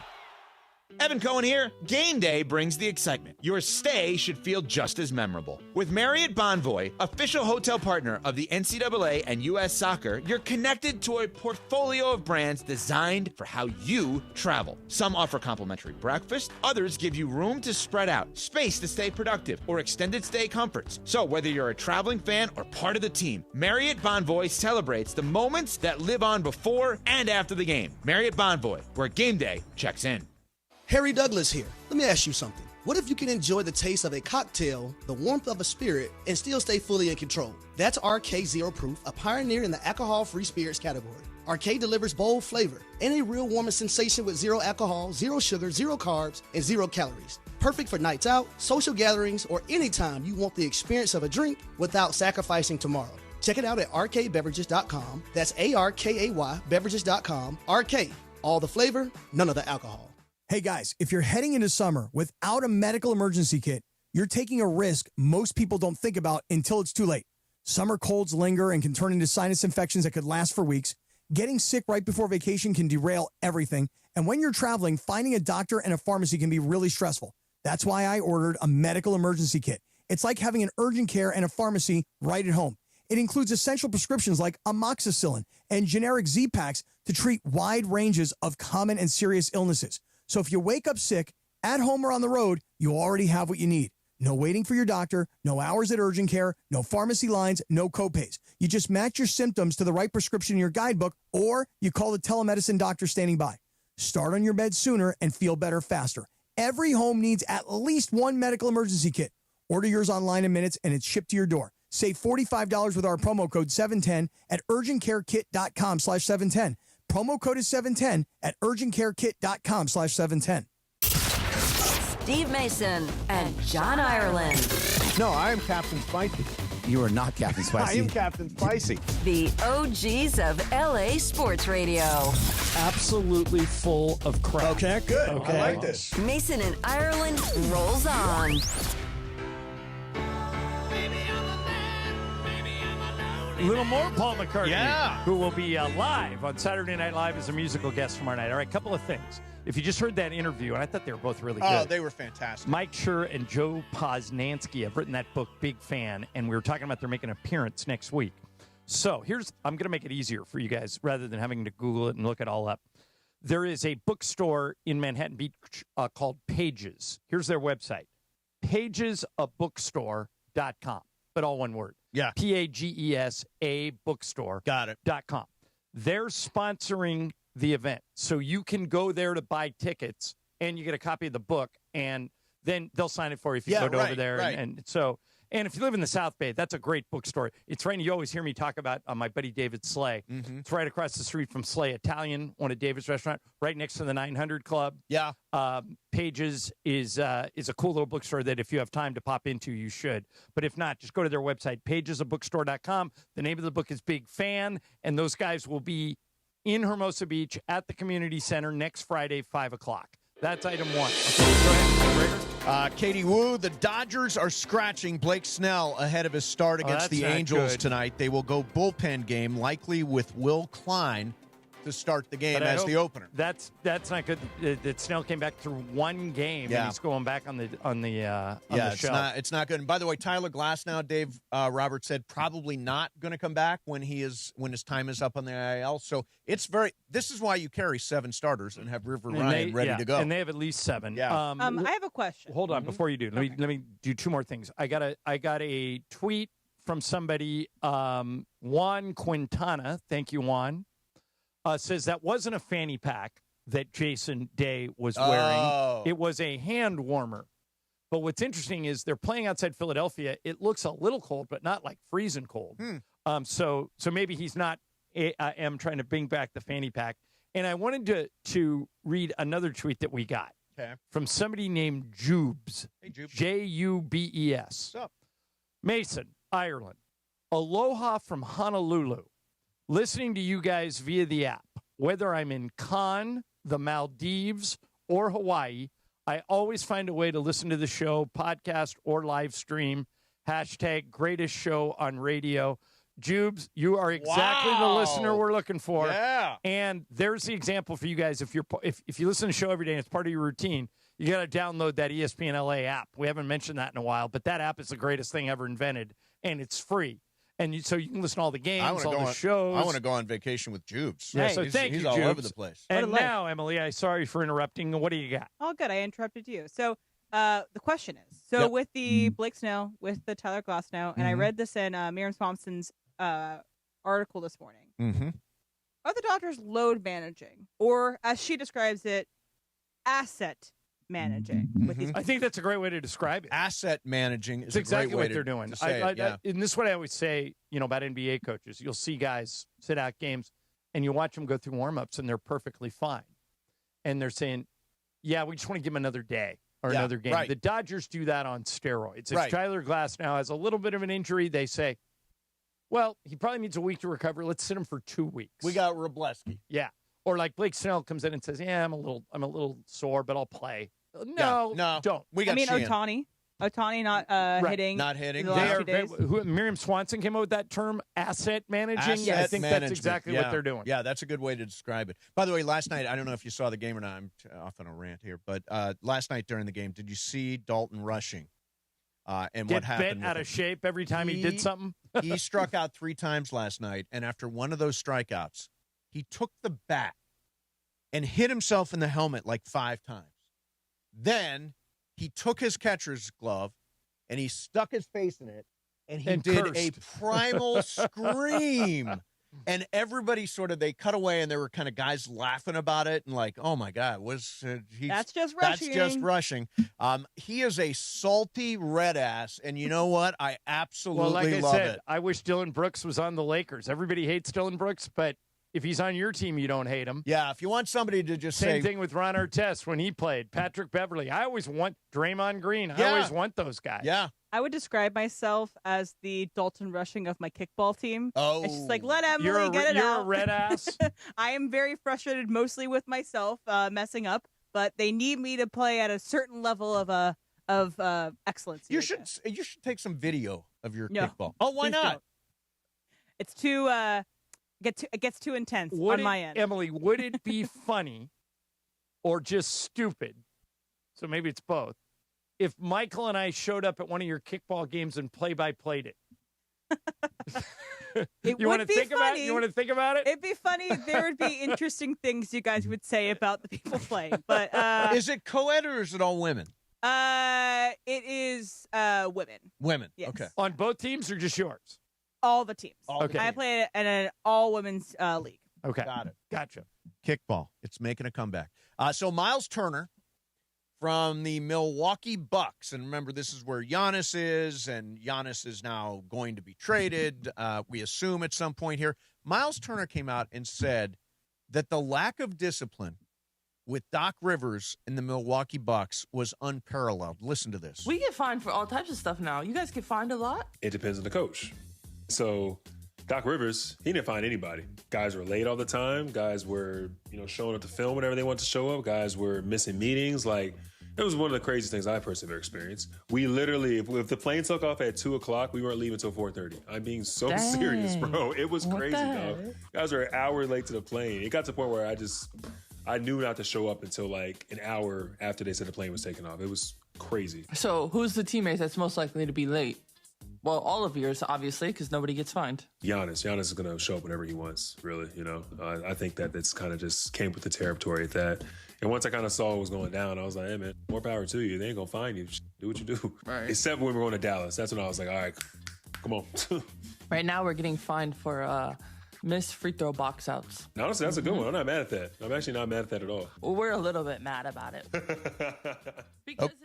Evan Cohen here. Game day brings the excitement. Your stay should feel just as memorable. With Marriott Bonvoy, official hotel partner of the NCAA and U.S. Soccer, you're connected to a portfolio of brands designed for how you travel. Some offer complimentary breakfast, others give you room to spread out, space to stay productive, or extended stay comforts. So whether you're a traveling fan or part of the team, Marriott Bonvoy celebrates the moments that live on before and after the game. Marriott Bonvoy, where game day checks in. Harry Douglas here. Let me ask you something. What if you can enjoy the taste of a cocktail, the warmth of a spirit, and still stay fully in control? That's RK Zero Proof, a pioneer in the alcohol-free spirits category. RK delivers bold flavor and a real warming sensation with zero alcohol, zero sugar, zero carbs, and zero calories. Perfect for nights out, social gatherings, or anytime you want the experience of a drink without sacrificing tomorrow. Check it out at rkbeverages.com. That's ARKAY beverages.com. RK, all the flavor, none of the alcohol. Hey guys, if you're heading into summer without a medical emergency kit, you're taking a risk most people don't think about until it's too late. Summer colds linger and can turn into sinus infections that could last for weeks. Getting sick right before vacation can derail everything. And when you're traveling, finding a doctor and a pharmacy can be really stressful. That's why I ordered a medical emergency kit. It's like having an urgent care and a pharmacy right at home. It includes essential prescriptions like amoxicillin and generic Z-Packs to treat wide ranges of common and serious illnesses. So if you wake up sick, at home or on the road, you already have what you need. No waiting for your doctor, no hours at urgent care, no pharmacy lines, no copays. You just match your symptoms to the right prescription in your guidebook, or you call the telemedicine doctor standing by. Start on your bed sooner and feel better faster. Every home needs at least one medical emergency kit. Order yours online in minutes, and it's shipped to your door. Save $45 with our promo code 710 at urgentcarekit.com/710. Promo code is 710 at urgentcarekit.com/710. Steve Mason and John Ireland. No, I am Captain Spicy. You are not Captain Spicy. I am Captain Spicy. The OGs of LA Sports Radio. Absolutely full of crap. Okay, good. Okay. I like this. Mason and Ireland rolls on. A little more Paul McCartney, Yeah. who will be live on Saturday Night Live as a musical guest tomorrow night. All right, couple of things. If you just heard that interview, and I thought they were both really good. Oh, they were fantastic. Mike Schur and Joe Posnanski have written that book, Big Fan, and we were talking about they're making an appearance next week. So I'm going to make it easier for you guys rather than having to Google it and look it all up. There is a bookstore in Manhattan Beach called Pages. Here's their website, pagesabookstore.com, but all one word. Yeah. PAGESA bookstore. Got it. .com. They're sponsoring the event. So you can go there to buy tickets and you get a copy of the book and then they'll sign it for you if you go over there. Right. And if you live in the South Bay, that's a great bookstore. It's right. You always hear me talk about my buddy David Slay. Mm-hmm. It's right across the street from Slay Italian, one of David's restaurant, right next to the 900 Club. Yeah. Pages is a cool little bookstore that if you have time to pop into, you should. But if not, just go to their website, pagesabookstore.com. The name of the book is Big Fan, and those guys will be in Hermosa Beach at the community center next Friday, 5 o'clock. That's item one. Okay, go ahead. Katie Wu, the Dodgers are scratching Blake Snell ahead of his start against the Angels tonight. They will go bullpen game, likely with Will Klein. to start the game as the opener. That's not good. That Snell came back through one game, and he's going back on the show. It's not good. And by the way, Tyler Glasnow, Dave Roberts said probably not going to come back when his time is up on the IL. So this is why you carry 7 starters and have River Ryan ready to go. And they have at least 7. Yeah. I have a question. Hold on, before you do, let me do 2 more things. I got a tweet from somebody, Juan Quintana. Thank you, Juan. Says that wasn't a fanny pack that Jason Day was wearing. It was a hand warmer. But what's interesting is they're playing outside Philadelphia. It looks a little cold, but not like freezing cold. So maybe he's not trying to bring back the fanny pack. And I wanted to read another tweet that we got from somebody named Jubes. Hey, Jubes. Jubes. What's up? Mason, Ireland. Aloha from Honolulu. Listening to you guys via the app. Whether I'm in Cannes, the Maldives, or Hawaii, I always find a way to listen to the show, podcast, or live stream. # greatest show on radio. Jubes, you are exactly the listener we're looking for. Yeah. And there's the example for you guys. If you listen to the show every day and it's part of your routine, you got to download that ESPN LA app. We haven't mentioned that in a while, but that app is the greatest thing ever invented, and it's free. And so you can listen to all the games, all the shows. I want to go on vacation with Jubes. Yeah, so thank you, He's all Jubes. over the place. And now, Emily, I'm sorry for interrupting. What do you got? Oh, good. I interrupted you. So the question is, with the Blake Snell, with the Tyler Glasnow, and I read this in Miriam Thompson's article this morning. Mm-hmm. Are the Dodgers load managing, or as she describes it, asset managing? With these I think that's a great way to describe it. Asset managing is exactly a great way what they're doing. to say it, And this is what I always say, about NBA coaches. You'll see guys sit out games, and you watch them go through warm-ups, and they're perfectly fine. And they're saying, yeah, we just want to give them another day or another game. Right. The Dodgers do that on steroids. If Right. Tyler Glasnow has a little bit of an injury, they say, well, he probably needs a week to recover. Let's sit him for 2 weeks. We got Robleski. Yeah. Or like Blake Snell comes in and says, yeah, I'm a little sore, but I'll play. No, don't. Otani not hitting. Not hitting. The last 2 days. Miriam Swanson came up with that term, asset managing. I think that's exactly what they're doing. Yeah, that's a good way to describe it. By the way, last night, I don't know if you saw the game or not. I'm off on a rant here. But last night during the game, did you see Dalton rushing? And what happened? Bent out of shape every time he did something? He struck out 3 times last night. And after one of those strikeouts, he took the bat and hit himself in the helmet like 5 times. Then he took his catcher's glove and he stuck his face in it and he did cursed. a primal scream. And everybody they cut away and there were kind of guys laughing about it and like, oh my God, that's just rushing. That's just rushing. He is a salty red ass. And you know what? I absolutely like I love said, it. I wish Dylan Brooks was on the Lakers. Everybody hates Dylan Brooks, but if he's on your team, you don't hate him. Yeah, if you want somebody to just Same thing with Ron Artest when he played. Patrick Beverly. I always want Draymond Green. I always want those guys. Yeah. I would describe myself as the Dalton Rushing of my kickball team. Oh. It's just like, let Emily get it out. You're a red ass. I am very frustrated mostly with myself messing up, but they need me to play at a certain level of excellence. You should take some video of your No, kickball. Oh, why please not? don't. It's too it gets too intense on my end. Emily, would it be funny or just stupid? So maybe it's both. If Michael and I showed up at one of your kickball games and play-by-played it. You want to think about it? You want to think about it? It'd be funny. There would be interesting things you guys would say about the people playing. But is it co-ed or is it all women? It is women. Women. Yes. Okay. On both teams or just yours? All the teams. Okay. I play in an all-women's league. Okay. Got it. Gotcha. Kickball. It's making a comeback. So Miles Turner from the Milwaukee Bucks, and remember, this is where Giannis is, and Giannis is now going to be traded, we assume at some point here. Miles Turner came out and said that the lack of discipline with Doc Rivers and the Milwaukee Bucks was unparalleled. Listen to this. We get fined for all types of stuff now. You guys get fined a lot? It depends on the coach. So Doc Rivers, he didn't find anybody. Guys were late all the time. Guys were, showing up to film whenever they wanted to show up. Guys were missing meetings. Like, It was one of the craziest things I personally ever experienced. We literally, if the plane took off at 2 o'clock, we weren't leaving until 4:30. I'm being so serious, bro. It was crazy, dog. Guys were an hour late to the plane. It got to the point where I knew not to show up until like an hour after they said the plane was taking off. It was crazy. So who's the teammate that's most likely to be late? Well, all of yours, obviously, because nobody gets fined. Giannis is going to show up whenever he wants, really, you know. I think that it's kind of just came with the territory at that. And once I kind of saw what was going down, I was like, hey, man, more power to you. They ain't going to find you. Do what you do. Right. Except when we were going to Dallas. That's when I was like, all right, come on. Right now, we're getting fined for missed free throw box outs. Honestly, that's a good one. I'm not mad at that. I'm actually not mad at that at all. Well, we're a little bit mad about it.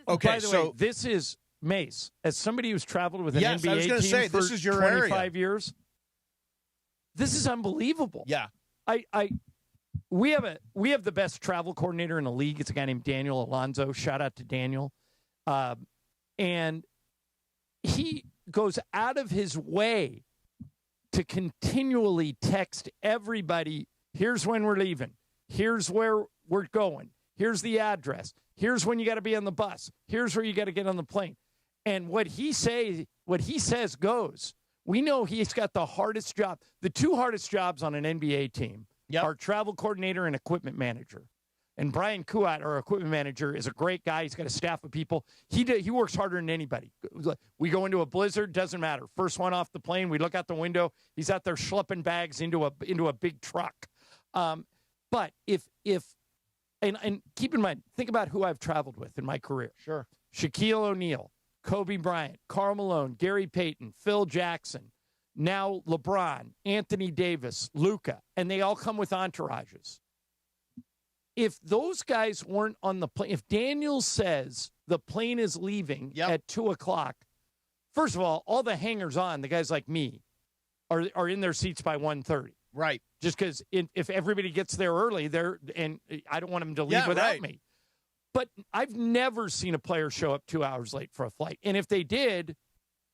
Okay, by the way, this is Mace. As somebody who's traveled with an NBA I was gonna team say, for this is your 25 years, this is unbelievable. Yeah. We have the best travel coordinator in the league. It's a guy named Daniel Alonzo. Shout out to Daniel. And he goes out of his way to continually text everybody, here's when we're leaving. Here's where we're going. Here's the address. Here's when you got to be on the bus. Here's where you got to get on the plane. And what he says goes. We know he's got the hardest job. The two hardest jobs on an NBA team are travel coordinator and equipment manager. And Brian Kuat, our equipment manager, is a great guy. He's got a staff of people. He works harder than anybody. We go into a blizzard, doesn't matter. First one off the plane, we look out the window. He's out there schlepping bags into a big truck. But if keep in mind, think about who I've traveled with in my career. Sure. Shaquille O'Neal, Kobe Bryant, Karl Malone, Gary Payton, Phil Jackson, now LeBron, Anthony Davis, Luka, and they all come with entourages. If those guys weren't on the plane, if Daniel says the plane is leaving at 2 o'clock, first of all the hangers-on, the guys like me, are in their seats by 1:30. Right. Just because if everybody gets there early, and I don't want them to leave without me. But I've never seen a player show up 2 hours late for a flight. And if they did...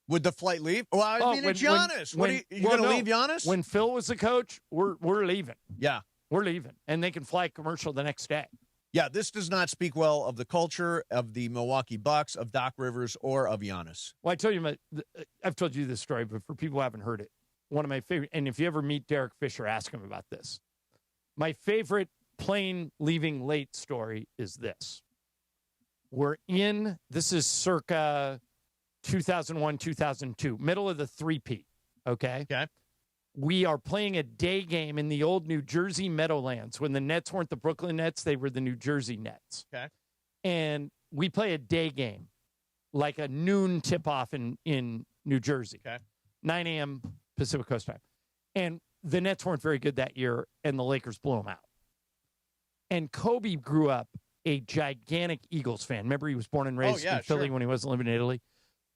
Would the flight leave? Well, I mean, it's Giannis. You going to leave Giannis? When Phil was the coach, we're leaving. Yeah. We're leaving. And they can fly commercial the next day. Yeah, this does not speak well of the culture of the Milwaukee Bucks, of Doc Rivers, or of Giannis. Well, I've told you this story, but for people who haven't heard it, one of my favorite, and if you ever meet Derek Fisher, ask him about this. My favorite plane leaving late story is this. This is circa 2001, 2002, middle of the three-peat, okay? Okay. We are playing a day game in the old New Jersey Meadowlands. When the Nets weren't the Brooklyn Nets, they were the New Jersey Nets. Okay. And we play a day game, like a noon tip-off in New Jersey. Okay. 9 a.m. Pacific Coast time. And the Nets weren't very good that year, and the Lakers blew them out. And Kobe grew up a gigantic Eagles fan. Remember, he was born and raised in Philly when he wasn't living in Italy.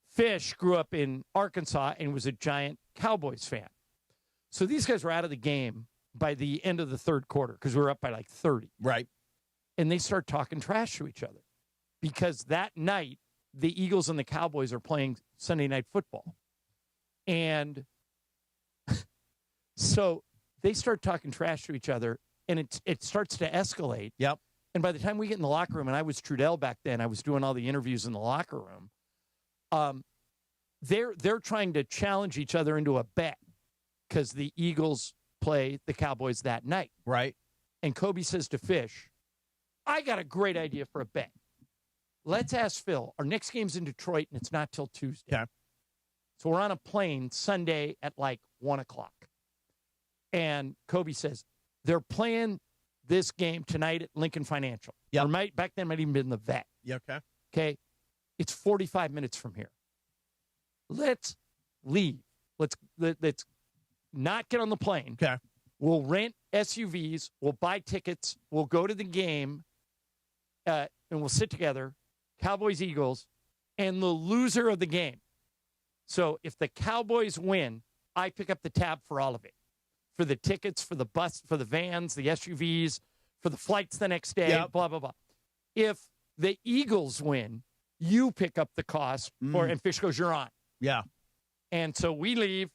Fish grew up in Arkansas and was a giant Cowboys fan. So these guys were out of the game by the end of the third quarter because we were up by like 30. Right. And they start talking trash to each other because that night, the Eagles and the Cowboys are playing Sunday Night Football. And so they start talking trash to each other, and it starts to escalate. Yep. And by the time we get in the locker room, and I was Trudell back then, I was doing all the interviews in the locker room, they're trying to challenge each other into a bet because the Eagles play the Cowboys that night. Right. And Kobe says to Fish, I got a great idea for a bet. Let's ask Phil. Our next game's in Detroit, and it's not till Tuesday. Okay. So we're on a plane Sunday at like 1 o'clock. And Kobe says, they're playing this game tonight at Lincoln Financial. Yeah. Back then might even been the Vet. Yeah, okay. Okay. It's 45 minutes from here. Let's leave. Let's not get on the plane. Okay. We'll rent SUVs. We'll buy tickets. We'll go to the game. And we'll sit together, Cowboys, Eagles, and the loser of the game. So if the Cowboys win, I pick up the tab for all of it. For the tickets, for the bus, for the vans, the SUVs, for the flights the next day, blah, blah, blah. If the Eagles win, you pick up the cost, and Fish goes, you're on. Yeah. And so we leave,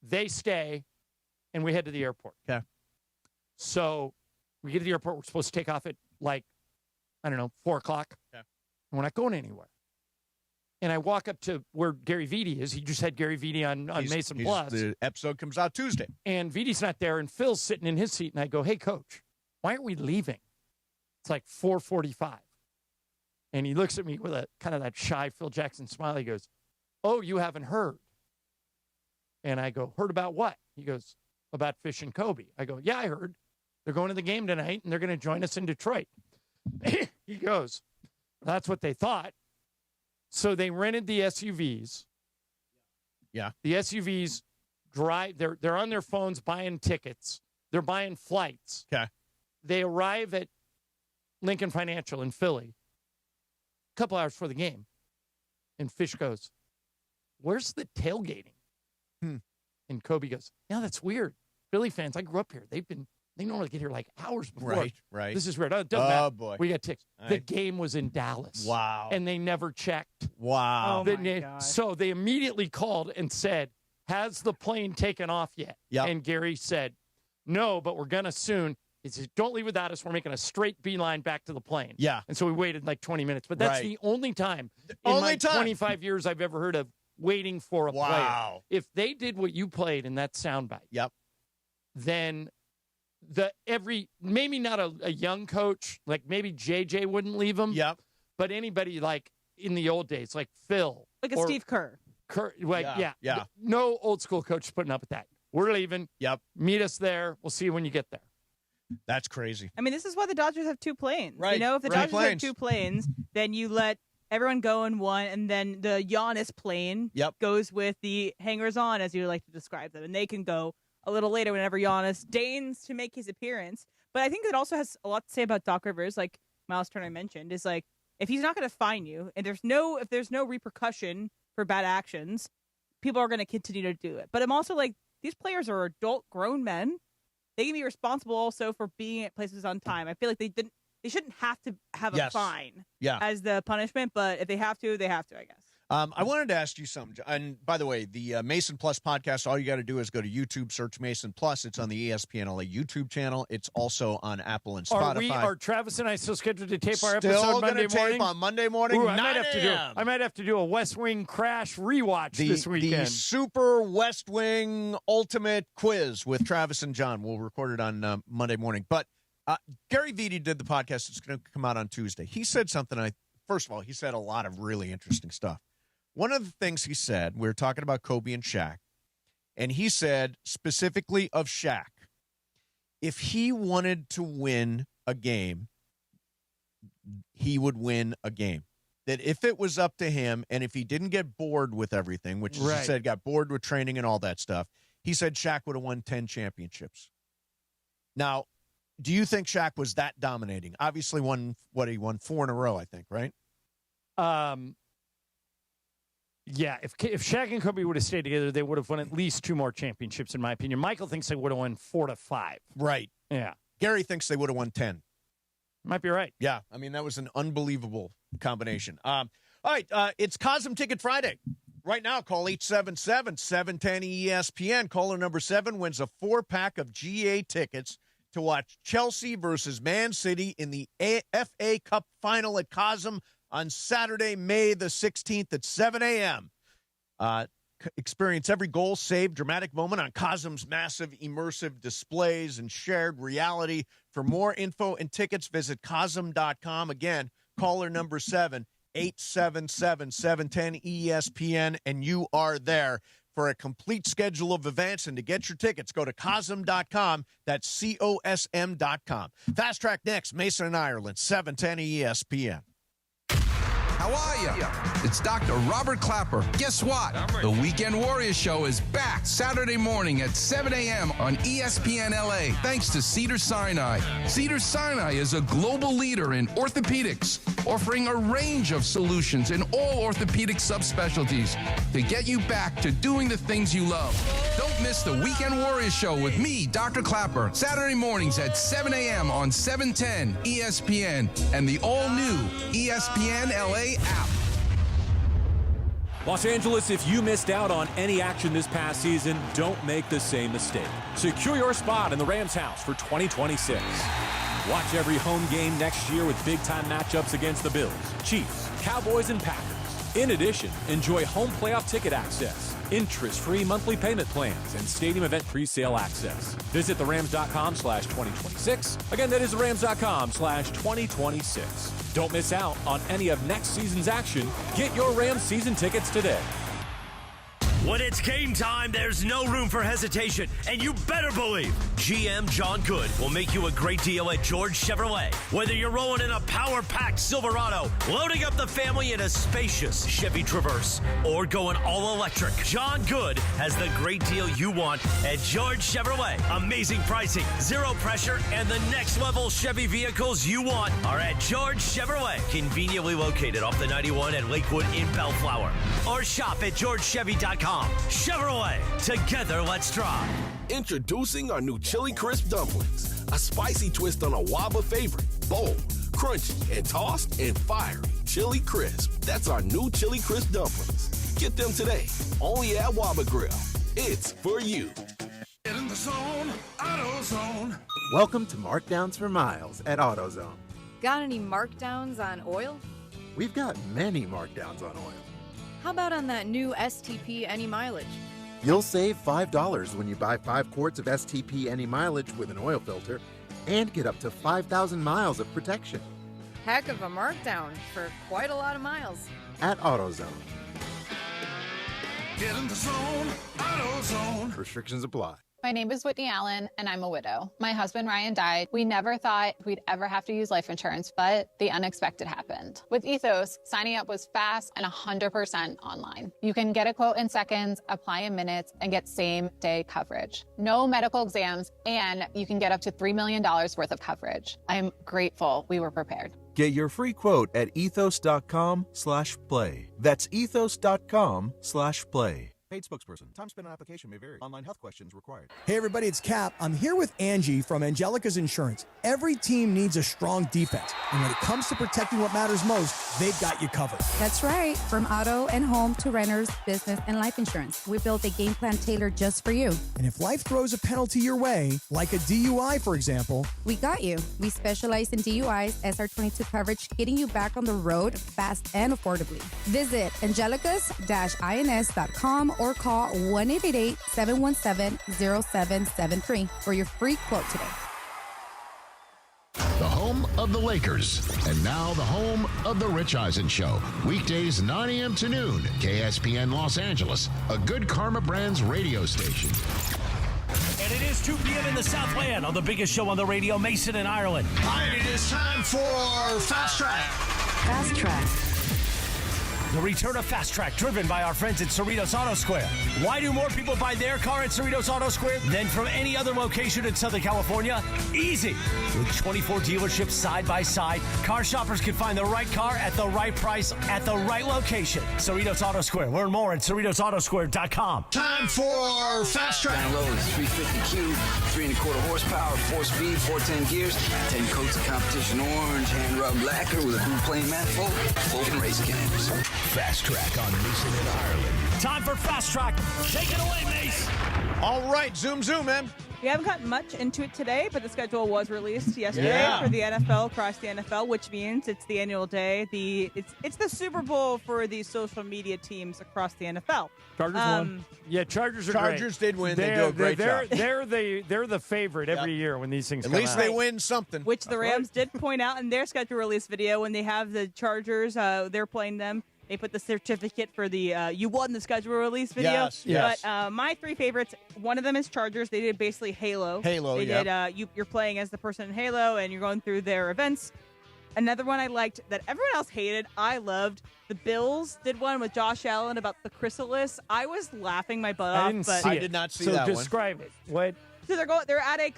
they stay, and we head to the airport. Okay. So we get to the airport. We're supposed to take off at 4 o'clock. Okay. And we're not going anywhere. And I walk up to where Gary Vitti is. He just had Gary Vitti on Mason Plus. The episode comes out Tuesday. And Vitti's not there, and Phil's sitting in his seat. And I go, hey, Coach, why aren't we leaving? It's like 4:45. And he looks at me with a kind of that shy Phil Jackson smile. He goes, oh, you haven't heard. And I go, heard about what? He goes, about Fish and Kobe. I go, yeah, I heard. They're going to the game tonight, and they're going to join us in Detroit. He goes, that's what they thought. So they rented the SUVs. Yeah. The SUVs drive. They're on their phones buying tickets. They're buying flights. Okay. They arrive at Lincoln Financial in Philly a couple hours before the game. And Fish goes, where's the tailgating? And Kobe goes, yeah, that's weird. Philly fans, I grew up here. They normally get here like hours before. Right. This is weird. Oh, doesn't matter. Boy. We got tickets. All The right. game was in Dallas. Wow. And they never checked. Wow. Oh, my gosh. So they immediately called and said, has the plane taken off yet? Yep. And Gary said, no, but we're going to soon. He says, don't leave without us. We're making a straight beeline back to the plane. Yeah. And so we waited like 20 minutes. But that's Right. the only time Only my time. 25 years I've ever heard of waiting for a player. Wow. If they did what you played in that soundbite, Yep. then maybe not a young coach, like maybe JJ wouldn't leave him. Yep. But anybody like in the old days, like Phil. Like a or Steve Kerr. Yeah. No old school coach putting up with that. We're leaving. Yep. Meet us there. We'll see you when you get there. That's crazy. I mean, this is why the Dodgers have two planes. Right. You know, if the Right. Dodgers have two planes, then you let everyone go in one, and then the Giannis plane goes with the hangers-on, as you like to describe them, and they can go a little later whenever Giannis deigns to make his appearance. But I think it also has a lot to say about Doc Rivers, like Miles Turner mentioned, is like, if he's not going to fine you, and if there's no repercussion for bad actions, people are going to continue to do it. But I'm also like, these players are adult, grown men. They can be responsible also for being at places on time. I feel like they shouldn't have to have a fine as the punishment, but if they have to, I guess. I wanted to ask you something. And by the way, the Mason Plus podcast, all you got to do is go to YouTube, search Mason Plus. It's on the ESPN LA YouTube channel. It's also on Apple and Spotify. Are Travis and I still scheduled to tape our Still episode gonna Monday morning? tape on Monday morning, Ooh, 9 I might have to do a West Wing Crash rewatch this weekend. The Super West Wing Ultimate Quiz with Travis and John. We'll record it on Monday morning. But Gary Vitti did the podcast. It's going to come out on Tuesday. He said something. First of all, he said a lot of really interesting stuff. One of the things he said, we were talking about Kobe and Shaq, and he said specifically of Shaq, if he wanted to win a game, he would win a game. That if it was up to him, and if he didn't get bored with everything, which he said got bored with training and all that stuff, he said Shaq would have won 10 championships. Now, do you think Shaq was that dominating? Obviously, he won 4 in a row, I think, right? Yeah, if Shaq and Kobe would have stayed together, they would have won at least 2 more championships, in my opinion. Michael thinks they would have won 4 to 5. Right. Yeah. Gary thinks they would have won 10. Might be right. Yeah. I mean, that was an unbelievable combination. All right. It's Cosm Ticket Friday. Right now, call 877-710-ESPN. Caller number 7 wins a 4-pack of GA tickets to watch Chelsea versus Man City in the FA Cup final at Cosm on Saturday, May the 16th at 7 a.m. Experience every goal, save, dramatic moment on Cosm's massive immersive displays and shared reality. For more info and tickets, visit Cosm.com. Again, caller number 7, 877-710-ESPN, and you are there. For a complete schedule of events and to get your tickets, go to Cosm.com. That's COSM.com. Fast Track next, Mason and Ireland, 710 ESPN. How are you? It's Dr. Robert Clapper. Guess what? The Weekend Warriors Show is back Saturday morning at 7 a.m. on ESPN LA, thanks to Cedars-Sinai. Cedars-Sinai is a global leader in orthopedics, offering a range of solutions in all orthopedic subspecialties to get you back to doing the things you love. Don't miss the Weekend Warriors Show with me, Dr. Clapper, Saturday mornings at 7 a.m. on 710 ESPN and the all-new ESPN LA app. Los Angeles, if you missed out on any action this past season, don't make the same mistake. Secure your spot in the Rams house for 2026. Watch every home game next year with big-time matchups against the Bills, Chiefs, Cowboys, and Packers. In addition, enjoy home playoff ticket access, interest-free monthly payment plans, and stadium event pre-sale access. Visit therams.com/2026. Again, that is therams.com/2026. Don't miss out on any of next season's action. Get your Rams season tickets today. When it's game time, there's no room for hesitation, and you better believe GM John Good will make you a great deal at George Chevrolet. Whether you're rolling in a power-packed Silverado, loading up the family in a spacious Chevy Traverse, or going all electric, John Good has the great deal you want at George Chevrolet. Amazing pricing, zero pressure, and the next level Chevy vehicles you want are at George Chevrolet, conveniently located off the 91 at Lakewood in Bellflower. Or shop at georgechevy.com. Chevrolet, together let's drive. Introducing our new Chili Crisp dumplings, a spicy twist on a Waba favorite. Bold, crunchy, and tossed and fiery. Chili Crisp, that's our new Chili Crisp dumplings. Get them today, only at Waba Grill. It's for you. Get in the zone, AutoZone. Welcome to Markdowns for Miles at AutoZone. Got any markdowns on oil? We've got many markdowns on oil. How about on that new STP Any Mileage? You'll save $5 when you buy 5 quarts of STP Any Mileage with an oil filter and get up to 5,000 miles of protection. Heck of a markdown for quite a lot of miles. At AutoZone. Get in the zone, AutoZone. Restrictions apply. My name is Whitney Allen, and I'm a widow. My husband, Ryan, died. We never thought we'd ever have to use life insurance, but the unexpected happened. With Ethos, signing up was fast and 100% online. You can get a quote in seconds, apply in minutes, and get same-day coverage. No medical exams, and you can get up to $3 million worth of coverage. I'm grateful we were prepared. Get your free quote at ethos.com/play. That's ethos.com/play. Paid spokesperson. Time spent on application may vary. Online health questions required. Hey everybody, it's Cap. I'm here with Angie from Angelica's Insurance. Every team needs a strong defense, and when it comes to protecting what matters most, they've got you covered. That's right. From auto and home to renters, business, and life insurance, we built a game plan tailored just for you. And if life throws a penalty your way, like a DUI, for example, we got you. We specialize in DUIs, SR22 coverage, getting you back on the road fast and affordably. Visit angelicas-ins.com or call 1-888-717-0773 for your free quote today. The home of the Lakers, and now the home of the Rich Eisen Show. Weekdays 9 a.m. to noon, KSPN Los Angeles, a Good Karma Brands radio station. And it is 2 p.m. in the Southland on the biggest show on the radio, Mason in Ireland. And it is time for Fast Track. Fast Track. The return of Fast Track, driven by our friends at Cerritos Auto Square. Why do more people buy their car at Cerritos Auto Square than from any other location in Southern California? Easy. With 24 dealerships side by side, car shoppers can find the right car at the right price at the right location. Cerritos Auto Square. Learn more at CerritosAutoSquare.com. Time for Fast Track. Down low is 350 cube, 3.25 horsepower, 4-speed, 410 gears, 10 coats of competition orange, hand rubbed lacquer with a blue plain manifold, open race cams. Fast Track on Mason in Ireland. Time for Fast Track. Take it away, Mace. All right, zoom, man. We haven't gotten much into it today, but the schedule was released yesterday for the NFL, across the NFL, which means it's the annual day. It's the Super Bowl for the social media teams across the NFL. Chargers won. Yeah, Chargers are Chargers great. did win. They do a great job. They're the favorite every year when these things At come least out. they win something. Which the Rams did point out in their schedule release video when they have the Chargers, they're playing them. They put the certificate for the you won the schedule release video. Yes. But my 3 favorites, one of them is Chargers. They did basically Halo. They did. You're playing as the person in Halo, and you're going through their events. Another one I liked that everyone else hated, I loved. The Bills did one with Josh Allen about the chrysalis. I was laughing my butt off. I did not see that one. So describe it. What? So they're at a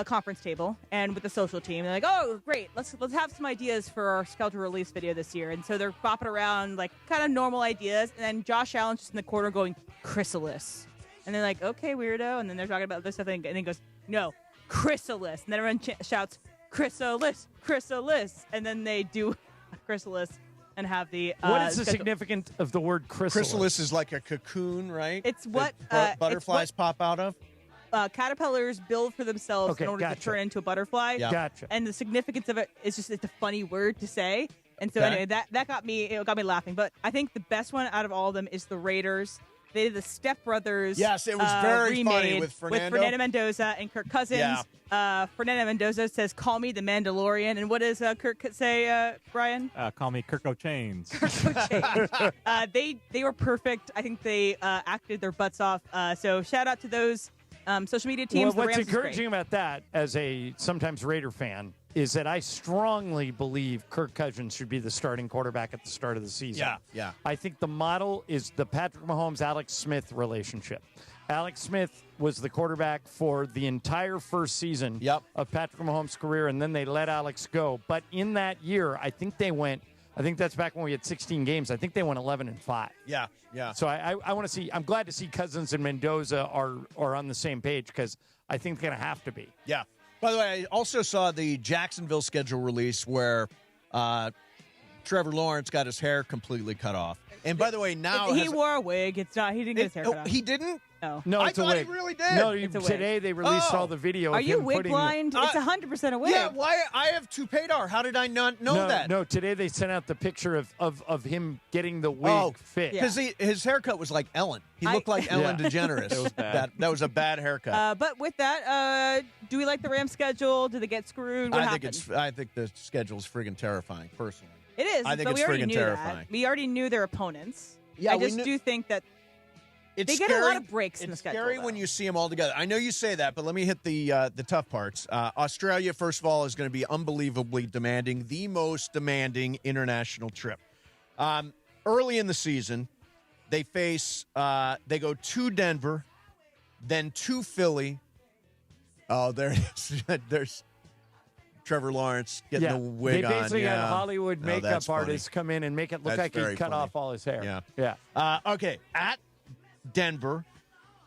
conference table and with the social team. They're like, oh, great, let's have some ideas for our schedule release video this year. And so they're bopping around like kind of normal ideas. And then Josh Allen's just in the corner going, chrysalis. And they're like, okay, weirdo. And then they're talking about this stuff. And then he goes, no, chrysalis. And then everyone shouts, chrysalis, chrysalis. And then they do a chrysalis and have the what is the significance of the word chrysalis? Chrysalis is like a cocoon, right? It's what butterflies pop out of. caterpillars build for themselves in order to turn into a butterfly. Yeah. Gotcha. And the significance of it is just it's a funny word to say. And so anyway, that got me laughing. But I think the best one out of all of them is the Raiders. They did the Step Brothers. Yes, it was very funny with Fernando Mendoza and Kirk Cousins. Yeah. Fernando Mendoza says, "Call me the Mandalorian." And what does Kirk say, Brian? Call me Kirk O'Chains. They were perfect. I think they acted their butts off. So shout out to those social media teams. Well, what's encouraging about that, as a sometimes Raider fan, is that I strongly believe Kirk Cousins should be the starting quarterback at the start of the season. Yeah. I think the model is the Patrick Mahomes-Alex Smith relationship. Alex Smith was the quarterback for the entire first season of Patrick Mahomes' career, and then they let Alex go. But in that year, I think that's back when we had 16 games. I think they went 11-5. Yeah. So I want to see. I'm glad to see Cousins and Mendoza are on the same page, because I think they're going to have to be. Yeah. By the way, I also saw the Jacksonville schedule release where Trevor Lawrence got his hair completely cut off. And by the way, now he wore a wig. It's not. He didn't get his hair cut off. He didn't. No, I it's a thought wig. he really did. No, It's a wig. today they released all the video. Are of you him wig putting blind? It's 100% a wig. Yeah, why? I have toupee-dar. How did I not know that? No, today they sent out the picture of him getting the wig fit. Because his haircut was like Ellen. He looked like Ellen DeGeneres. It was bad. That was a bad haircut. But with that, do we like the Rams schedule? Do they get screwed? What happened? I think the schedule's friggin' terrifying, personally. It is. I think but it's we already friggin' knew terrifying. that. We already knew their opponents. Yeah, I just do think that they get a lot of breaks in the schedule. It's scary when you see them all together. I know you say that, but let me hit the tough parts. Australia, first of all, is going to be unbelievably demanding, the most demanding international trip. Early in the season, they go to Denver, then to Philly. Oh, there's Trevor Lawrence getting the wig on. They basically had Hollywood makeup artists come in and make it look like he cut off all his hair. Yeah. Okay, at Denver,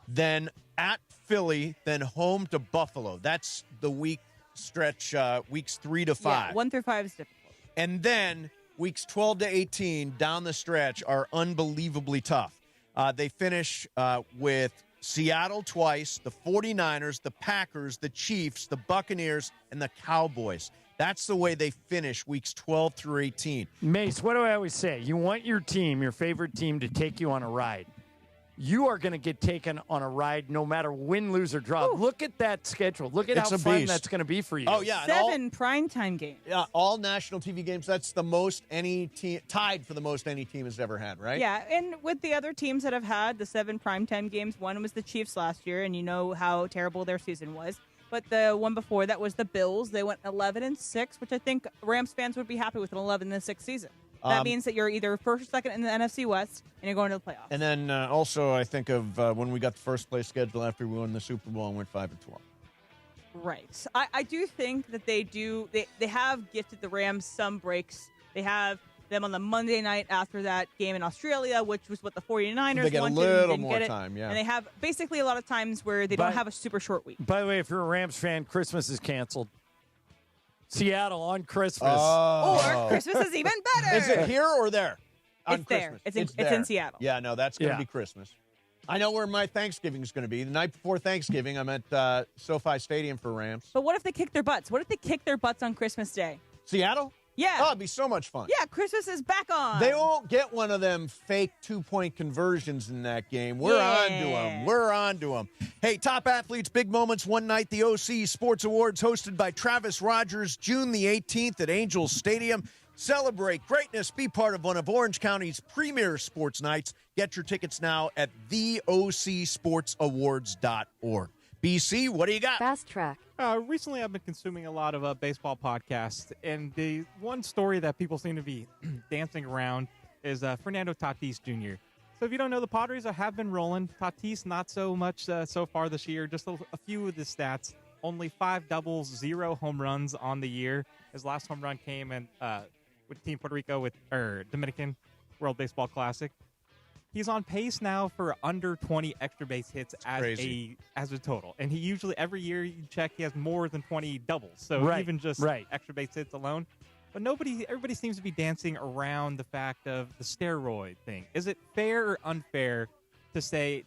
then at Philly, then home to Buffalo. That's the week stretch, weeks 3 to 5. Yeah, 1 through 5 is difficult. And then weeks 12 to 18 down the stretch are unbelievably tough. They finish with Seattle twice, the 49ers, the Packers, the Chiefs, the Buccaneers, and the Cowboys. That's the way they finish weeks 12 through 18. Mace, what do I always say? You want your team, your favorite team, to take you on a ride. You are going to get taken on a ride no matter win, lose, or draw. Look at that schedule. Look at how fun that's going to be for you. Oh, yeah. 7 primetime games. Yeah, all national TV games. That's the most any team, tied for the most any team has ever had, right? Yeah, and with the other teams that have had the 7 primetime games, one was the Chiefs last year, and you know how terrible their season was. But the one before that was the Bills. They went 11-6, which I think Rams fans would be happy with an 11-6 season. That means that you're either first or second in the NFC West, and you're going to the playoffs. And then also I think of when we got the first place schedule after we won the Super Bowl and went 5-12. Right. I do think that they have gifted the Rams some breaks. They have them on the Monday night after that game in Australia, which was what the 49ers they get wanted. a little didn't more get it. time, yeah. And they have basically a lot of times where they don't have a super short week. By the way, if you're a Rams fan, Christmas is canceled. Seattle on Christmas. Or Christmas is even better. Is it here or there? It's there. It's in Seattle. Yeah, no, that's going to be Christmas. I know where my Thanksgiving is going to be. The night before Thanksgiving, I'm at SoFi Stadium for Rams. But what if they kick their butts? What if they kick their butts on Christmas Day? Seattle? Yeah. Oh, it'd be so much fun. Yeah, Christmas is back on. They won't get one of them fake 2-point conversions in that game. We're on to them. We're on to them. Hey, top athletes, big moments one night. The OC Sports Awards hosted by Travis Rogers, June the 18th at Angels Stadium. Celebrate greatness. Be part of one of Orange County's premier sports nights. Get your tickets now at theocsportsawards.org. BC, what do you got? Fast track. Recently, I've been consuming a lot of baseball podcasts, and the one story that people seem to be dancing around is Fernando Tatis Jr. So if you don't know, the Padres have been rolling. Tatis, not so much so far this year. Just a few of the stats. Only 5 doubles, 0 home runs on the year. His last home run came in with Team Puerto Rico Dominican World Baseball Classic. He's on pace now for under 20 extra base hits as a total. And he usually, every year you check, he has more than 20 doubles. So even just extra base hits alone. But everybody seems to be dancing around the fact of the steroid thing. Is it fair or unfair to say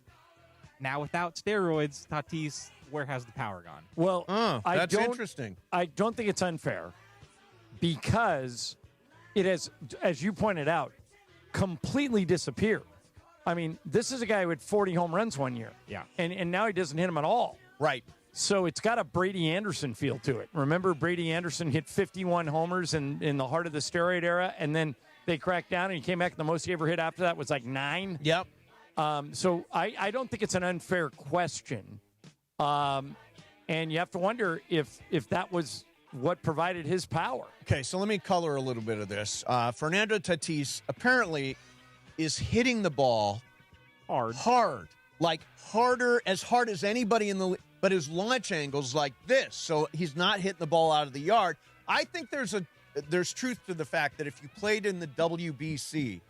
Now, without steroids, Tatis, where has the power gone? Well, that's interesting. I don't think it's unfair because it has, as you pointed out, completely disappeared. I mean, this is a guy who had 40 home runs one year. Yeah. And now he doesn't hit them at all. Right. So it's got a Brady Anderson feel to it. Remember, Brady Anderson hit 51 homers in the heart of the steroid era, and then they cracked down, and he came back, and the most he ever hit after that was like 9. Yep. So I don't think it's an unfair question. And you have to wonder if that was what provided his power. Okay, so let me color a little bit of this. Fernando Tatis apparently is hitting the ball hard, like as hard as anybody in the league, but his launch angle's like this, so he's not hitting the ball out of the yard. I think there's truth to the fact that if you played in the WBC,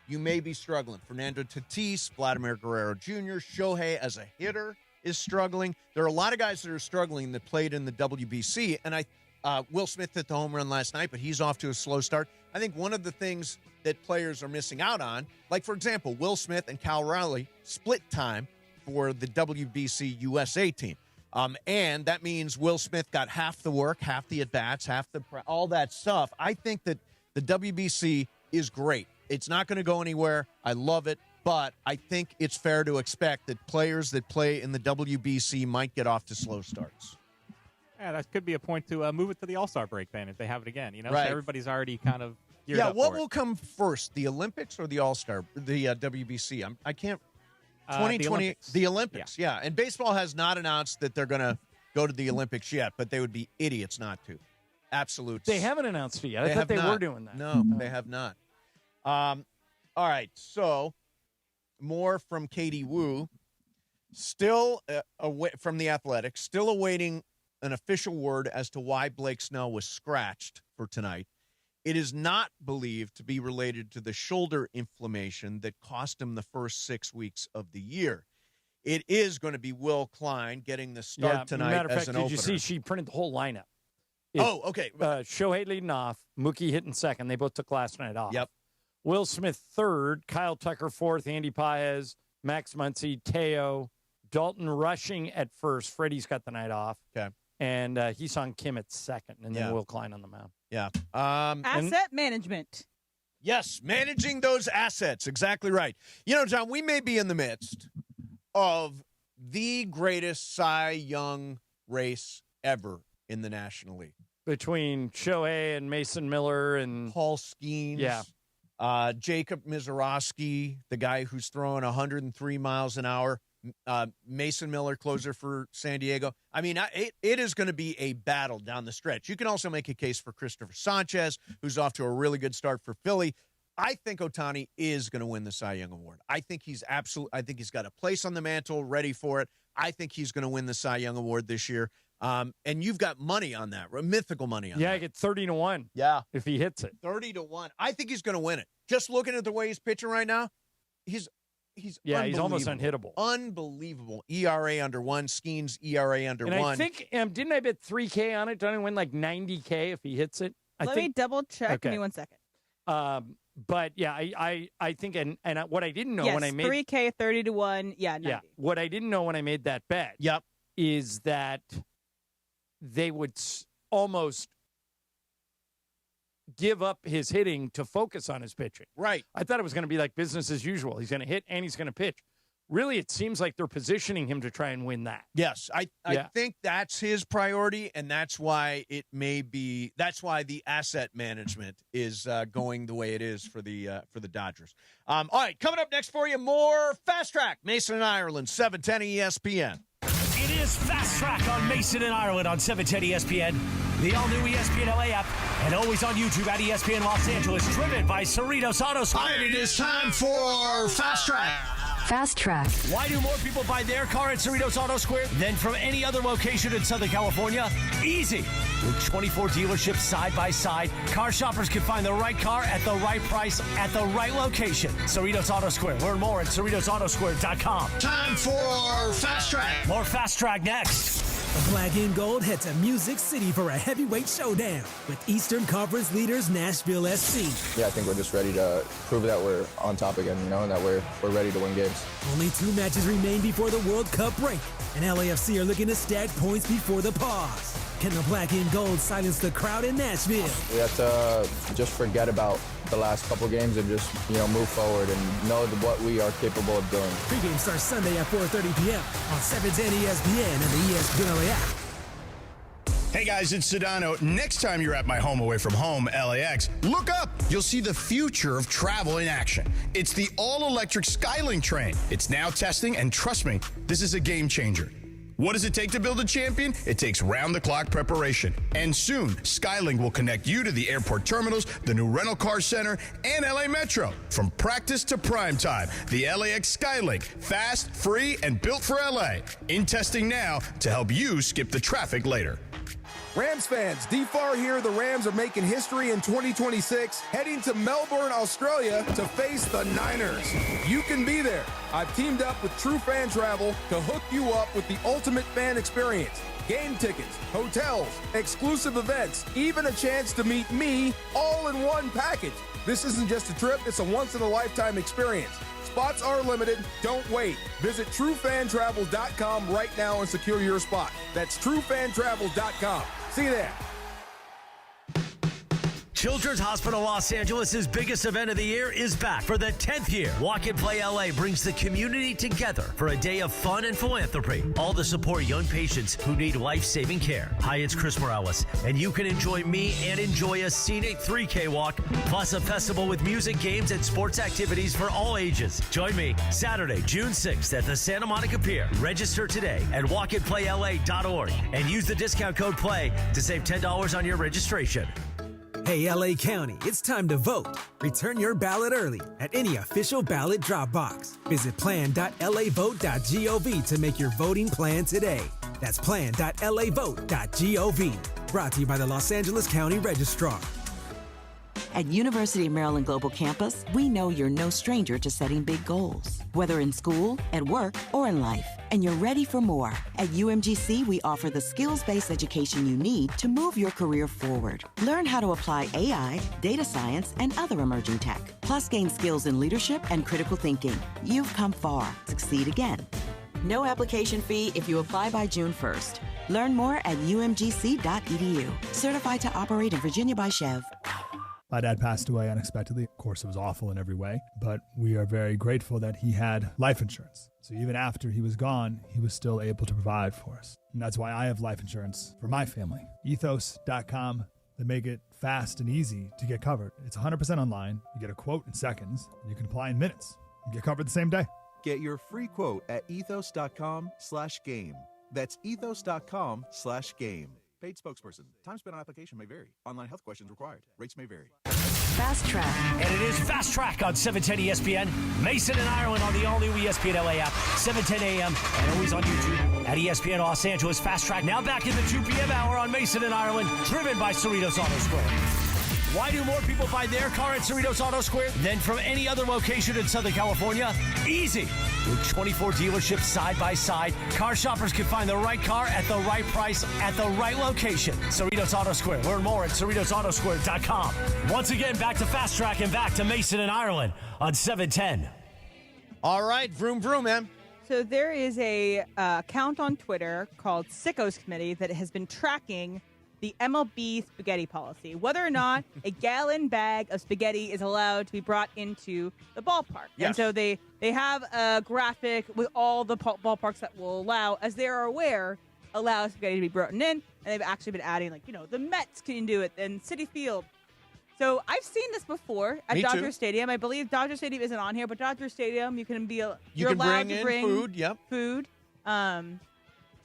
you may be struggling. Fernando Tatis, Vladimir Guerrero Jr., Shohei as a hitter is struggling. There are a lot of guys that are struggling that played in the WBC, and Will Smith hit the home run last night, but he's off to a slow start. I think one of the things that players are missing out on, like, for example, Will Smith and Cal Raleigh split time for the WBC USA team. And that means Will Smith got half the work, half the at-bats, all that stuff. I think that the WBC is great. It's not going to go anywhere. I love it. But I think it's fair to expect that players that play in the WBC might get off to slow starts. Yeah, that could be a point to move it to the All-Star break then if they have it again. You know, right. So everybody's already kind of geared up what for will come first, the Olympics or the All-Star, the WBC? I can't. 2020, the Olympics, yeah. And baseball has not announced that they're going to go to the Olympics yet, but they would be idiots not to. Absolute. They haven't announced it yet. I thought they were doing that. No, they have not. All right, so more from Katie Wu. Still away from the Athletics, still awaiting an official word as to why Blake Snell was scratched for tonight. It is not believed to be related to the shoulder inflammation that cost him the first 6 weeks of the year. It is going to be Will Klein getting the start tonight matter of as fact, an did opener. you see she printed the whole lineup? Okay. Shohei leading off, Mookie hitting second. They both took last night off. Yep. Will Smith third, Kyle Tucker fourth, Andy Paez, Max Muncy, Teo, Dalton rushing at first. Freddie's got the night off. Okay. And Hee-Sung Kim at second, and then Will Klein on the mound. Yeah. Asset management. Yes, managing those assets. Exactly right. You know, John, we may be in the midst of the greatest Cy Young race ever in the National League. Between Shohei and Mason Miller and Paul Skeens. Yeah. Jacob Mizorowski, the guy who's throwing 103 miles an hour. Mason Miller, closer for San Diego. I mean, it is going to be a battle down the stretch. You can also make a case for Christopher Sanchez, who's off to a really good start for Philly. I think Otani is going to win the Cy Young Award. I think he's got a place on the mantle, ready for it. I think he's going to win the Cy Young Award this year. And you've got money on that, mythical money on that. Yeah, I get 30-1. Yeah. If he hits it. 30-1. I think he's going to win it. Just looking at the way he's pitching right now, he's almost unhittable. Unbelievable. ERA under 1. Skeens ERA under 1. And I think, didn't I bet $3K on it? Don't I win like $90K if he hits it? Let me double check. Okay. Give me 1 second. But yeah, I think, and what I didn't know when I made $3K 30-1. Yeah, 90. Yeah. What I didn't know when I made that bet. Yep. Is that they would almost give up his hitting to focus on his pitching. Right. I thought it was going to be like business as usual. He's going to hit and he's going to pitch. Really, it seems like they're positioning him to try and win that. Yes, I think that's his priority, and that's why that's why the asset management is going the way it is for the Dodgers. All right, coming up next for you, more Fast Track. Mason and Ireland, 710 ESPN. It is Fast Track on Mason and Ireland on 710 ESPN, the all-new ESPN LA app, and always on YouTube at ESPN Los Angeles, driven by Cerritos Auto Square. And it is time for Fast Track. Fast Track. Why do more people buy their car at Cerritos Auto Square than from any other location in Southern California? Easy. With 24 dealerships side by side, car shoppers can find the right car at the right price at the right location. Cerritos Auto Square. Learn more at CerritosAutosquare.com. Time for Fast Track. More Fast Track next. The Black and Gold head to Music City for a heavyweight showdown with Eastern Conference leaders Nashville SC. Yeah, I think we're just ready to prove that we're on top again, and that we're ready to win games. Only 2 matches remain before the World Cup break, and LAFC are looking to stack points before the pause. Can the Black and Gold silence the crowd in Nashville? We have to just forget about the last couple games and just, move forward and know what we are capable of doing. Pre-game starts Sunday at 4:30 p.m. on 710 ESPN and the ESPN LA app. Hey guys, it's Sedano. Next time you're at my home away from home, LAX, look up. You'll see the future of travel in action. It's the all-electric Skylink train. It's now testing, and trust me, this is a game changer. What does it take to build a champion? It takes round-the-clock preparation. And soon, Skylink will connect you to the airport terminals, the new rental car center, and LA Metro. From practice to prime time, the LAX Skylink. Fast, free, and built for LA. In testing now to help you skip the traffic later. Rams fans, D-Far here. The Rams are making history in 2026, heading to Melbourne, Australia to face the Niners. You can be there. I've teamed up with True Fan Travel to hook you up with the ultimate fan experience. Game tickets, hotels, exclusive events, even a chance to meet me all in one package. This isn't just a trip, it's a once-in-a-lifetime experience. Spots are limited. Don't wait. Visit TrueFanTravel.com right now and secure your spot. That's TrueFanTravel.com. See you there. Children's Hospital Los Angeles' biggest event of the year is back for the 10th year. Walk and Play LA brings the community together for a day of fun and philanthropy, all to support young patients who need life-saving care. Hi, it's Chris Morales, and you can enjoy me and enjoy a scenic 3K walk, plus a festival with music, games, and sports activities for all ages. Join me Saturday, June 6th at the Santa Monica Pier. Register today at walkandplayla.org and use the discount code PLAY to save $10 on your registration. Hey, LA County, it's time to vote. Return your ballot early at any official ballot drop box. Visit plan.lavote.gov to make your voting plan today. That's plan.lavote.gov. Brought to you by the Los Angeles County Registrar. At University of Maryland Global Campus, we know you're no stranger to setting big goals, whether in school, at work, or in life, and you're ready for more. At UMGC, we offer the skills-based education you need to move your career forward. Learn how to apply AI, data science, and other emerging tech, plus gain skills in leadership and critical thinking. You've come far. Succeed again. No application fee if you apply by June 1st. Learn more at umgc.edu. Certified to operate in Virginia by Chev. My dad passed away unexpectedly. Of course, it was awful in every way, but we are very grateful that he had life insurance. So even after he was gone, he was still able to provide for us. And that's why I have life insurance for my family. Ethos.com. They make it fast and easy to get covered. It's 100% online. You get a quote in seconds. You can apply in minutes. You get covered the same day. Get your free quote at ethos.com/game. That's ethos.com/game. Paid spokesperson. Time spent on application may vary. Online health questions required. Rates may vary. Fast Track. And it is Fast Track on 710 ESPN. Mason and Ireland on the all-new ESPN LA app, 7:10 a.m. and always on YouTube at ESPN Los Angeles. Fast Track now back in the 2 p.m. hour on Mason and Ireland, driven by Cerritos Auto Square. Why do more people buy their car at Cerritos Auto Square than from any other location in Southern California? Easy. With 24 dealerships side by side, car shoppers can find the right car at the right price at the right location. Cerritos Auto Square. Learn more at CerritosAutoSquare.com. Once again, back to Fast Track and back to Mason and Ireland on 710. All right, vroom, vroom, man. So there is a account on Twitter called Sickos Committee that has been tracking the MLB spaghetti policy, whether or not a gallon bag of spaghetti is allowed to be brought into the ballpark. Yes. And so they have a graphic with all the ballparks that will allow, as they are aware, allow spaghetti to be brought in. And they've actually been adding, the Mets can do it, and Citi Field. So I've seen this before at Dodger Stadium. I believe Dodger Stadium isn't on here, but Dodger Stadium, you can be you're allowed to bring food. Yep. Food.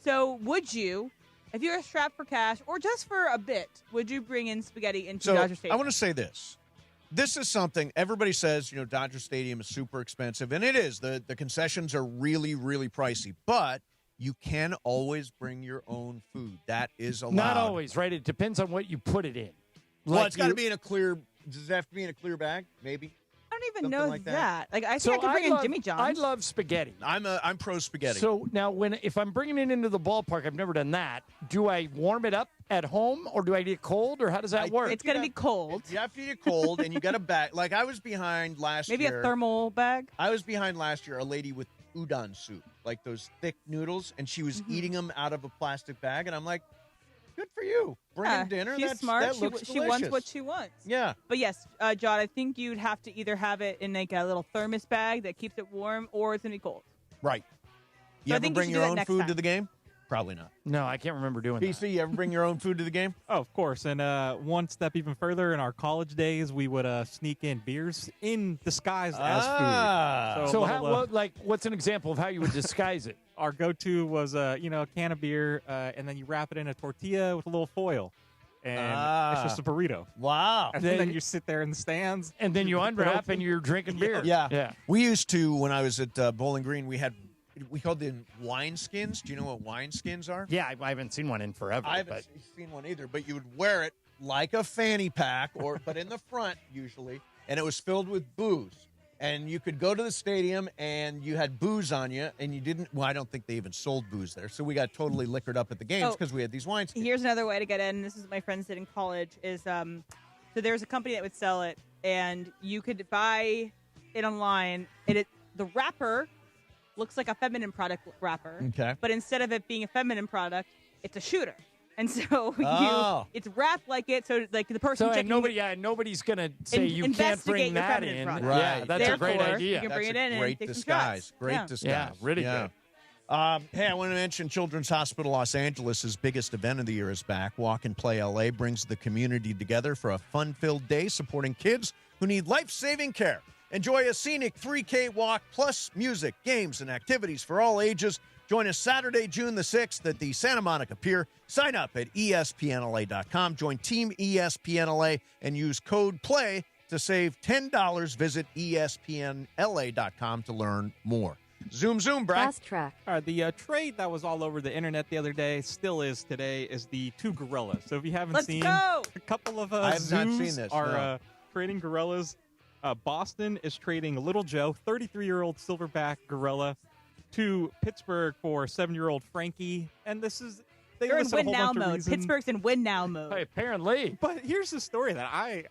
So would you, if you're strapped for cash or just for a bit, would you bring in spaghetti into Dodger Stadium? I want to say this. This is something everybody says, Dodger Stadium is super expensive, and it is. The concessions are really, really pricey, but you can always bring your own food. That is allowed. Not always, right? It depends on what you put it in. Well, it's got to be in a clear. Does it have to be in a clear bag? Maybe. I don't even know like that. Like I think I could bring in Jimmy John's. I love spaghetti. I'm pro spaghetti. So now, if I'm bringing it into the ballpark, I've never done that. Do I warm it up at home, or do I get cold, or how does that work? It's going to be cold. You have to get cold, and you got a bag. Like I was behind last year. Maybe a thermal bag. I was behind last year. A lady with udon soup, like those thick noodles, and she was eating them out of a plastic bag, and I'm like, good for you. Bring in dinner. She's smart. That looks she wants what she wants. Yeah. But yes, John, I think you'd have to either have it in like a little thermos bag that keeps it warm, or it's going to be cold. Right. You I ever think you bring should your do that own next food time. to the game? Probably not. No, I can't remember doing that. PC, you ever bring your own food to the game? Oh, of course. And one step even further, in our college days, we would sneak in beers in disguised as food. So how, what's an example of how you would disguise it? Our go-to was, a can of beer, and then you wrap it in a tortilla with a little foil. And it's just a burrito. Wow. And then you sit there in the stands. And then you unwrap and you're drinking beer. Yeah. We used to, when I was at Bowling Green, we called them wine skins. Do you know what wine skins are? Yeah, I haven't seen one in forever. I haven't seen one either, but you would wear it like a fanny pack, but in the front usually, and it was filled with booze. And you could go to the stadium and you had booze on you, and you didn't. Well, I don't think they even sold booze there, so we got totally liquored up at the games because we had these wine skins. Here's another way to get in. This is what my friends did in college. So there's a company that would sell it, and you could buy it online. The wrapper looks like a feminine product wrapper. Okay. But instead of it being a feminine product, it's a shooter. And so it's wrapped like it, so like the person checking. Nobody's gonna say you can't bring that in. Product. Right. Yeah, that's a great idea. You can bring it in great and take disguise. some Great shots. disguise. Yeah, really good. Hey, I want to mention Children's Hospital Los Angeles' biggest event of the year is back. Walk and Play LA brings the community together for a fun-filled day supporting kids who need life-saving care. Enjoy a scenic 3K walk plus music, games, and activities for all ages. Join us Saturday, June the 6th at the Santa Monica Pier. Sign up at espnla.com. Join Team ESPNLA and use code PLAY to save $10. Visit espnla.com to learn more. Zoom, Brad. Fast track. All right, the trade that was all over the internet the other day, still is today, is the two gorillas. So if you haven't seen, a couple of I have not zoos seen this, are trading gorillas. Boston is trading Little Joe, 33-year-old silverback gorilla, to Pittsburgh for 7-year-old Frankie. And this is they're in win now mode. Pittsburgh's in win now mode. Hey, apparently. But here's the story that I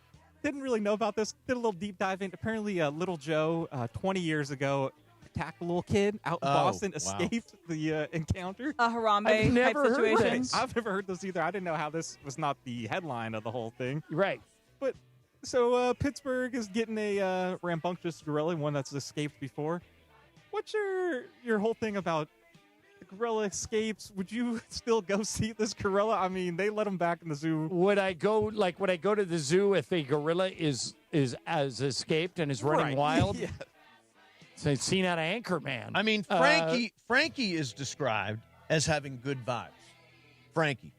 didn't really know about this. Did a little deep dive in. Apparently, Little Joe, 20 years ago, attacked a little kid out in Boston, escaped the encounter. A Harambe type situation. I've never heard this either. I didn't know how this was not the headline of the whole thing. Right. But so Pittsburgh is getting a rambunctious gorilla, one that's escaped before. What's your whole thing about the gorilla escapes? Would you still go see this gorilla? I mean, they let him back in the zoo. Would I go to the zoo if a gorilla is as escaped and is running wild? Yeah. So it's seen out of Anchorman. I mean, Frankie is described as having good vibes. Frankie.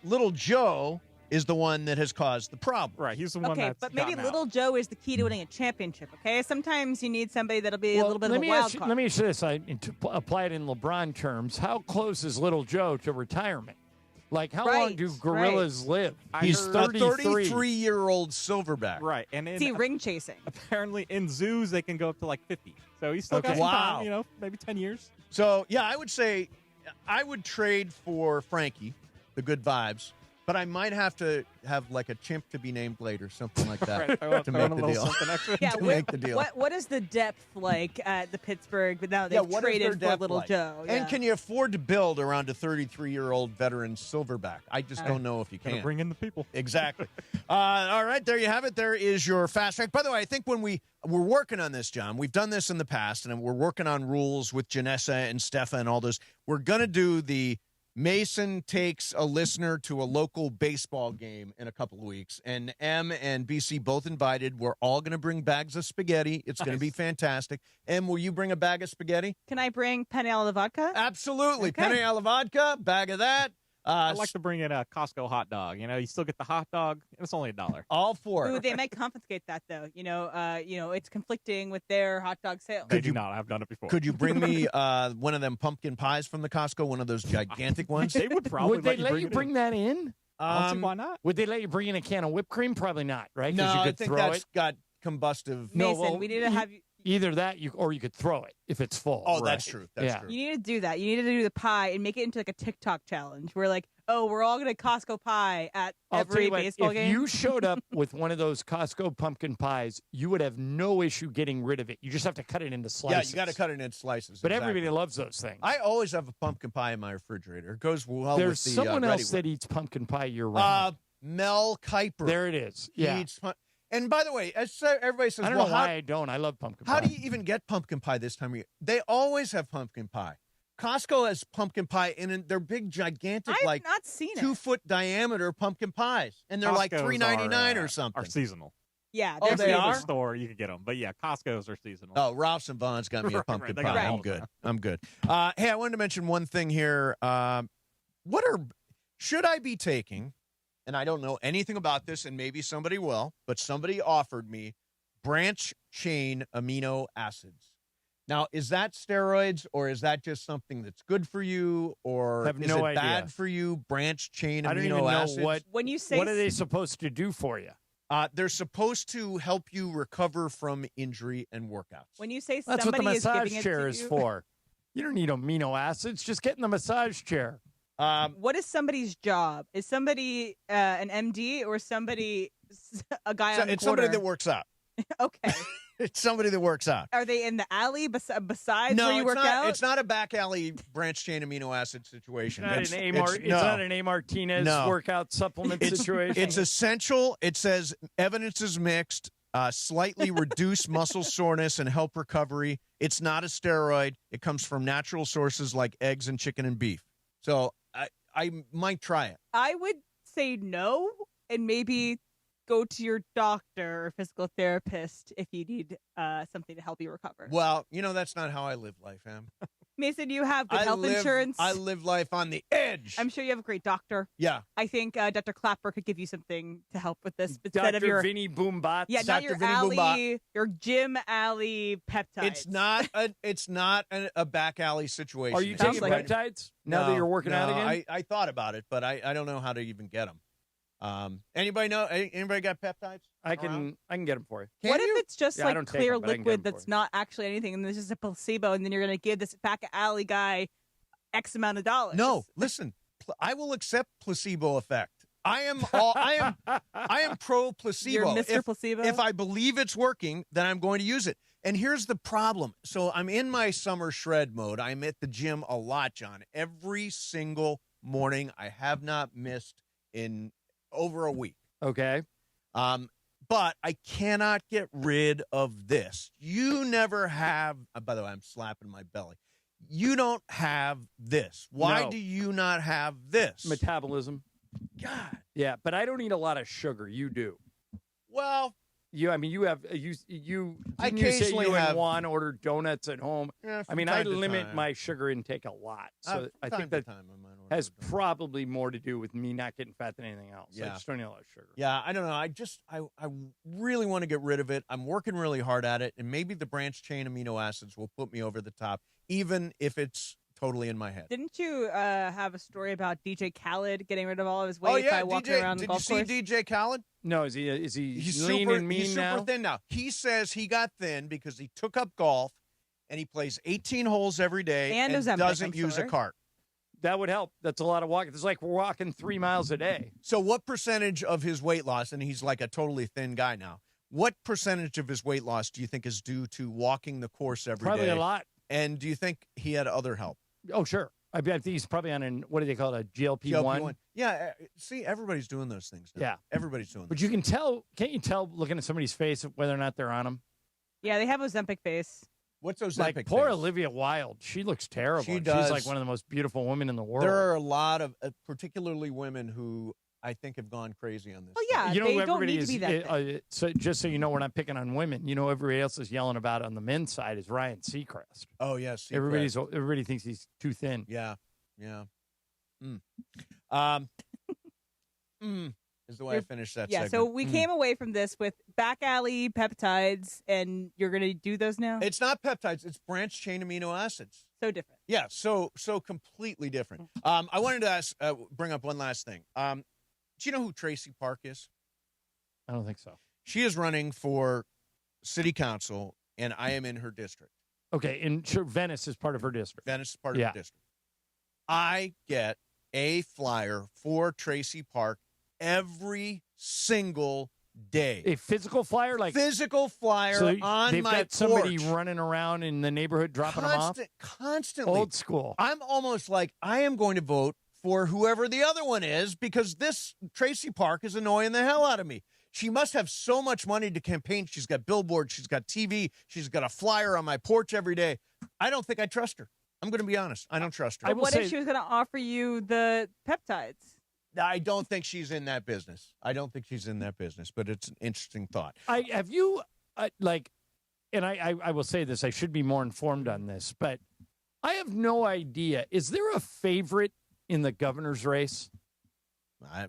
Little Joe is the one that has caused the problem. Right, he's the one that's but maybe gotten Little out. Joe is the key to winning a championship, okay? Sometimes you need somebody that'll be a little bit of a wild card. Let me ask you this, to apply it in LeBron terms. How close is Little Joe to retirement? Like, how long do gorillas live? He's a 33-year-old silverback. Right. And Is he ring chasing? Apparently in zoos they can go up to like 50. So he's still got some time, maybe 10 years. So, yeah, I would say I would trade for Frankie, the good vibes, but I might have to have like a chimp to be named later, something like that, to make the deal. Yeah, make the deal. What is the depth like at the Pittsburgh? But now they've traded for Little Joe. Yeah. And can you afford to build around a 33-year-old veteran silverback? I just don't know if you can. Bring in the people. Exactly. All right, there you have it. There is your fast track. By the way, I think when we're working on this, John, we've done this in the past, and we're working on rules with Janessa and Steffa and all those. We're going to do the Mason takes a listener to a local baseball game in a couple of weeks, and M and BC both invited. We're all going to bring bags of spaghetti. It's going to be fantastic. M, will you bring a bag of spaghetti? Can I bring penne alla vodka? Absolutely. Okay. Penne alla vodka, bag of that. I like to bring in a Costco hot dog. You still get the hot dog, and it's only $1. All for it. Ooh, they might confiscate that though. It's conflicting with their hot dog sales. They do not. I've done it before. Could you bring me one of them pumpkin pies from the Costco, one of those gigantic ones? They would probably let you bring that in? I don't see why not. Would they let you bring in a can of whipped cream? Probably not, right? No, you could I think throw that's it. got combustive. Mason, we need to have you. Either that, or you could throw it if it's full. Oh, right? that's true. That's true. You need to do that. You need to do the pie and make it into like a TikTok challenge. Where like, oh, we're all gonna Costco pie at every baseball game. If you showed up with one of those Costco pumpkin pies, you would have no issue getting rid of it. You just have to cut it into slices. Yeah, you got to cut it into slices. But exactly. everybody loves those things. I always have a pumpkin pie in my refrifigerator. It goes well There's with the someone ready else one. that eats pumpkin pie year-round. Mel Kiper. There it is. Yeah. He eats and by the way, as everybody says, I don't know why I don't. I love pumpkin pie. How do you even get pumpkin pie this time of year? They always have pumpkin pie. Costco has pumpkin pie, and they're big, gigantic, I've not seen 2-foot diameter pumpkin pies, and they're like $3.99 or something. Are seasonal. Yeah, Oh, they are? The store you could get them, but yeah, Costco's are seasonal. Oh, Ralph's and Vaughn's got me a pumpkin They pie. got I'm all of good. them. I'm good. Hey, I wanted to mention one thing here. Should I be taking? And I don't know anything about this, and maybe somebody will, but somebody offered me branch chain amino acids. Now, is that steroids, or is that just something that's good for you, or Have is no it idea. bad for you? Branch chain amino I don't even know acids. When you say what are they supposed to do for you? They're supposed to help you recover from injury and workouts. when you say That's what the somebody is massage giving it chair to is you, for. You don't need amino acids. Just get in the massage chair. What is somebody's job? Is somebody an MD or somebody a guy on the it's corner? somebody that works out. Okay. It's somebody that works out. Are they in the alley besides No, where you it's work not. out? It's not a back alley branch chain amino acid situation. It's not an A. Martinez workout supplement situation. It's essential. It says evidence is mixed. Slightly reduce muscle soreness and help recovery. It's not a steroid. It comes from natural sources like eggs and chicken and beef. So I might try it. I would say no, and maybe go to your doctor or physical therapist if you need something to help you recover. Well, that's not how I live life, Em. Mason, you have good health insurance. I live life on the edge. I'm sure you have a great doctor. Yeah. I think Dr. Clapper could give you something to help with this instead of Dr. your Vinny Boombat. Yeah, not Dr. your Vinny alley, Boombat. your gym alley peptides. It's not a back alley situation. Are you taking peptides now that you're working out again? I thought about it, but I don't know how to even get them. Anybody know? Anybody got peptides? I can get them for you. What if it's just Yeah, I like don't take clear them, but I can get liquid them for that's not actually anything, and there's just a placebo, and then you're going to give this back alley guy X amount of dollars? No, listen. I will accept placebo effect. I am pro placebo. You're Mr. Placebo? If I believe it's working, then I'm going to use it. And here's the problem. So I'm in my summer shred mode. I'm at the gym a lot, John. Every single morning. I have not missed in over a week. Okay. But I cannot get rid of this. You never have, by the way, I'm slapping my belly. You don't have this. Why No. do you not have this? Metabolism. God. Yeah, but I don't eat a lot of sugar. You do. Well, you have you. I Didn't you say occasionally you have- and Juan order donuts at home? Yeah, I from mean, I time to limit time. my sugar intake a lot, so I Time think to that time I might order has probably more to do with me not getting fat than anything else. I Yeah. just don't eat a lot of sugar. Yeah, I don't know. I really want to get rid of it. I'm working really hard at it, and maybe the branch chain amino acids will put me over the top, even if it's totally in my head. Didn't you have a story about DJ Khaled getting rid of all of his weight by walking around the Did golf you course? see DJ Khaled? No, is he He's lean super, and mean he's now? super thin now. He says he got thin because he took up golf, and he plays 18 holes every day And Ozempic, doesn't I'm use sure. a cart. That would help. That's a lot of walking. It's like we're walking 3 miles a day. So what percentage of his weight loss, and he's like a totally thin guy now, what percentage of his weight loss do you think is due to walking the course every day? Probably a lot. And do you think he had other help? Oh, sure. I think he's probably on what do they call it, a GLP-1? Yeah, see, everybody's doing those things now. Yeah. Everybody's doing But you can tell, can't you tell looking at somebody's face whether or not they're on them? Yeah, they have Ozempic face. What's Ozempic Like poor face? Olivia Wilde. She looks terrible. She She's does. like one of the most beautiful women in the world. There are a lot of, particularly women, who I think have gone crazy on this. Well, yeah, you know, they everybody don't need is, to be that thin. so just so you know, we're not picking on women. You know, everybody else is yelling about on the men's side is Ryan Seacrest. Oh, yes. Yeah, Everybody thinks he's too thin. Yeah. Is the way I finished that Yeah, segment. so we came away from this with back alley peptides, and you're going to do those now? It's not peptides. It's branch chain amino acids. So different. Yeah, so completely different. I wanted to bring up one last thing. Do you know who Tracy Park is? I don't think so. She is running for city council, and I am in her district. Okay, and sure, Venice is part of her district. Venice is part of her district. I get a flyer for Tracy Park every single day. A physical flyer? Like physical flyer so on my they've got porch. somebody running around in the neighborhood dropping them off? Constantly. Old school. I'm almost like I am going to vote for whoever the other one is because this Tracy Park is annoying the hell out of me. She must have so much money to campaign. She's got billboards. She's got TV. She's got a flyer on my porch every day. I don't think I trust her. I'm going to be honest. I don't trust her. But what if she was going to offer you the peptides? I don't think she's in that business. But it's an interesting thought. Have you, and I will say this, I should be more informed on this, but I have no idea. Is there a favorite in the governor's race? I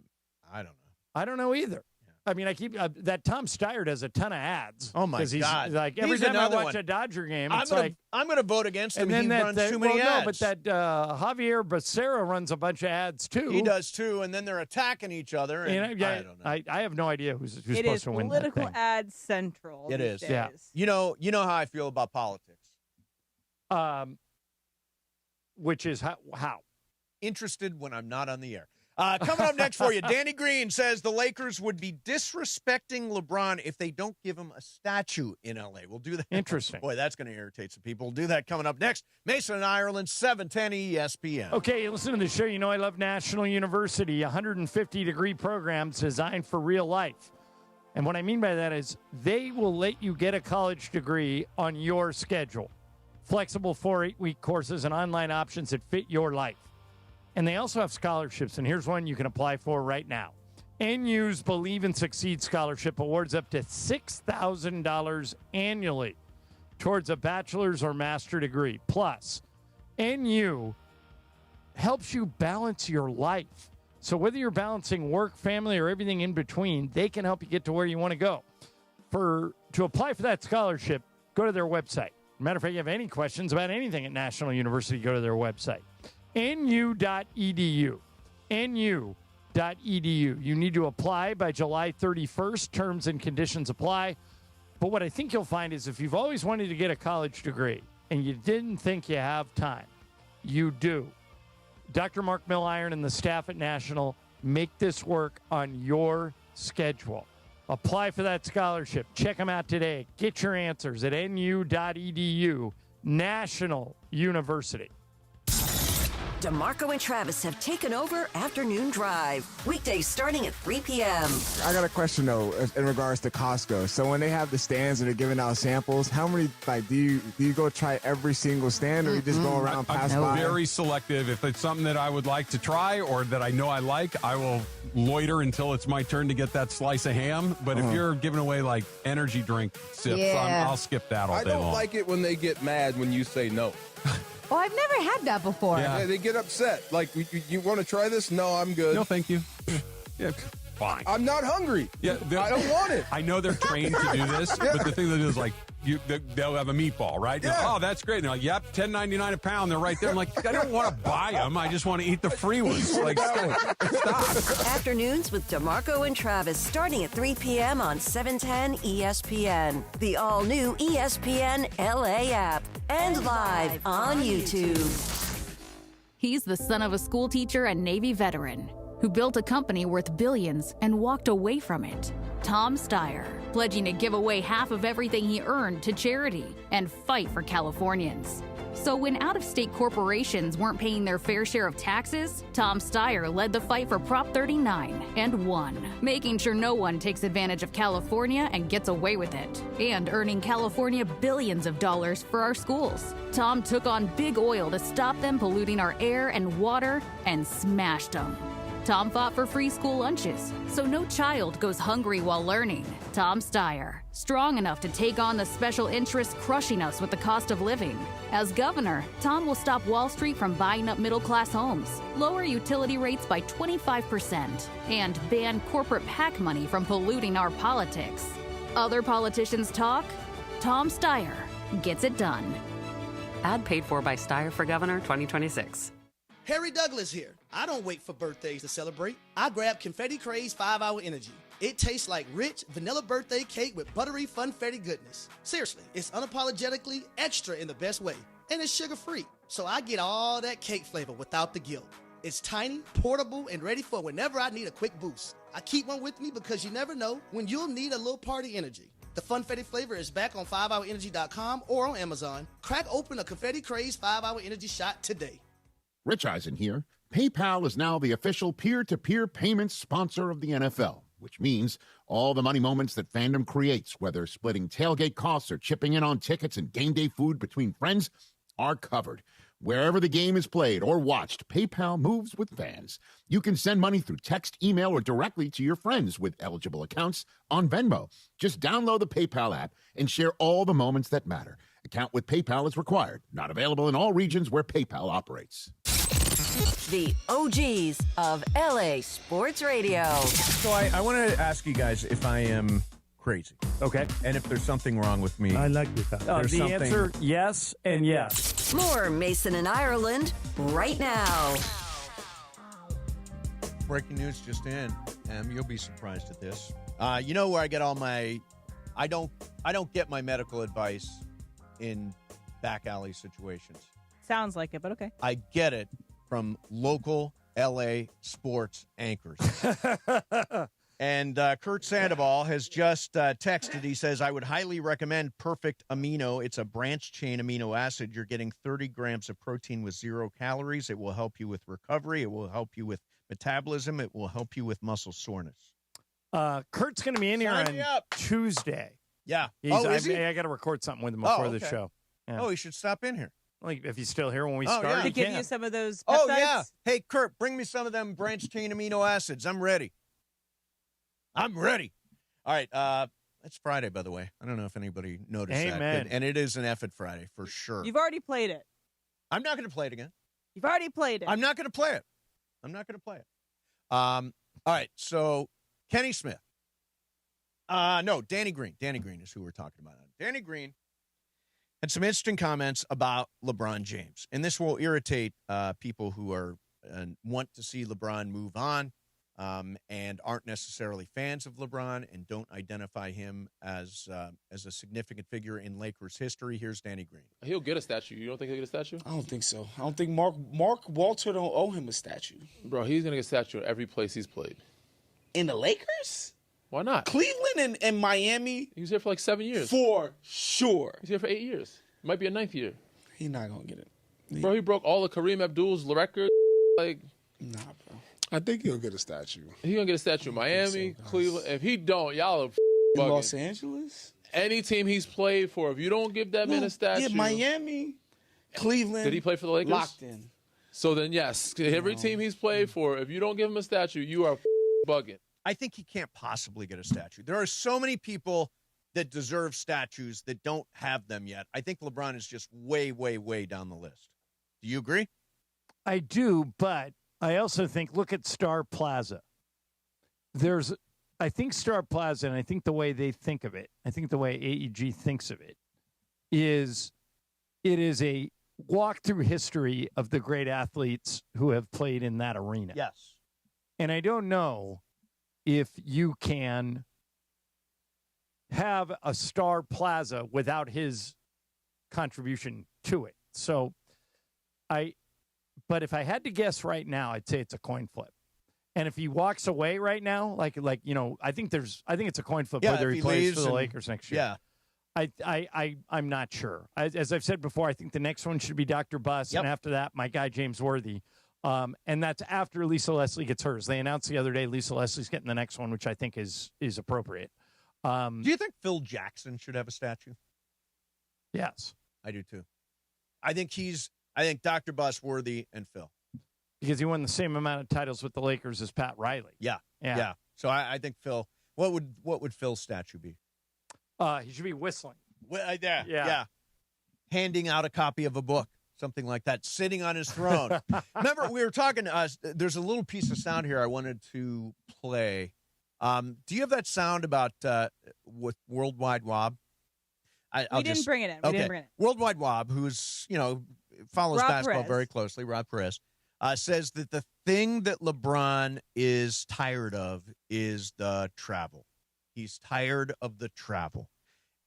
don't know. I don't know either. I mean, I keep that Tom Steyer does a ton of ads. Oh my God! Like every time I watch a Dodger game, it's I'm going to vote against him. And then he runs too many ads. No, but that Javier Becerra runs a bunch of ads too. He does too, and then they're attacking each other. And I don't know. I have no idea who's supposed to win that thing. It is political ad central. It is. Days. Yeah. You know how I feel about politics. Which is how? Interested when I'm not on the air. Coming up next for you, Danny Green says the Lakers would be disrespecting LeBron if they don't give him a statue in L.A. We'll do that. Interesting. Boy, that's going to irritate some people. We'll do that coming up next. Mason and Ireland, 710 ESPN. Okay, listen to the show. You know I love National University, 150-degree programs designed for real life. And what I mean by that is they will let you get a college degree on your schedule. Flexible 4-8-week courses and online options that fit your life. And they also have scholarships, and here's one you can apply for right now. NU's Believe and Succeed Scholarship awards up to $6,000 annually towards a bachelor's or master degree. Plus, NU helps you balance your life. So whether you're balancing work, family, or everything in between, they can help you get to where you want to go. To apply for that scholarship, go to their website. Matter of fact, if you have any questions about anything at National University, go to their website. nu.edu. nu.edu. You need to apply by July 31st. Terms and conditions apply. But what I think you'll find is if you've always wanted to get a college degree and you didn't think you have time, you do. Dr. Mark Milliron and the staff at National make this work on your schedule. Apply for that scholarship. Check them out today. Get your answers at nu.edu. National University. DeMarco and Travis have taken over Afternoon Drive. Weekdays starting at 3 p.m. I got a question, though, in regards to Costco. So when they have the stands and they're giving out samples, how many, do you go try every single stand, or you just go around, pass by? I'm very selective. If it's something that I would like to try or that I know I like, I will loiter until it's my turn to get that slice of ham. But if you're giving away, energy drink sips, I'll skip that all day long. I don't like it when they get mad when you say no. Oh, I've never had that before. Yeah, they get upset. Like, you want to try this? No, I'm good. No, thank you. Yeah, fine. I'm not hungry. Yeah, I don't want it. I know they're trained to do this, but the thing that is, they'll have a meatball, right? Yeah. Oh, that's great. And they're like, yep, $10.99 a pound. They're right there. I'm like, I don't want to buy them. I just want to eat the free ones. Stop. Afternoons with DeMarco and Travis starting at 3 p.m. on 710 ESPN. The all-new ESPN LA app. And live on YouTube. He's the son of a school teacher and Navy veteran who built a company worth billions and walked away from it. Tom Steyer, pledging to give away half of everything he earned to charity and fight for Californians. So when out-of-state corporations weren't paying their fair share of taxes, Tom Steyer led the fight for Prop 39 and won, making sure no one takes advantage of California and gets away with it, and earning California billions of dollars for our schools. Tom took on big oil to stop them polluting our air and water and smashed them. Tom fought for free school lunches, so no child goes hungry while learning. Tom Steyer, strong enough to take on the special interests crushing us with the cost of living. As governor, Tom will stop Wall Street from buying up middle-class homes, lower utility rates by 25%, and ban corporate PAC money from polluting our politics. Other politicians talk, Tom Steyer gets it done. Ad paid for by Steyer for Governor 2026. Harry Douglas here. I don't wait for birthdays to celebrate. I grab Confetti Craze 5-Hour Energy. It tastes like rich vanilla birthday cake with buttery funfetti goodness. Seriously, it's unapologetically extra in the best way. And it's sugar-free, so I get all that cake flavor without the guilt. It's tiny, portable, and ready for whenever I need a quick boost. I keep one with me because you never know when you'll need a little party energy. The funfetti flavor is back on 5hourenergy.com or on Amazon. Crack open a confetti craze 5-Hour Energy shot today. Rich Eisen here. PayPal is now the official peer-to-peer payments sponsor of the NFL, which means all the money moments that fandom creates, whether splitting tailgate costs or chipping in on tickets and game day food between friends, are covered. Wherever the game is played or watched, PayPal moves with fans. You can send money through text, email, or directly to your friends with eligible accounts on Venmo. Just download the PayPal app and share all the moments that matter. Account with PayPal is required. Not available in all regions where PayPal operates. The OGs of LA Sports Radio. So I want to ask you guys if I am crazy. Okay. And if there's something wrong with me. I like that. The answer, yes and yes. More Mason and Ireland right now. Breaking news just in. You'll be surprised at this. You know where I get all my... I don't get my medical advice in back alley situations. Sounds like it, but okay. I get it from local L.A. sports anchors. And Kurt Sandoval has just texted. He says, I would highly recommend Perfect Amino. It's a branch-chain amino acid. You're getting 30 grams of protein with 0 calories. It will help you with recovery. It will help you with metabolism. It will help you with muscle soreness. Kurt's going to be in here on Tuesday. Yeah. I got to record something with him before the show. Yeah. Oh, he should stop in here. Like, if he's still here when we start, yeah. To give you some of those peptides? Oh, yeah. Hey, Kurt, bring me some of them branch-chain amino acids. I'm ready. All right. It's Friday, by the way. I don't know if anybody noticed that. And it is an effort Friday for sure. You've already played it. I'm not going to play it again. You've already played it. I'm not going to play it. All right. So, Kenny Smith. No, Danny Green. Danny Green is who we're talking about. Danny Green had some interesting comments about LeBron James. And this will irritate people who are want to see LeBron move on. And aren't necessarily fans of LeBron and don't identify him as a significant figure in Lakers history. Here's Danny Green. He'll get a statue. You don't think he'll get a statue? I don't think so. I don't think Mark Walter don't owe him a statue. Bro, he's going to get a statue at every place he's played. In the Lakers? Why not? Cleveland and Miami? He was here for like 7 years. For sure. He's here for 8 years. It might be a 9th year. He's not going to get it. Bro, he broke all of Kareem Abdul's records. Like, nah, bro. I think he'll get a statue. He's going to get a statue in Miami, Cleveland. If he don't, y'all are in bugging. Los Angeles? Any team he's played for, if you don't give that man a statue. Yeah, Miami, Cleveland. Did he play for the Lakers? Locked in. So then, yes, every team he's played for, if you don't give him a statue, you are bugging. I think he can't possibly get a statue. There are so many people that deserve statues that don't have them yet. I think LeBron is just way, way, way down the list. Do you agree? I do, but I also think, look at Star Plaza. I think Star Plaza, and I think the way they think of it, I think the way AEG thinks of it, is it is a walk through history of the great athletes who have played in that arena. Yes. And I don't know if you can have a Star Plaza without his contribution to it. So but if I had to guess right now, I'd say it's a coin flip. And if he walks away right now, like I think it's a coin flip whether he plays for the Lakers next year. Yeah. I'm not sure. As I've said before, I think the next one should be Dr. Buss, and after that, my guy James Worthy. And that's after Lisa Leslie gets hers. They announced the other day Lisa Leslie's getting the next one, which I think is appropriate. Do you think Phil Jackson should have a statue? Yes. I do too. I think Dr. Buss, Worthy, and Phil. Because he won the same amount of titles with the Lakers as Pat Riley. Yeah. So I think Phil. What would Phil's statue be? He should be whistling. Yeah. Handing out a copy of a book, something like that, sitting on his throne. Remember, we were talking. There's a little piece of sound here I wanted to play. Do you have that sound about with Worldwide Wob? We didn't bring it in. Worldwide Wob, who's follows Rob basketball Perez. very closely. Rob Perez. says that the thing that LeBron is tired of is the travel. He's tired of the travel.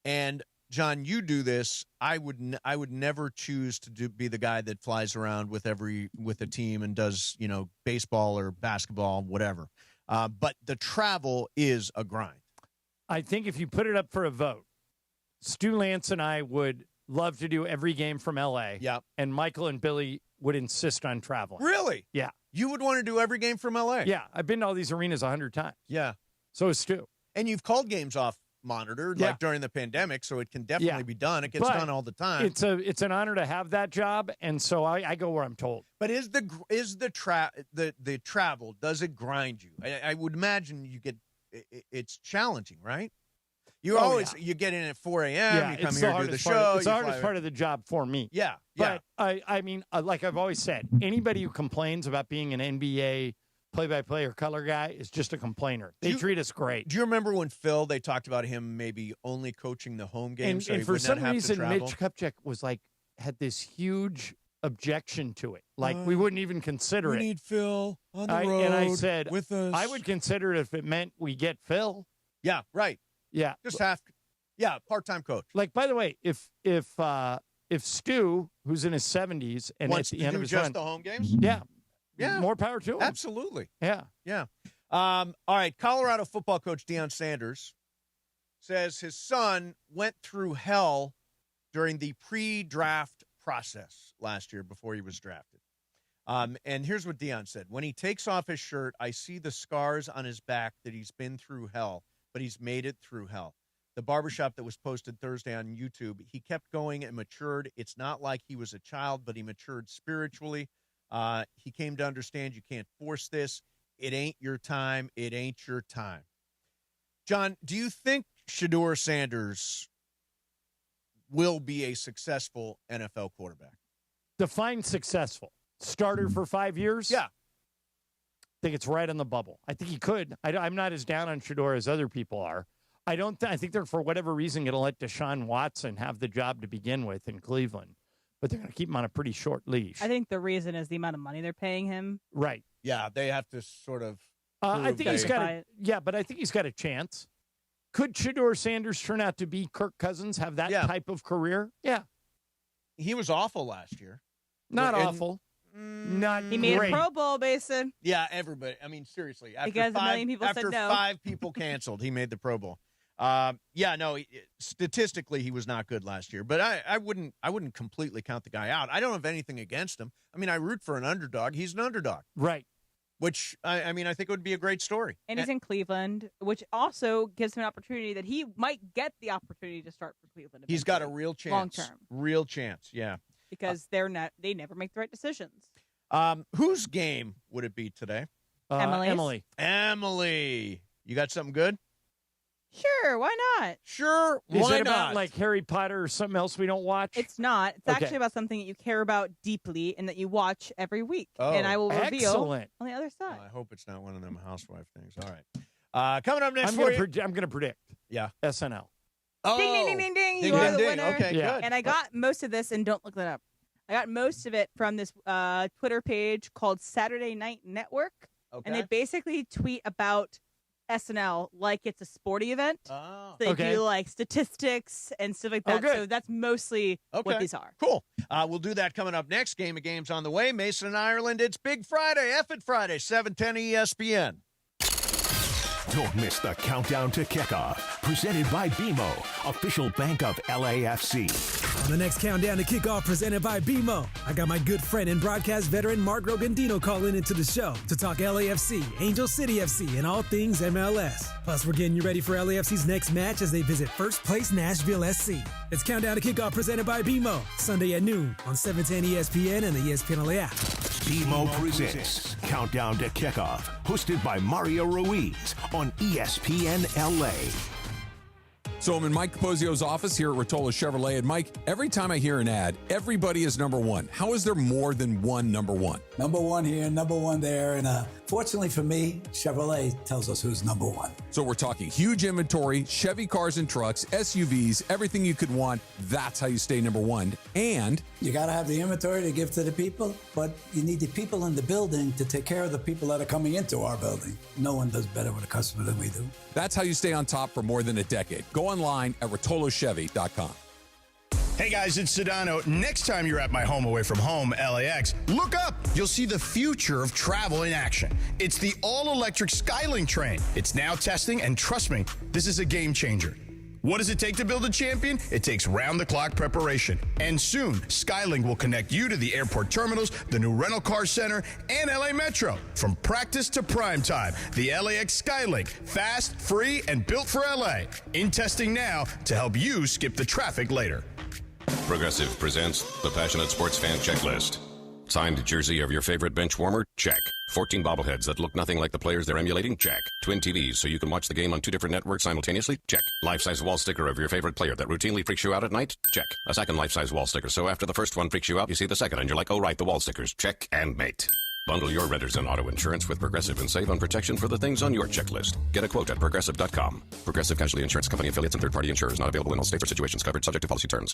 And John, you do this. I would never choose to be the guy that flies around with a team and does, baseball or basketball, whatever. But the travel is a grind. I think if you put it up for a vote, Stu Lance and I would love to do every game from L.A. Yeah. And Michael and Billy would insist on traveling. Really? Yeah. You would want to do every game from L.A.? Yeah. I've been to all these arenas 100 times. Yeah. So is Stu. And you've called games off monitored like during the pandemic, so it can definitely be done. It gets done all the time. It's an honor to have that job, and so I go where I'm told. But is the travel, does it grind you? I would imagine it's challenging, right? You get in at 4 a.m. Yeah, you come here to do the show. It's the hardest part of the job for me. Yeah, but I mean, like I've always said, anybody who complains about being an NBA play-by-play or color guy is just a complainer. They treat us great. Do you remember when they talked about him maybe only coaching the home games? And for some reason, Mitch Kupchak had this huge objection to it. Like, we wouldn't even consider it. We need Phil on the road and I said, with us. I would consider it if it meant we get Phil. Yeah, right. Yeah. Part-time coach. Like, by the way, if Stu, who's in his 70s and wants at the end of his just run, the home games? Yeah, more power to him. Absolutely. Yeah. All right, Colorado football coach Deion Sanders says his son went through hell during the pre-draft process last year before he was drafted. And here's what Deion said. When he takes off his shirt, I see the scars on his back that he's been through hell, but he's made it through hell. The barbershop that was posted Thursday on YouTube, he kept going and matured. It's not like he was a child, but he matured spiritually. He came to understand you can't force this. It ain't your time. It ain't your time. John, do you think Shedeur Sanders will be a successful NFL quarterback? Define successful. Starter for 5 years? Yeah. I think it's right on the bubble. I think he could. I'm not as down on Shedeur as other people are. I think they're, for whatever reason, going to let Deshaun Watson have the job to begin with in Cleveland. But they're going to keep him on a pretty short leash. I think the reason is the amount of money they're paying him. Right. Yeah, they have to sort of. I think he's got but I think he's got a chance. Could Shedeur Sanders turn out to be Kirk Cousins, have that type of career? Yeah. He was awful last year. Not awful. Not He made great. a Pro Bowl, Basin. Yeah, everybody. I mean, seriously. Because a million people said no. After 5 people canceled, he made the Pro Bowl. Statistically, he was not good last year, but I wouldn't completely count the guy out. I don't have anything against him. I mean, I root for an underdog. He's an underdog. Right. Which, I think it would be a great story. And he's in Cleveland, which also gives him an opportunity that he might get the opportunity to start for Cleveland. He's got a real chance. Long term. Real chance, yeah. Because they never make the right decisions. Whose game would it be today? Emily's. Emily. You got something good? Sure, why not? Sure, Is why it about not? like Harry Potter or something else we don't watch? It's not. It's actually about something that you care about deeply and that you watch every week. Oh, and I will reveal excellent. on the other side. I hope it's not one of them housewife things. All right. Coming up next I'm for going to predict. Yeah. SNL. Oh, ding, ding, ding, ding, ding. ding, You are ding, the ding. winner. Okay, good. And I got most of this, and don't look that up. I got most of it from this Twitter page called Saturday Night Network. Okay. And they basically tweet about SNL like it's a sporty event. Oh. So they do like statistics and stuff like that. good. So that's mostly what these are. Cool. We'll do that coming up next. Game of Games on the way. Mason and Ireland. It's Big Friday. F it Friday, 7:10 ESPN. Don't miss the countdown to kickoff. Presented by BMO, official bank of LAFC. On the next countdown to kickoff presented by BMO, I got my good friend and broadcast veteran Mark Rogandino calling into the show to talk LAFC, Angel City FC, and all things MLS. Plus, we're getting you ready for LAFC's next match as they visit first place Nashville SC. It's Countdown to Kickoff presented by BMO, Sunday at noon on 710 ESPN and the ESPN LA app. BMO presents Countdown to Kickoff, hosted by Mario Ruiz on ESPN LA. So I'm in Mike Capozio's office here at Rotolo Chevrolet. And Mike, every time I hear an ad, everybody is number one. How is there more than one number one? Number one here, number one there, and Fortunately for me, Chevrolet tells us who's number one. So we're talking huge inventory, Chevy cars and trucks, SUVs, everything you could want. That's how you stay number one. And you got to have the inventory to give to the people, but you need the people in the building to take care of the people that are coming into our building. No one does better with a customer than we do. that's how you stay on top for more than a decade. Go online at rotolochevy.com. Hey guys, it's Sedano. Next time you're at my home away from home, LAX, look up. You'll see the future of travel in action. It's the all-electric Skylink train. It's now testing, and trust me, this is a game changer. What does it take to build a champion? It takes round-the-clock preparation. And soon, Skylink will connect you to the airport terminals, the new rental car center, and LA Metro. From practice to prime time, the LAX Skylink. Fast, free, and built for LA. In testing now to help you skip the traffic later. Progressive presents the Passionate Sports Fan Checklist. Signed jersey of your favorite bench warmer? Check. 14 bobbleheads that look nothing like the players they're emulating? Check. Twin TVs so you can watch the game on 2 different networks simultaneously? Check. Life-size wall sticker of your favorite player that routinely freaks you out at night? Check. A second life-size wall sticker so after the first one freaks you out, you see the second and you're like, oh right, the wall stickers. Check and mate. Bundle your renters and auto insurance with Progressive and save on protection for the things on your checklist. Get a quote at Progressive.com. Progressive Casualty Insurance Company affiliates and third-party insurers not available in all states or situations covered subject to policy terms.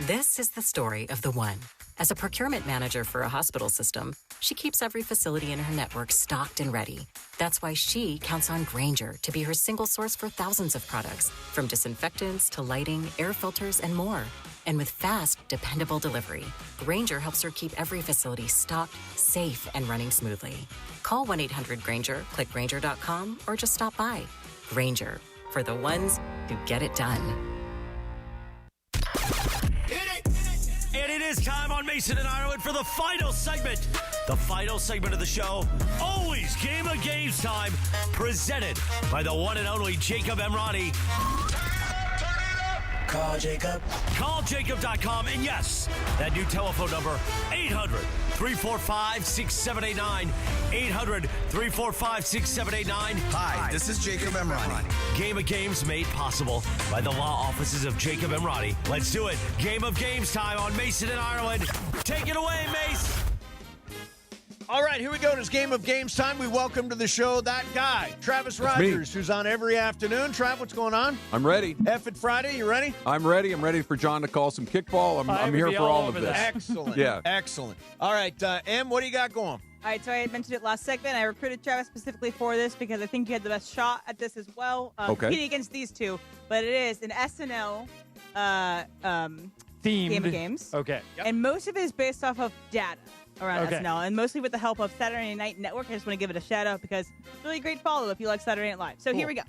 This is the story of the one. As a procurement manager for a hospital system, she keeps every facility in her network stocked and ready. That's why she counts on Grainger to be her single source for thousands of products, from disinfectants to lighting, air filters, and more. And with fast, dependable delivery, Grainger helps her keep every facility stocked, safe, and running smoothly. Call 1-800-GRAINGER, click Grainger.com, or just stop by. Grainger, for the ones who get it done. And it is time on Mason and Ireland for the final segment. The final segment of the show, always Game of Games time, presented by the one and only Jacob Emrani. Call Jacob. Call Jacob.com. And yes, that new telephone number, 800-345-6789. 800-345-6789. Hi, this is Jacob Emrani. Game of Games made possible by the law offices of Jacob Emrani. Let's do it. Game of Games time on Mason and Ireland. Take it away, Mace. All right, here we go. It's Game of Games time. We welcome to the show that guy, Travis Rogers, who's on every afternoon. Trav, what's going on? I'm ready. F it Friday, you ready? I'm ready. I'm ready for John to call some kickball. I'm here for all of this. Excellent. Yeah. Excellent. All right, Em, what do you got going? All right, so I mentioned it last segment. I recruited Travis specifically for this because I think you had the best shot at this as well. Competing against these two, but it is an SNL Themed Game of Games. Okay. Yep. And most of it is based off of data around Okay. SNL, and mostly with the help of Saturday Night Network. I just want to give it a shout out because it's really a great follow if you like Saturday Night Live. So here we go.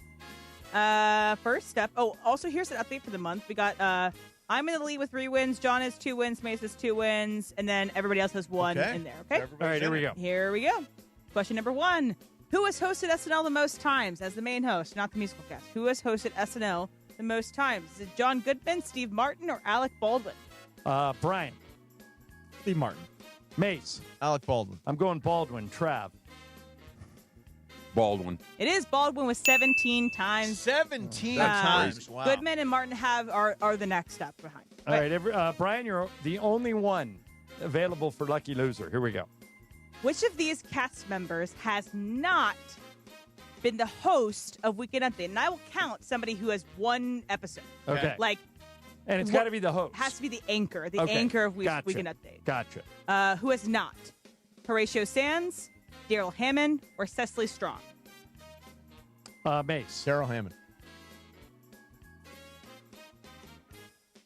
First step. Oh, also here's an update for the month. We got I'm in the lead with 3 wins. John has 2 wins. Mace has 2 wins, and then everybody else has 1 in there. Okay. All right, here we go. Here we go. Question number 1. Who has hosted SNL the most times as the main host, not the musical cast? Who has hosted SNL the most times? Is it John Goodman, Steve Martin, or Alec Baldwin? Brian. Steve Martin. Mace. Alec Baldwin. I'm going Baldwin. Trav. Baldwin. It is Baldwin with 17 times. 17 That's times. crazy. Wow. Goodman and Martin are the next step behind. All right, Brian, you're the only one available for Lucky Loser. Here we go. Which of these cast members has not been the host of Weekend Update? And I will count somebody who has 1 episode. Okay. And it's what- got to be the host. Has to be the anchor. The Okay. anchor of Gotcha. Weekend Update. Gotcha. Who has not? Horatio Sands, Daryl Hammond, or Cecily Strong? Mace. Daryl Hammond.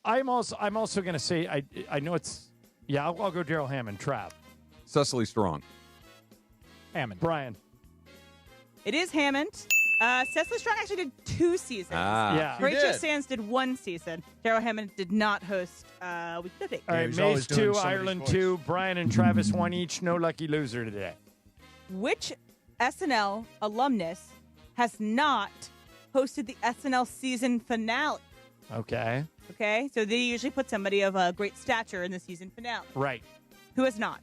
I'm also going to say I know it's I'll go Daryl Hammond. Trav. Cecily Strong. Hammond. Brian. It is Hammond. Cecily Strong actually did 2 seasons. Yeah. Horatio Sands did 1 season. Daryl Hammond did not host Weekend Update. All right, Mace 2, Ireland 2, Brian and Travis 1 each. No lucky loser today. Which SNL alumnus has not hosted the SNL season finale? Okay. Okay, so they usually put somebody of great stature in the season finale. Right. Who has not?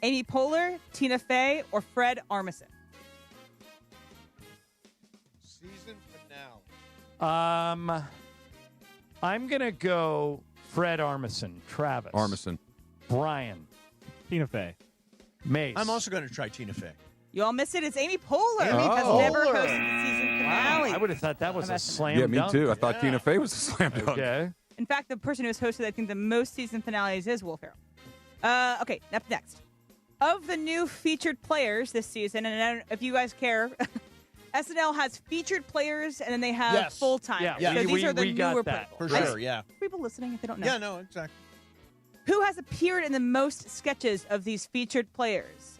Amy Poehler, Tina Fey, or Fred Armisen? Season finale. I'm going to go Fred Armisen. Travis. Armisen. Brian. Tina Fey. Mace. I'm also going to try Tina Fey. You all missed it. It's Amy Poehler. Has never hosted the season finale. I would have thought that was a slam Yeah, me dunk. too. I thought Tina Fey was a slam dunk. Okay. In fact, the person who has hosted, I think, the most season finales is Will Ferrell. Okay, up next. Of the new featured players this season, and I don't, if you guys care, SNL has featured players, and then they have full-time. Yeah, so these are the we got newer that. people. For sure, yeah. People listening, if they don't know. Yeah, no, exactly. Who has appeared in the most sketches of these featured players?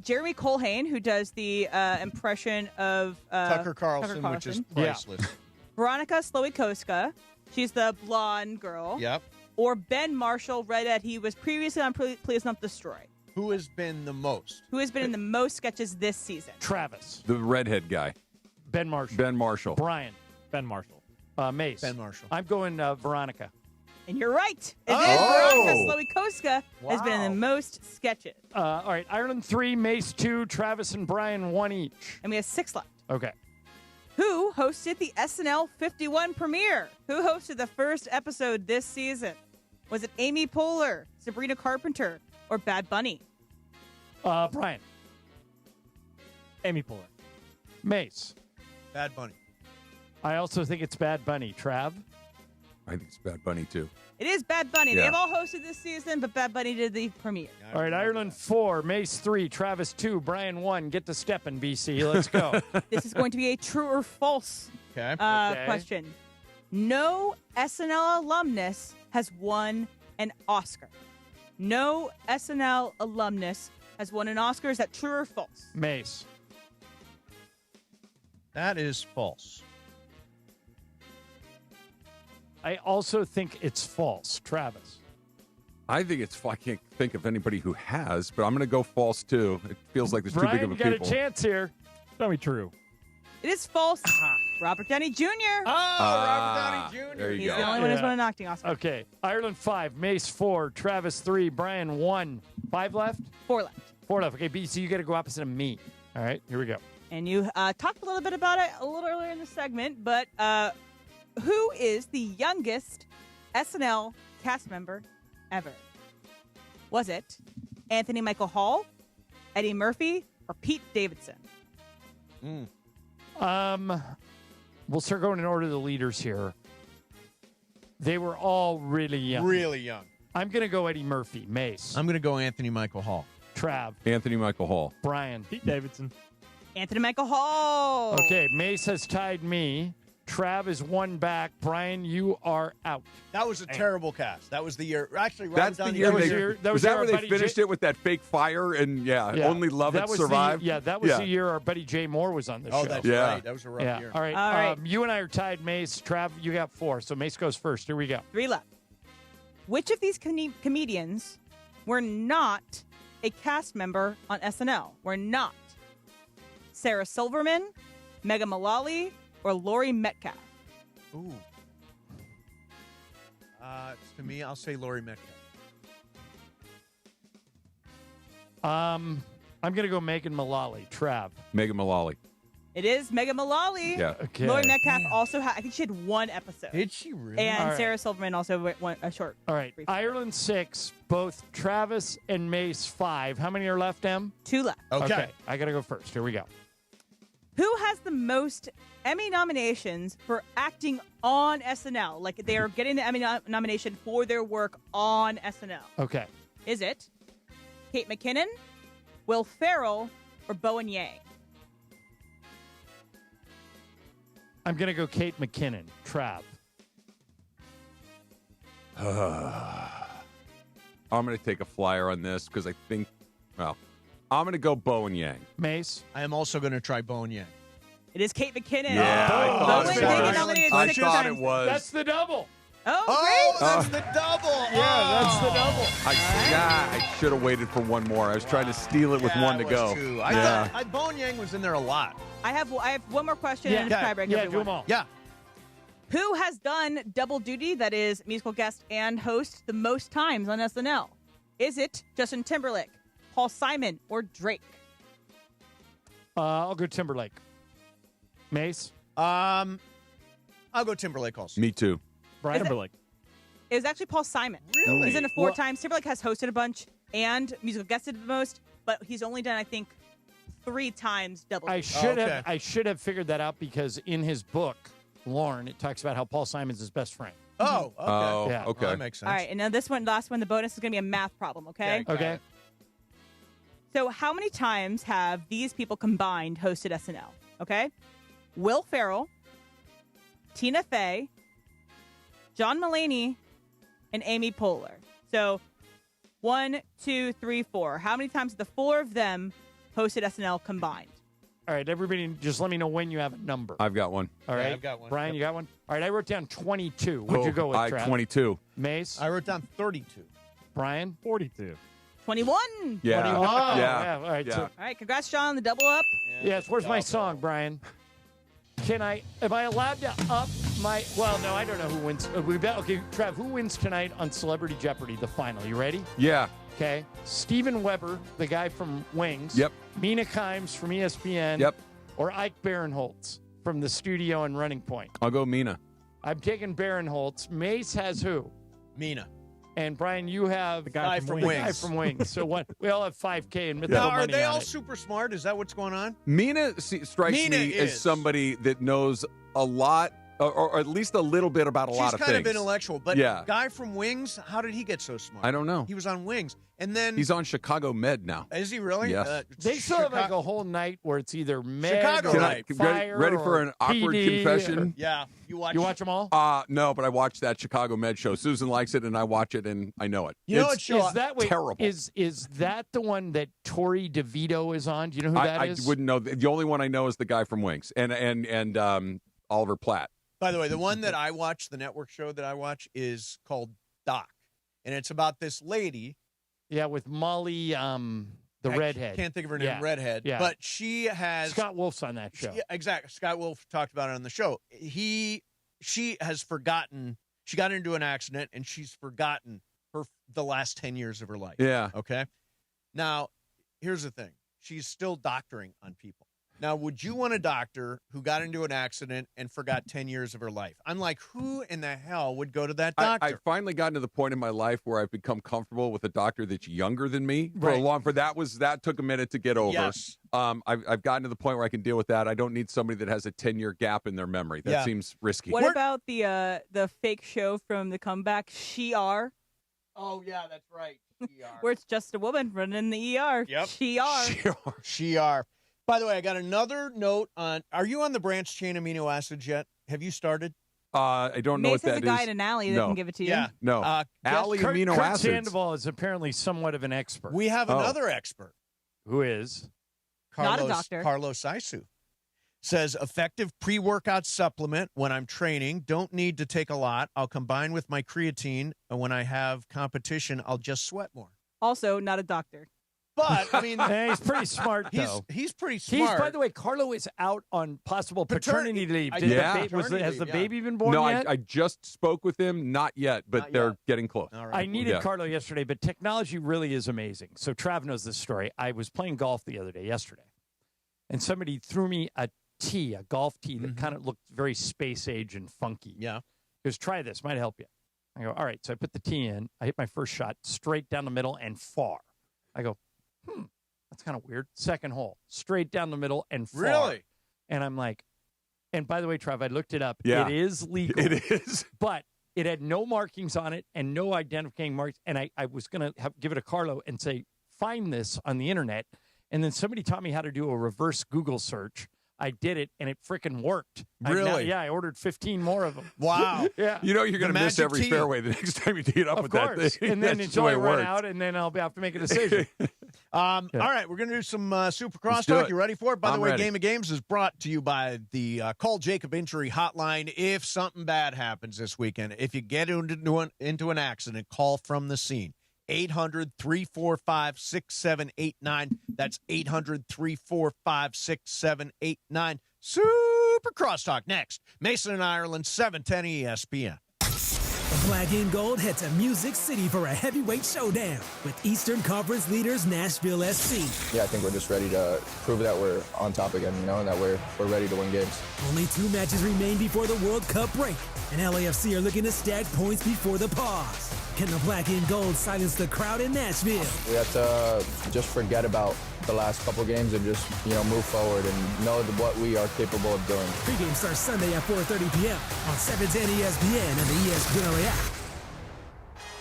Jeremy Colhane, who does the impression of Tucker Carlson, which is priceless. Veronica Slowikowska, she's the blonde girl. Yep. Or Ben Marshall, redhead. He was previously on Please Not Destroy. Who has been the most? Who has been in the most sketches this season? Travis. The redhead guy. Ben Marshall. Ben Marshall. Brian. Ben Marshall. Mace. Ben Marshall. I'm going Veronica. And you're right. It is Veronica Slowikowska has been in the most sketches. All right, Ireland 3, Mace 2, Travis and Brian 1 each. And we have 6 left. Okay. Who hosted the SNL 51 premiere? Who hosted the first episode this season? Was it Amy Poehler, Sabrina Carpenter, or Bad Bunny? Brian. Amy Poehler. Mace. Bad Bunny. I also think it's Bad Bunny. Trav? I think it's Bad Bunny, too. It is Bad Bunny. Yeah. They've all hosted this season, but Bad Bunny did the premiere. All right, Ireland 4, Mace 3, Travis 2, Brian 1. Get to stepping, BC. Let's go. This is going to be a true or false question. No SNL alumnus has won an Oscar. No SNL alumnus has won an Oscar. Is that true or false? Mace. That is false. I also think it's false. Travis. I think it's. I can't think of anybody who has, but I'm going to go false too. It feels like there's too big of a Brian, people. got a chance here. Tell me true. It is false. Robert Downey Jr. Robert Downey Jr. There you He's go. the only one who's won an acting Oscar. Okay, Ireland 5, Mace 4, Travis 3, Brian 1. 5 left? 4 left. 4 left. Okay, BC, you got to go opposite of me. All right, here we go. And you talked a little bit about it a little earlier in the segment, but who is the youngest SNL cast member ever? Was it Anthony Michael Hall, Eddie Murphy, or Pete Davidson? We'll start going in order of the leaders here. They were all really young. Really young. I'm going to go Eddie Murphy, Mace. I'm going to go Anthony Michael Hall. Trav. Anthony Michael Hall. Brian. Pete Davidson. Anthony Michael Hall. Okay, Mace has tied me. Trav is 1 back. Brian, you are out. That was a terrible cast. That was the year. Actually, That's the year was that where they finished it with that fake fire and only love it survived? That was the year our buddy Jay Moore was on the show. Oh, that's right. That was a rough year. All right. You and I are tied, Mace. Trav, you got 4. So Mace goes first. Here we go. 3 left. Which of these comedians were not a cast member on SNL? Were not Sarah Silverman, Mega Mullally, or Laurie Metcalf? Ooh. To me, I'll say Laurie Metcalf. I'm going to go Megan Mullally. Trav. Megan Mullally. It is Mega Mullally. Yeah. Okay. Laurie Metcalf also had, I think she had 1 episode. Did she really? And All Sarah Silverman also went a short. All right. brief. Ireland 6, both Travis and Mace 5. How many are left, Em? 2 left. Okay. I got to go first. Here we go. Who has the most Emmy nominations for acting on SNL? Like they are getting the Emmy nomination for their work on SNL. Okay. Is it Kate McKinnon, Will Ferrell, or Bowen Yang? I'm going to go Kate McKinnon. Trav. I'm going to take a flyer on this because I think, I'm going to go Bowen Yang. Mace. I am also going to try Bowen Yang. It is Kate McKinnon. Yeah, I thought Bowen it Yang was. nominated I 6 thought times. it was. That's the double. Oh, great. That's the double. Yeah, that's the double. I should have waited for one more. I was trying to steal it with one to go. I thought Bowen Yang was in there a lot. I have one more question and a tiebreaker. Yeah, do them all. Yeah. Who has done double duty, that is musical guest and host, the most times on SNL? Is it Justin Timberlake, Paul Simon, or Drake? I'll go Timberlake. Mace? I'll go Timberlake also. Me too. Brian? Timberlake. It was actually Paul Simon. Really? He's in it 4 times. Timberlake has hosted a bunch and musical guested the most, but he's only done, I think, 3 times double. I should have figured that out because in his book, Lorne, it talks about how Paul Simon's his best friend. Oh, okay. Yeah. Okay. Well, that makes sense. All right, and now last one, the bonus is going to be a math problem, okay? Okay. So how many times have these people combined hosted SNL? Okay? Will Ferrell, Tina Fey, John Mulaney, and Amy Poehler. So 1, 2, 3, 4. How many times have the 4 of them hosted SNL combined? All right, everybody, just let me know when you have a number. I've got one. All right, I've got one. Brian, you got one? All right, I wrote down 22. What'd you go with, Trav? 22. Mace? I wrote down 32. Brian? 42. 21. Yeah. 21. Yeah. All right, so All right, congrats, John, on the double up. yes, where's my song, Brian? Am I allowed to up my, well, no, I don't know who wins. Okay, Trav, who wins tonight on Celebrity Jeopardy, the final? You ready? Yeah. Okay. Steven Weber, the guy from Wings. Yep. Mina Kimes from ESPN. Yep. Or Ike Barinholtz from the studio and Running Point. I'll go Mina. I'm taking Barinholtz. Mace has who? Mina. And Brian, you have the guy from Wings. The guy from Wings. So what? We all have 5K and Now, are money they on all it. super smart? Is that what's going on? Mina strikes me as somebody that knows a lot, or at least a little bit about a lot of She's things. kind of intellectual, but yeah. guy from Wings, how did he get so smart? I don't know. He was on Wings, and then He's on Chicago Med now. Is he really? Yes. They still have like a whole night where it's either Med Chicago or night. Fire Ready for or an awkward PD confession? Yeah. You watch them all? No, but I watched that Chicago Med show. Susan likes it, and I watch it, and I know it. You know it's Is that terrible. Is that the one that Tori DeVito is on? Do you know who that is? I wouldn't know. The only one I know is the guy from Wings, and Oliver Platt. By the way, the one that I watch, the network show that I watch, is called Doc, and it's about this lady. Yeah, with Molly, the redhead. Can't think of her name, Yeah. redhead. Yeah. But she has Scott Wolf's on that show. Yeah, exactly. Scott Wolf talked about it on the show. She has forgotten. She got into an accident, and she's forgotten the last 10 years of her life. Yeah. Okay. Now, here's the thing. She's still doctoring on people. Now, would you want a doctor who got into an accident and forgot 10 years of her life? I'm like, who in the hell would go to that doctor? I've finally gotten to the point in my life where I've become comfortable with a doctor that's younger than me. Right. That took a minute to get over. Yes. I've gotten to the point where I can deal with that. I don't need somebody that has a 10-year gap in their memory. That seems risky. What about the fake show from the comeback, Shur? Oh, yeah, that's right. Where it's just a woman running the ER. Yep. Shur. By the way, I got another note on. Are you on the branched chain amino acids yet? Have you started? I don't know Mace what that has is. a guy in an alley that can give it to you. Yeah. No. Alley amino Kurt acids. Sandoval is apparently somewhat of an expert. We have another expert. Who is? Not a doctor. Carlos Saisu says effective pre-workout supplement when I'm training. Don't need to take a lot. I'll combine with my creatine, and when I have competition, I'll just sweat more. Also, not a doctor. But I mean, he's pretty smart though. He's pretty smart. By the way, Carlo is out on possible paternity leave. Has the baby been born no, yet? I just spoke with him. Not yet, but they're getting close. All right. I needed Carlo yesterday, but technology really is amazing. So Trav knows this story. I was playing golf yesterday, and somebody threw me a golf tee that kind of looked very space age and funky. Yeah. He goes, try this, might help you. I go, all right. So I put the tee in. I hit my first shot straight down the middle and far. I go, that's kind of weird. Second hole, straight down the middle and far. Really? And I'm like, and by the way, Trav, I looked it up. Yeah. It is legal. It is. But it had no markings on it and no identifying marks. And I was going to give it to Carlo and say, find this on the internet. And then somebody taught me how to do a reverse Google search. I did it, and it freaking worked. Really? I ordered 15 more of them. Wow. Yeah. You know you're going to miss every tee. fairway the next time you tee it up with that thing. And then That's until the way I it run works. out, and then I'll have to make a decision. All right, we're going to do some Super Let's Crosstalk. do it. You ready for it? By the I'm way, ready. Game of Games is brought to you by the Call Jacob Injury Hotline. If something bad happens this weekend, if you get into an accident, call from the scene. 800-345-6789. That's 800-345-6789. Super Crosstalk next. Mason and Ireland, 710 ESPN. Black and gold head to Music City for a heavyweight showdown with Eastern Conference leaders Nashville SC. Yeah, I think we're just ready to prove that we're on top again, and that we're ready to win games. Only 2 matches remain before the World Cup break, and LAFC are looking to stack points before the pause. Can the black and gold silence the crowd in Nashville? We have to just forget about the last couple games and just, move forward and know what we are capable of doing. Pregame starts Sunday at 4:30 p.m. on 710 ESPN and the ESPN LA app.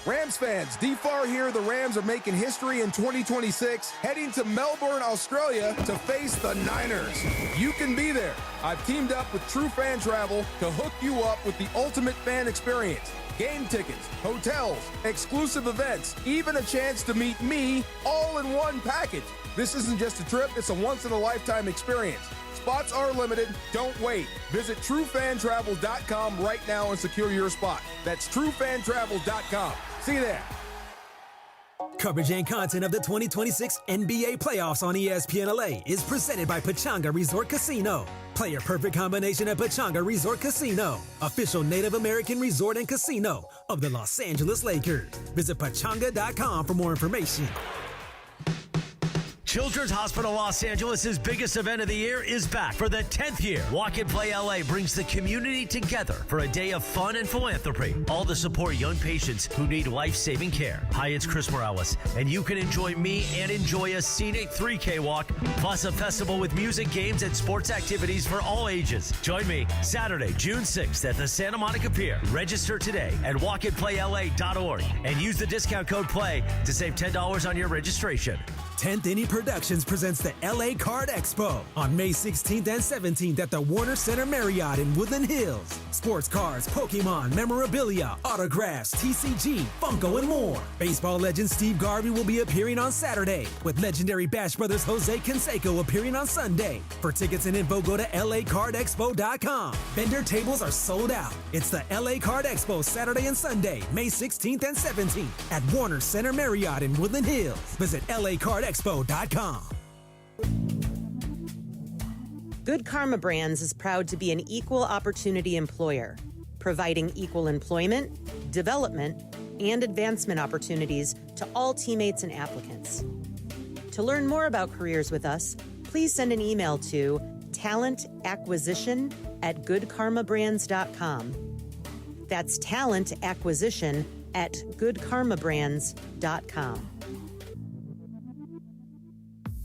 Rams fans, D-Far here. The Rams are making history in 2026, heading to Melbourne, Australia to face the Niners. You can be there. I've teamed up with True Fan Travel to hook you up with the ultimate fan experience. Game tickets, hotels, exclusive events, even a chance to meet me all in one package. This isn't just a trip, it's a once-in-a-lifetime experience. Spots are limited. Don't wait. Visit TrueFanTravel.com right now and secure your spot. That's TrueFanTravel.com. See you there. Coverage and content of the 2026 NBA playoffs on ESPN LA is presented by Pechanga Resort Casino. Play a perfect combination at Pechanga Resort Casino, official Native American resort and casino of the Los Angeles Lakers. Visit Pechanga.com for more information. Children's Hospital Los Angeles' biggest event of the year is back for the 10th year. Walk and Play LA brings the community together for a day of fun and philanthropy, all to support young patients who need life-saving care. Hi, it's Chris Morales, and you can enjoy me and enjoy a scenic 3K walk, plus a festival with music, games, and sports activities for all ages. Join me Saturday, June 6th at the Santa Monica Pier. Register today at walkandplayla.org and use the discount code PLAY to save $10 on your registration. 10th Inning Productions presents the LA Card Expo on May 16th and 17th at the Warner Center Marriott in Woodland Hills. Sports cards, Pokemon, memorabilia, autographs, TCG, Funko, and more. Baseball legend Steve Garvey will be appearing on Saturday, with legendary Bash Brothers Jose Canseco appearing on Sunday. For tickets and info, go to lacardexpo.com. Vendor tables are sold out. It's the LA Card Expo Saturday and Sunday, May 16th and 17th at Warner Center Marriott in Woodland Hills. Visit lacardexpo.com. Good Karma Brands is proud to be an equal opportunity employer, providing equal employment, development, and advancement opportunities to all teammates and applicants. To learn more about careers with us, please send an email to talentacquisition@goodkarmabrands.com. That's talentacquisition@goodkarmabrands.com.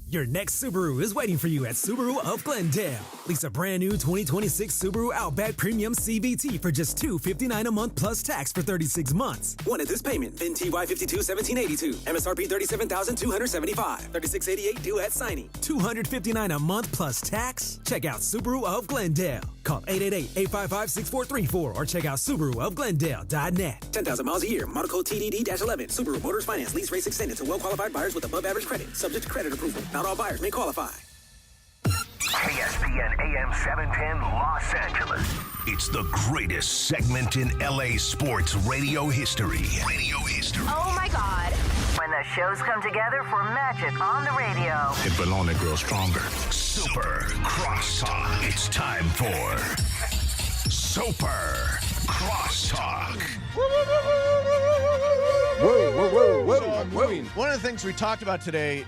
Your next Subaru is waiting for you at Subaru of Glendale. Lease a brand new 2026 Subaru Outback Premium CVT for just $259 a month plus tax for 36 months. One at this payment, then TY521782. MSRP $37,275. $3688 due at signing. $259 a month plus tax? Check out Subaru of Glendale. Call 888-855-6434 or check out SubaruofGlendale.net. 10,000 miles a year. Model code TDD-11. Subaru Motors Finance. Lease rates extended to well-qualified buyers with above average credit. Subject to credit approval. Not all buyers may qualify. ESPN AM 710 Los Angeles. It's the greatest segment in LA sports radio history. Oh my God. When the shows come together for magic on the radio. It will only grow stronger. Super Crosstalk. It's time for Super Crosstalk. Whoa. One of the things we talked about today,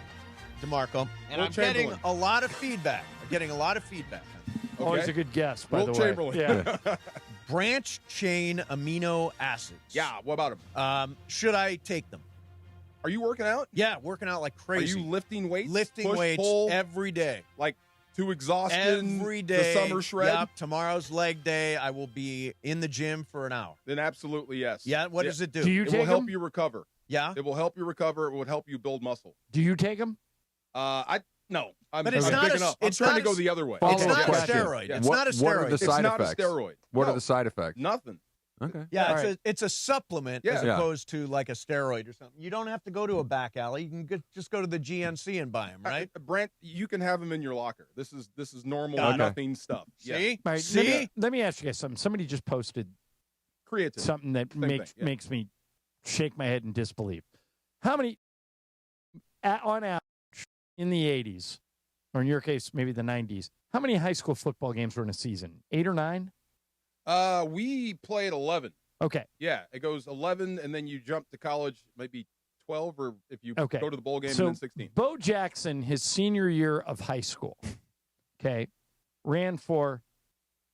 DeMarco, and I'm getting a lot of feedback. Always a good guess, by the way. Chamberlain. Yeah. Branch chain amino acids. Yeah, what about them? Should I take them? Are you working out? Yeah, working out like crazy. Are you lifting weights? Lifting Push, weights pull, every day. Like to exhaustion? Every day. The summer shred? Yep, tomorrow's leg day. I will be in the gym for an hour. Then absolutely yes. Yeah, what does it do? Do you it take will help them? you recover. Yeah? It will help you recover. It will help you build muscle. Do you take them? No. I'm But it's not picking a- up. I'm it's trying not to go a- the other way. It's not a question. steroid. It's What- not a What are steroid. the side It's not a effects? steroid. What No. are the side effects? Nothing. Okay. Yeah, All right. it's a supplement as Yeah. opposed to like a steroid or something. You don't have to go to a back alley. You can just go to the GNC and buy them, right? Brent, you can have them in your locker. This is normal, Got it. nothing stuff. Yeah. See? All right, See? Let me ask you guys something. Somebody just posted Creatine. something that Same makes thing, yeah. makes me shake my head in disbelief. How many, on average, in the 80s, or in your case, maybe the 90s, how many high school football games were in a season? 8 or 9? We play at 11. Okay. Yeah, it goes 11, and then you jump to college, maybe 12, or if you Okay. go to the bowl game, So and then 16. Bo Jackson, his senior year of high school, okay, ran for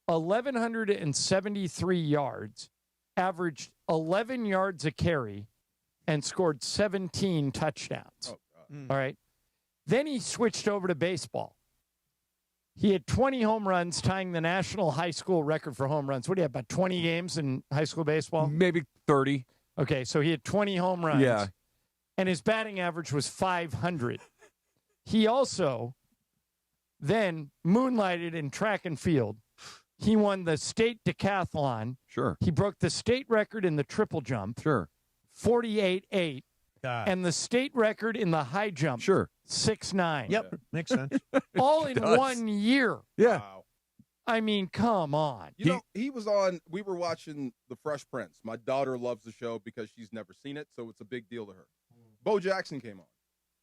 1,173 yards, averaged 11 yards a carry, and scored 17 touchdowns. All right. Then he switched over to baseball. He had 20 home runs, tying the national high school record for home runs. What do you have, about 20 games in high school baseball? Maybe 30. Okay, so he had 20 home runs. Yeah. And his batting average was 500. He also then moonlighted in track and field. He won the state decathlon. Sure. He broke the state record in the triple jump. Sure. 48.8. And the state record in the high jump. Sure. 6'9". Yep, makes sense. All in 1 year. Yeah. Wow. I mean, come on. You know, he was on, we were watching The Fresh Prince. My daughter loves the show because she's never seen it, so it's a big deal to her. Bo Jackson came on.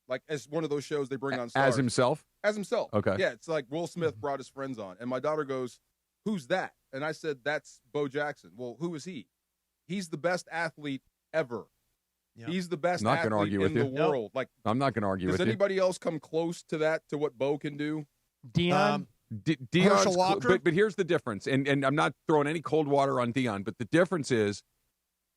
Like, as one of those shows they bring on stars. As himself? As himself. Okay. Yeah, it's like Will Smith brought his friends on. And my daughter goes, who's that? And I said, that's Bo Jackson. Well, who is he? He's the best athlete ever. Yep. He's the best Not gonna athlete argue with in the you. world. Like, I'm not going to argue with does you. anybody else come close to that, to what Bo can do? Dion? Dion's Herschel Walker? but here's the difference, and I'm not throwing any cold water on Dion, but the difference is,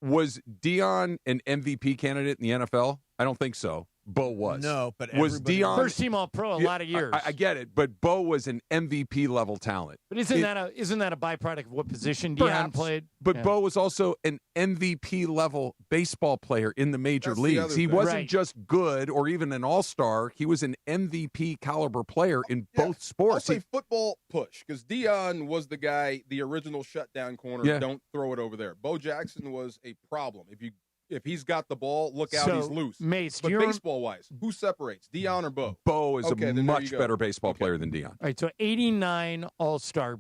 was Dion an MVP candidate in the NFL? I don't think so. Bo was. No, but was everybody- Dion First team All-Pro a lot of years. I get it, but Bo was an MVP level talent. But isn't that a byproduct of what position Dion Perhaps, played? But Yeah. Bo was also an MVP level baseball player in the major That's the leagues. other He thing. wasn't Right. just good or even an all-star. He was an MVP caliber player in both sports. I'll say football push, because Dion was the guy, the original shutdown corner. Yeah. Don't throw it over there. Bo Jackson was a problem. If he's got the ball, look out, So, he's loose. Mace, do but you baseball-wise, who separates, Dion or Bo? Bo is Okay, a then there much you go. better baseball player than Dion. All right, so 89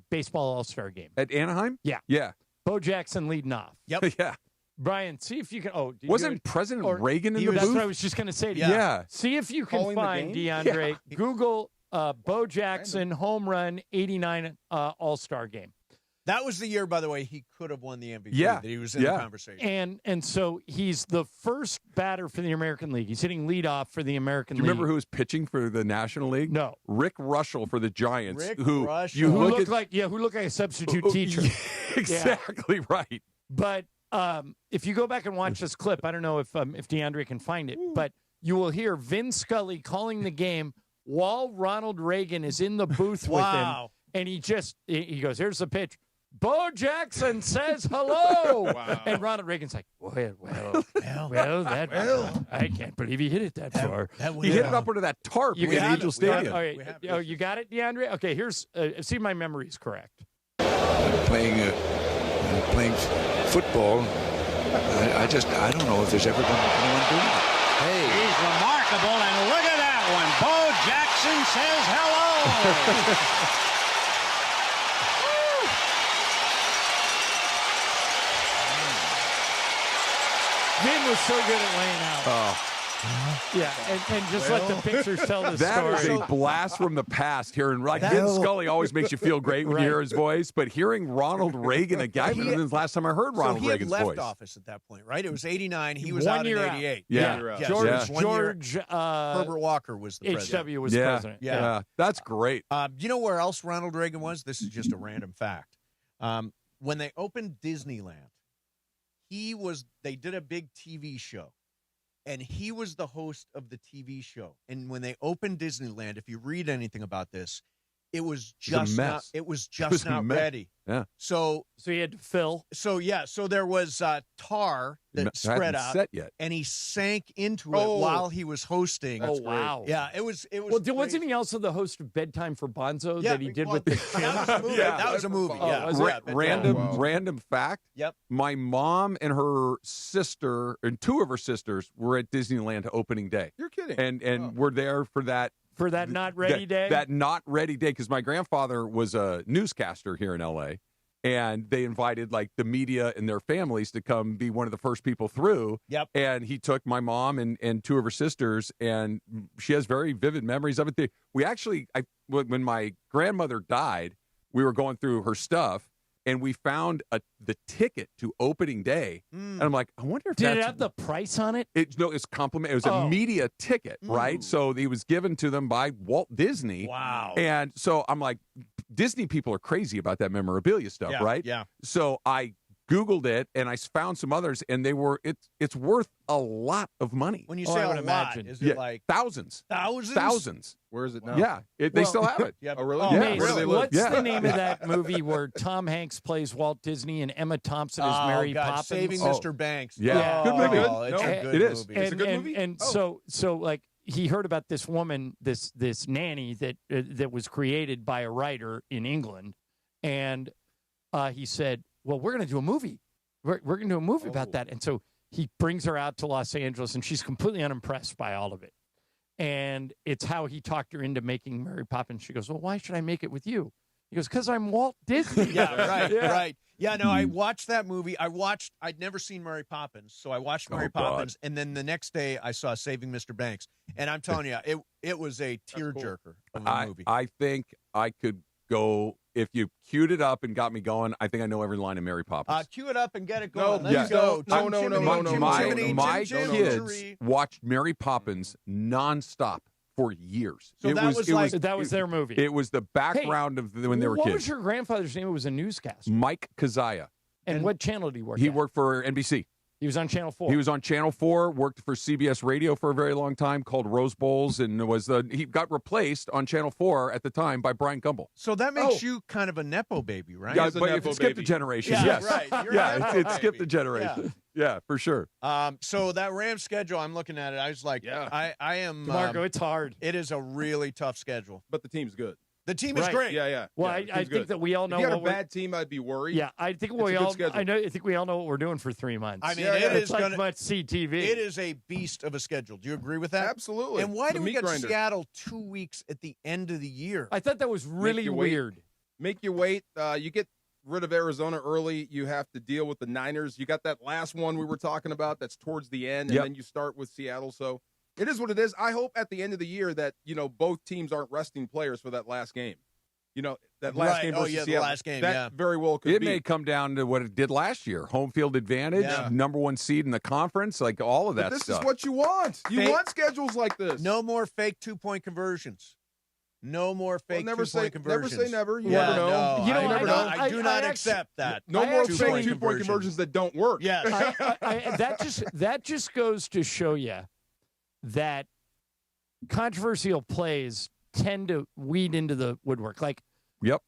baseball All-Star game. At Anaheim? Yeah. Yeah. Bo Jackson leading off. Yep. Yeah. Brian, see if you can. Oh, did Wasn't you, President or- Reagan in he the was- That's booth? what I was just going to say to you. Yeah. See if you can Calling the find game? DeAndre. Google Bo Jackson home run 89 All-Star game. That was the year, by the way, he could have won the MVP. Yeah. That he was in the conversation. And so he's the first batter for the American League. He's hitting leadoff for the American Do you League. remember who was pitching for the National League? No. Rick Russell for the Giants. Rick who Russell. you who look looked at, like who looked like a substitute teacher. exactly right. But if you go back and watch this clip, I don't know if DeAndre can find it, but you will hear Vin Scully calling the game while Ronald Reagan is in the booth with him, and he goes, "Here's the pitch." Bo Jackson says hello, and Ronald Reagan's like, "Well, I can't believe he hit it that far. He hit it up under that tarp in Angel Stadium. All right, you got it, DeAndre. Okay, here's see if my memory is correct. Playing football, I don't know if there's ever been anyone doing it. Hey, he's remarkable, and look at that one. Bo Jackson says hello. Vin was so good at laying out. Oh. Yeah, and just let the pictures tell the That story. is a blast from the past. Hearing Vin Scully always makes you feel great when you hear his voice, but hearing Ronald Reagan again, I remember the last time I heard Ronald so he Reagan's had left voice. office at that point, right? It was 89. He was 1 out in year 88. Yeah. Yes, George, it was 1 year. Herbert Walker was the president. HW was president. Yeah. That's great. You know where else Ronald Reagan was? This is just a random fact. When they opened Disneyland, they did a big TV show. And he was the host of the TV show. And when they opened Disneyland, if you read anything about this, it was just not ready. Yeah. So he had to fill. So there was tar that spread out, set yet. and he sank into it while he was hosting. Oh, wow. Yeah, it was. Well, wasn't he also the host of Bedtime for Bonzo that he did with the That was a movie. Random fact. Yep. My mom and her sister and two of her sisters were at Disneyland opening day. You're kidding. And we're there for that. For that not ready day? That not ready day, because my grandfather was a newscaster here in L.A., and they invited, like, the media and their families to come be one of the first people through. Yep. And he took my mom and two of her sisters, and she has very vivid memories of it. We actually, when my grandmother died, we were going through her stuff, and we found the ticket to opening day. And I'm like, I wonder if Did that's... it have the price on it? No, it's compliment. It was a media ticket, right? So it was given to them by Walt Disney. Wow. And so I'm like, Disney people are crazy about that memorabilia stuff, right? Yeah. So I Googled it, and I found some others, and it's worth a lot of money. When you say a lot, is it like thousands? Thousands. Where is it now? Yeah, they still have it. Oh, really? Oh, Yeah. Mace, Where do they live? what's Yeah. the name of that movie where Tom Hanks plays Walt Disney and Emma Thompson is Mary Poppins? Saving Mr. Banks. Yeah. Good movie. Oh, it's a good It is. movie. It's a good movie? And so like he heard about this woman, this nanny that was created by a writer in England, and he said, "Well, we're going to do a movie. We're going to do a movie about that." And so he brings her out to Los Angeles, and she's completely unimpressed by all of it. And it's how he talked her into making Mary Poppins. She goes, "Well, why should I make it with you?" He goes, "Because I'm Walt Disney." Yeah, right. Yeah, no, I watched that movie. I'd never seen Mary Poppins, so I watched Mary Poppins, and then the next day I saw Saving Mr. Banks. And I'm telling you, it was a tearjerker of a movie. I think I could go, if you queued it up and got me going, I think I know every line of Mary Poppins. Cue it up and get it No, going. Let's go. no, no, no, no, no. My Jim, kids watched Mary Poppins nonstop for years. So that was their movie. It was the background of when they were What kids. was your grandfather's name? It was a newscaster. Mike Kazaya. And what channel did he work He at? worked for NBC. He was on Channel 4. He was on Channel 4, worked for CBS Radio for a very long time, called Rose Bowls, and he got replaced on Channel 4 at the time by Brian Gumbel. So that makes you kind of a Nepo baby, right? Yeah, but if it skipped a generation, yes. Right. You're Yeah, a Nepo it skipped a baby. generation. Yeah, for sure. So that Rams schedule, I'm looking at it. I was like, I am. Marco, it's hard. It is a really tough schedule. But the team's good. The team is Right. great. Yeah. Well, Yeah, I team's think good. that we all know If you had a what we're- bad team, I'd be worried. Yeah, I think It's a good schedule. I think we all know what we're doing for 3 months. I mean, it's like much CTV. It is a beast of a schedule. Do you agree with that? Absolutely. And why The do we meat get grinder. Seattle 2 weeks at the end of the year? I thought that was really you wait. weird. Make you wait. You get rid of Arizona early. You have to deal with the Niners. You got that last one we were talking about that's towards the end, and Yep. then you start with Seattle. So it is what it is. I hope at the end of the year that, both teams aren't resting players for that last game. That last Right. game Oh, versus yeah, the Seattle. last game, That yeah. very well could It be. may come down to what it did last year. Home field advantage, Yeah. number one seed in the conference, like all of But that this stuff. is what you want. You Fake- want schedules like this. No more fake 2-point conversions. No more fake never 2-point say conversions. never. You Yeah, never know. no, You know, I, I do know. not- I do not I accept that. No I more actually- fake two-point conversions that don't work. Yes. That just goes to show that controversial plays tend to weed into the woodwork. Like, Yep.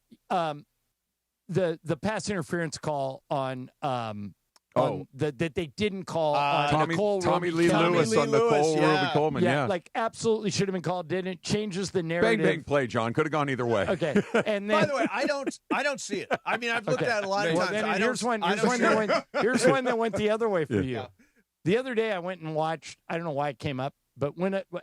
The pass interference call on that they didn't call on Tommy Ruby Lee Coleman. Lewis on Nicole Ruby Coleman. Yeah. Like absolutely should have been called. Didn't changes the Bang narrative. bang play, John. Could have gone either way. Okay, and then By the way, I don't see it. I mean, I've looked Okay. at it a lot of Well, times. then I here's don't, one. I Here's don't one see that it. went. Here's one that went the other way for you. Yeah. The other day, I went and watched. I don't know why it came up, but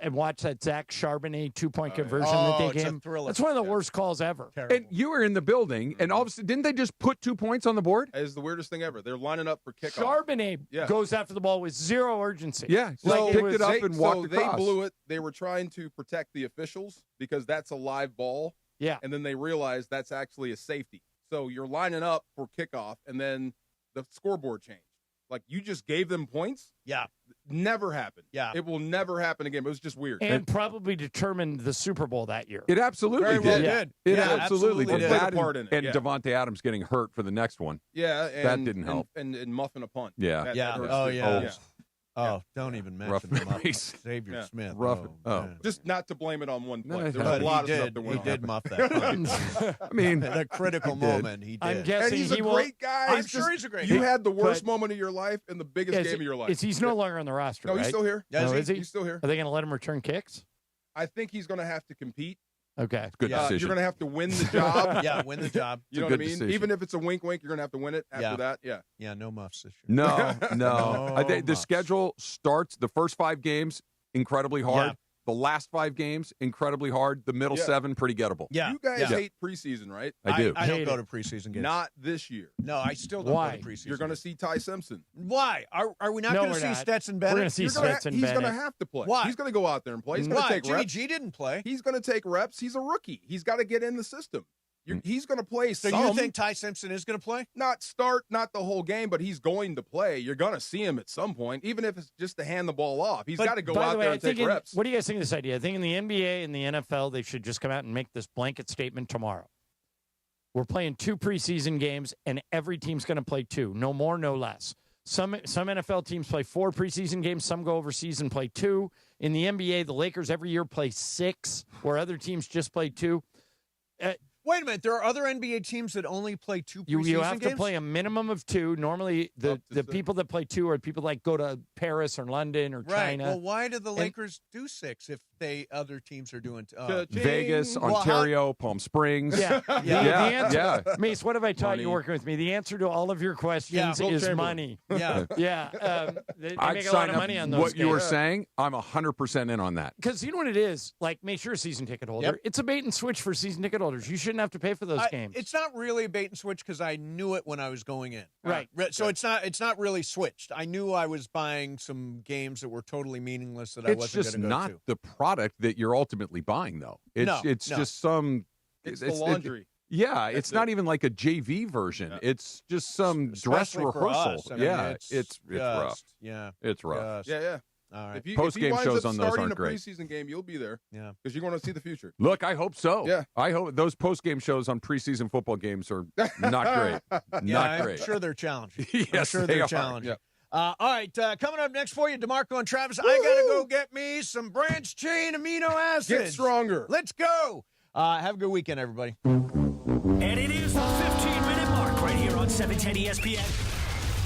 and watched that Zach Charbonnet 2-point conversion that they it's a gave. thriller. That's one of the worst calls ever. And you were in the building, and all of a sudden, didn't they just put 2 points on the board? It's the weirdest thing ever. They're lining up for kickoff. Charbonnet goes after the ball with zero urgency. Yeah, So like picked it up and walked they across. blew it. They were trying to protect the officials because that's a live ball. Yeah. And then they realized that's actually a safety. So you're lining up for kickoff, and then the scoreboard changed. Like, you just gave them points? Yeah. Never happened. Yeah. It will never happen again. It was just weird. And probably determined the Super Bowl that year. It absolutely Very did. well did. It Yeah, absolutely absolutely did. did. Played a That part in it, and yeah. Devontae Adams getting hurt for the next one. Yeah. That And, didn't help. And muffing a punt. Yeah. That Yeah. hurts Oh, too. yeah. Oh, don't even Rough mention him. memories. Xavier Yeah. Smith. Rough. Oh, man. Just not to blame it on one No, play. There but was a lot he of stuff did. that He went did on. muff that punt. I mean, At a critical he did. moment, he did. I'm And guessing he's a he won't. great guy. I'm He's sure just- he's a great You guy. had the worst But- moment of your life and the biggest Is game it- of your life. He's no longer on the roster, No, right? he's still here. Yeah, No, is he? He's still here. Are they going to let him return kicks? I think he's going to have to compete. Okay. Good Yeah. decision. You're going to have to win the job. Yeah, win the job. You know It's a what I good mean? decision. Even if it's a wink-wink, you're going to have to win it after Yeah. that. Yeah. Yeah, no muffs this year. No. No I think the muffs. schedule starts the first 5 games incredibly hard. Yeah. The last 5 games incredibly hard. The middle Yeah. 7 pretty gettable. Yeah. You guys yeah. hate preseason, right? I do. I don't Hate go it. to preseason games. Not this year. No, I still don't Why? go to preseason. You're going to see Ty Simpson. Why? Are we not No, going we're to see not. Stetson We're Bennett? going to see You're gonna Stetson he's going Bennett. to have to play. Why? He's going to go out there and play. He's going to Why? take Jimmy reps. G didn't play. He's going to take reps. He's a rookie. He's got to get in the system. He's going to play So some. you think Ty Simpson is going to play? Not start, not the whole game, but he's going to play. You're going to see him at some point, even if it's just to hand the ball off. He's But got to go by out the way, there I and think take reps. what do you guys think of this idea? I think in the NBA and the NFL, they should just come out and make this blanket statement tomorrow. We're playing 2 preseason games, and every team's going to play 2. No more, no less. Some NFL teams play 4 preseason games. Some go overseas and play 2. In the NBA, the Lakers every year play 6, where other teams just play 2. Wait a minute. There are other NBA teams that only play 2 preseason games? You have to play a minimum of 2. Normally, the people that play 2 are people like go to Paris or London or China. Well, why do the Lakers do 6 if other teams are doing Vegas, Ontario, Palm Springs? Yeah. The answer, yeah. Mace, what have I taught you working with me? The answer to all of your questions is money. Yeah. Yeah. They I'd make a lot of money on those what games. you were saying, I'm 100% in on that. Because you know what it is? Like, make sure a season ticket holder. Yep. It's a bait and switch for season ticket holders. You shouldn't have to pay for those games. It's not really a bait and switch because I knew it when I was going in. Right. So it's not really switched. I knew I was buying some games that were totally meaningless that I It's wasn't just going to go not to. the product that you're ultimately buying, though. It's just some. It's the laundry. It's not even like a JV version. Yeah. It's just some dress Especially for rehearsal. us. I mean, it's rough. Yeah, it's rough. Yeah. All right. If you Post-game winds shows up on those starting aren't a great. preseason game, you'll be there. Yeah, because you're going to see the future. Look, I hope so. Yeah, I hope those post-game shows on preseason football games are not great. Not great. I'm sure they're challenging. Yes, I'm sure they they're are. challenging. All right, coming up next for you, DeMarco and Travis. I got to go get me some branch chain amino acids. Get stronger. Let's go. Have a good weekend, everybody. And it is the 15-minute mark right here on 710 ESPN.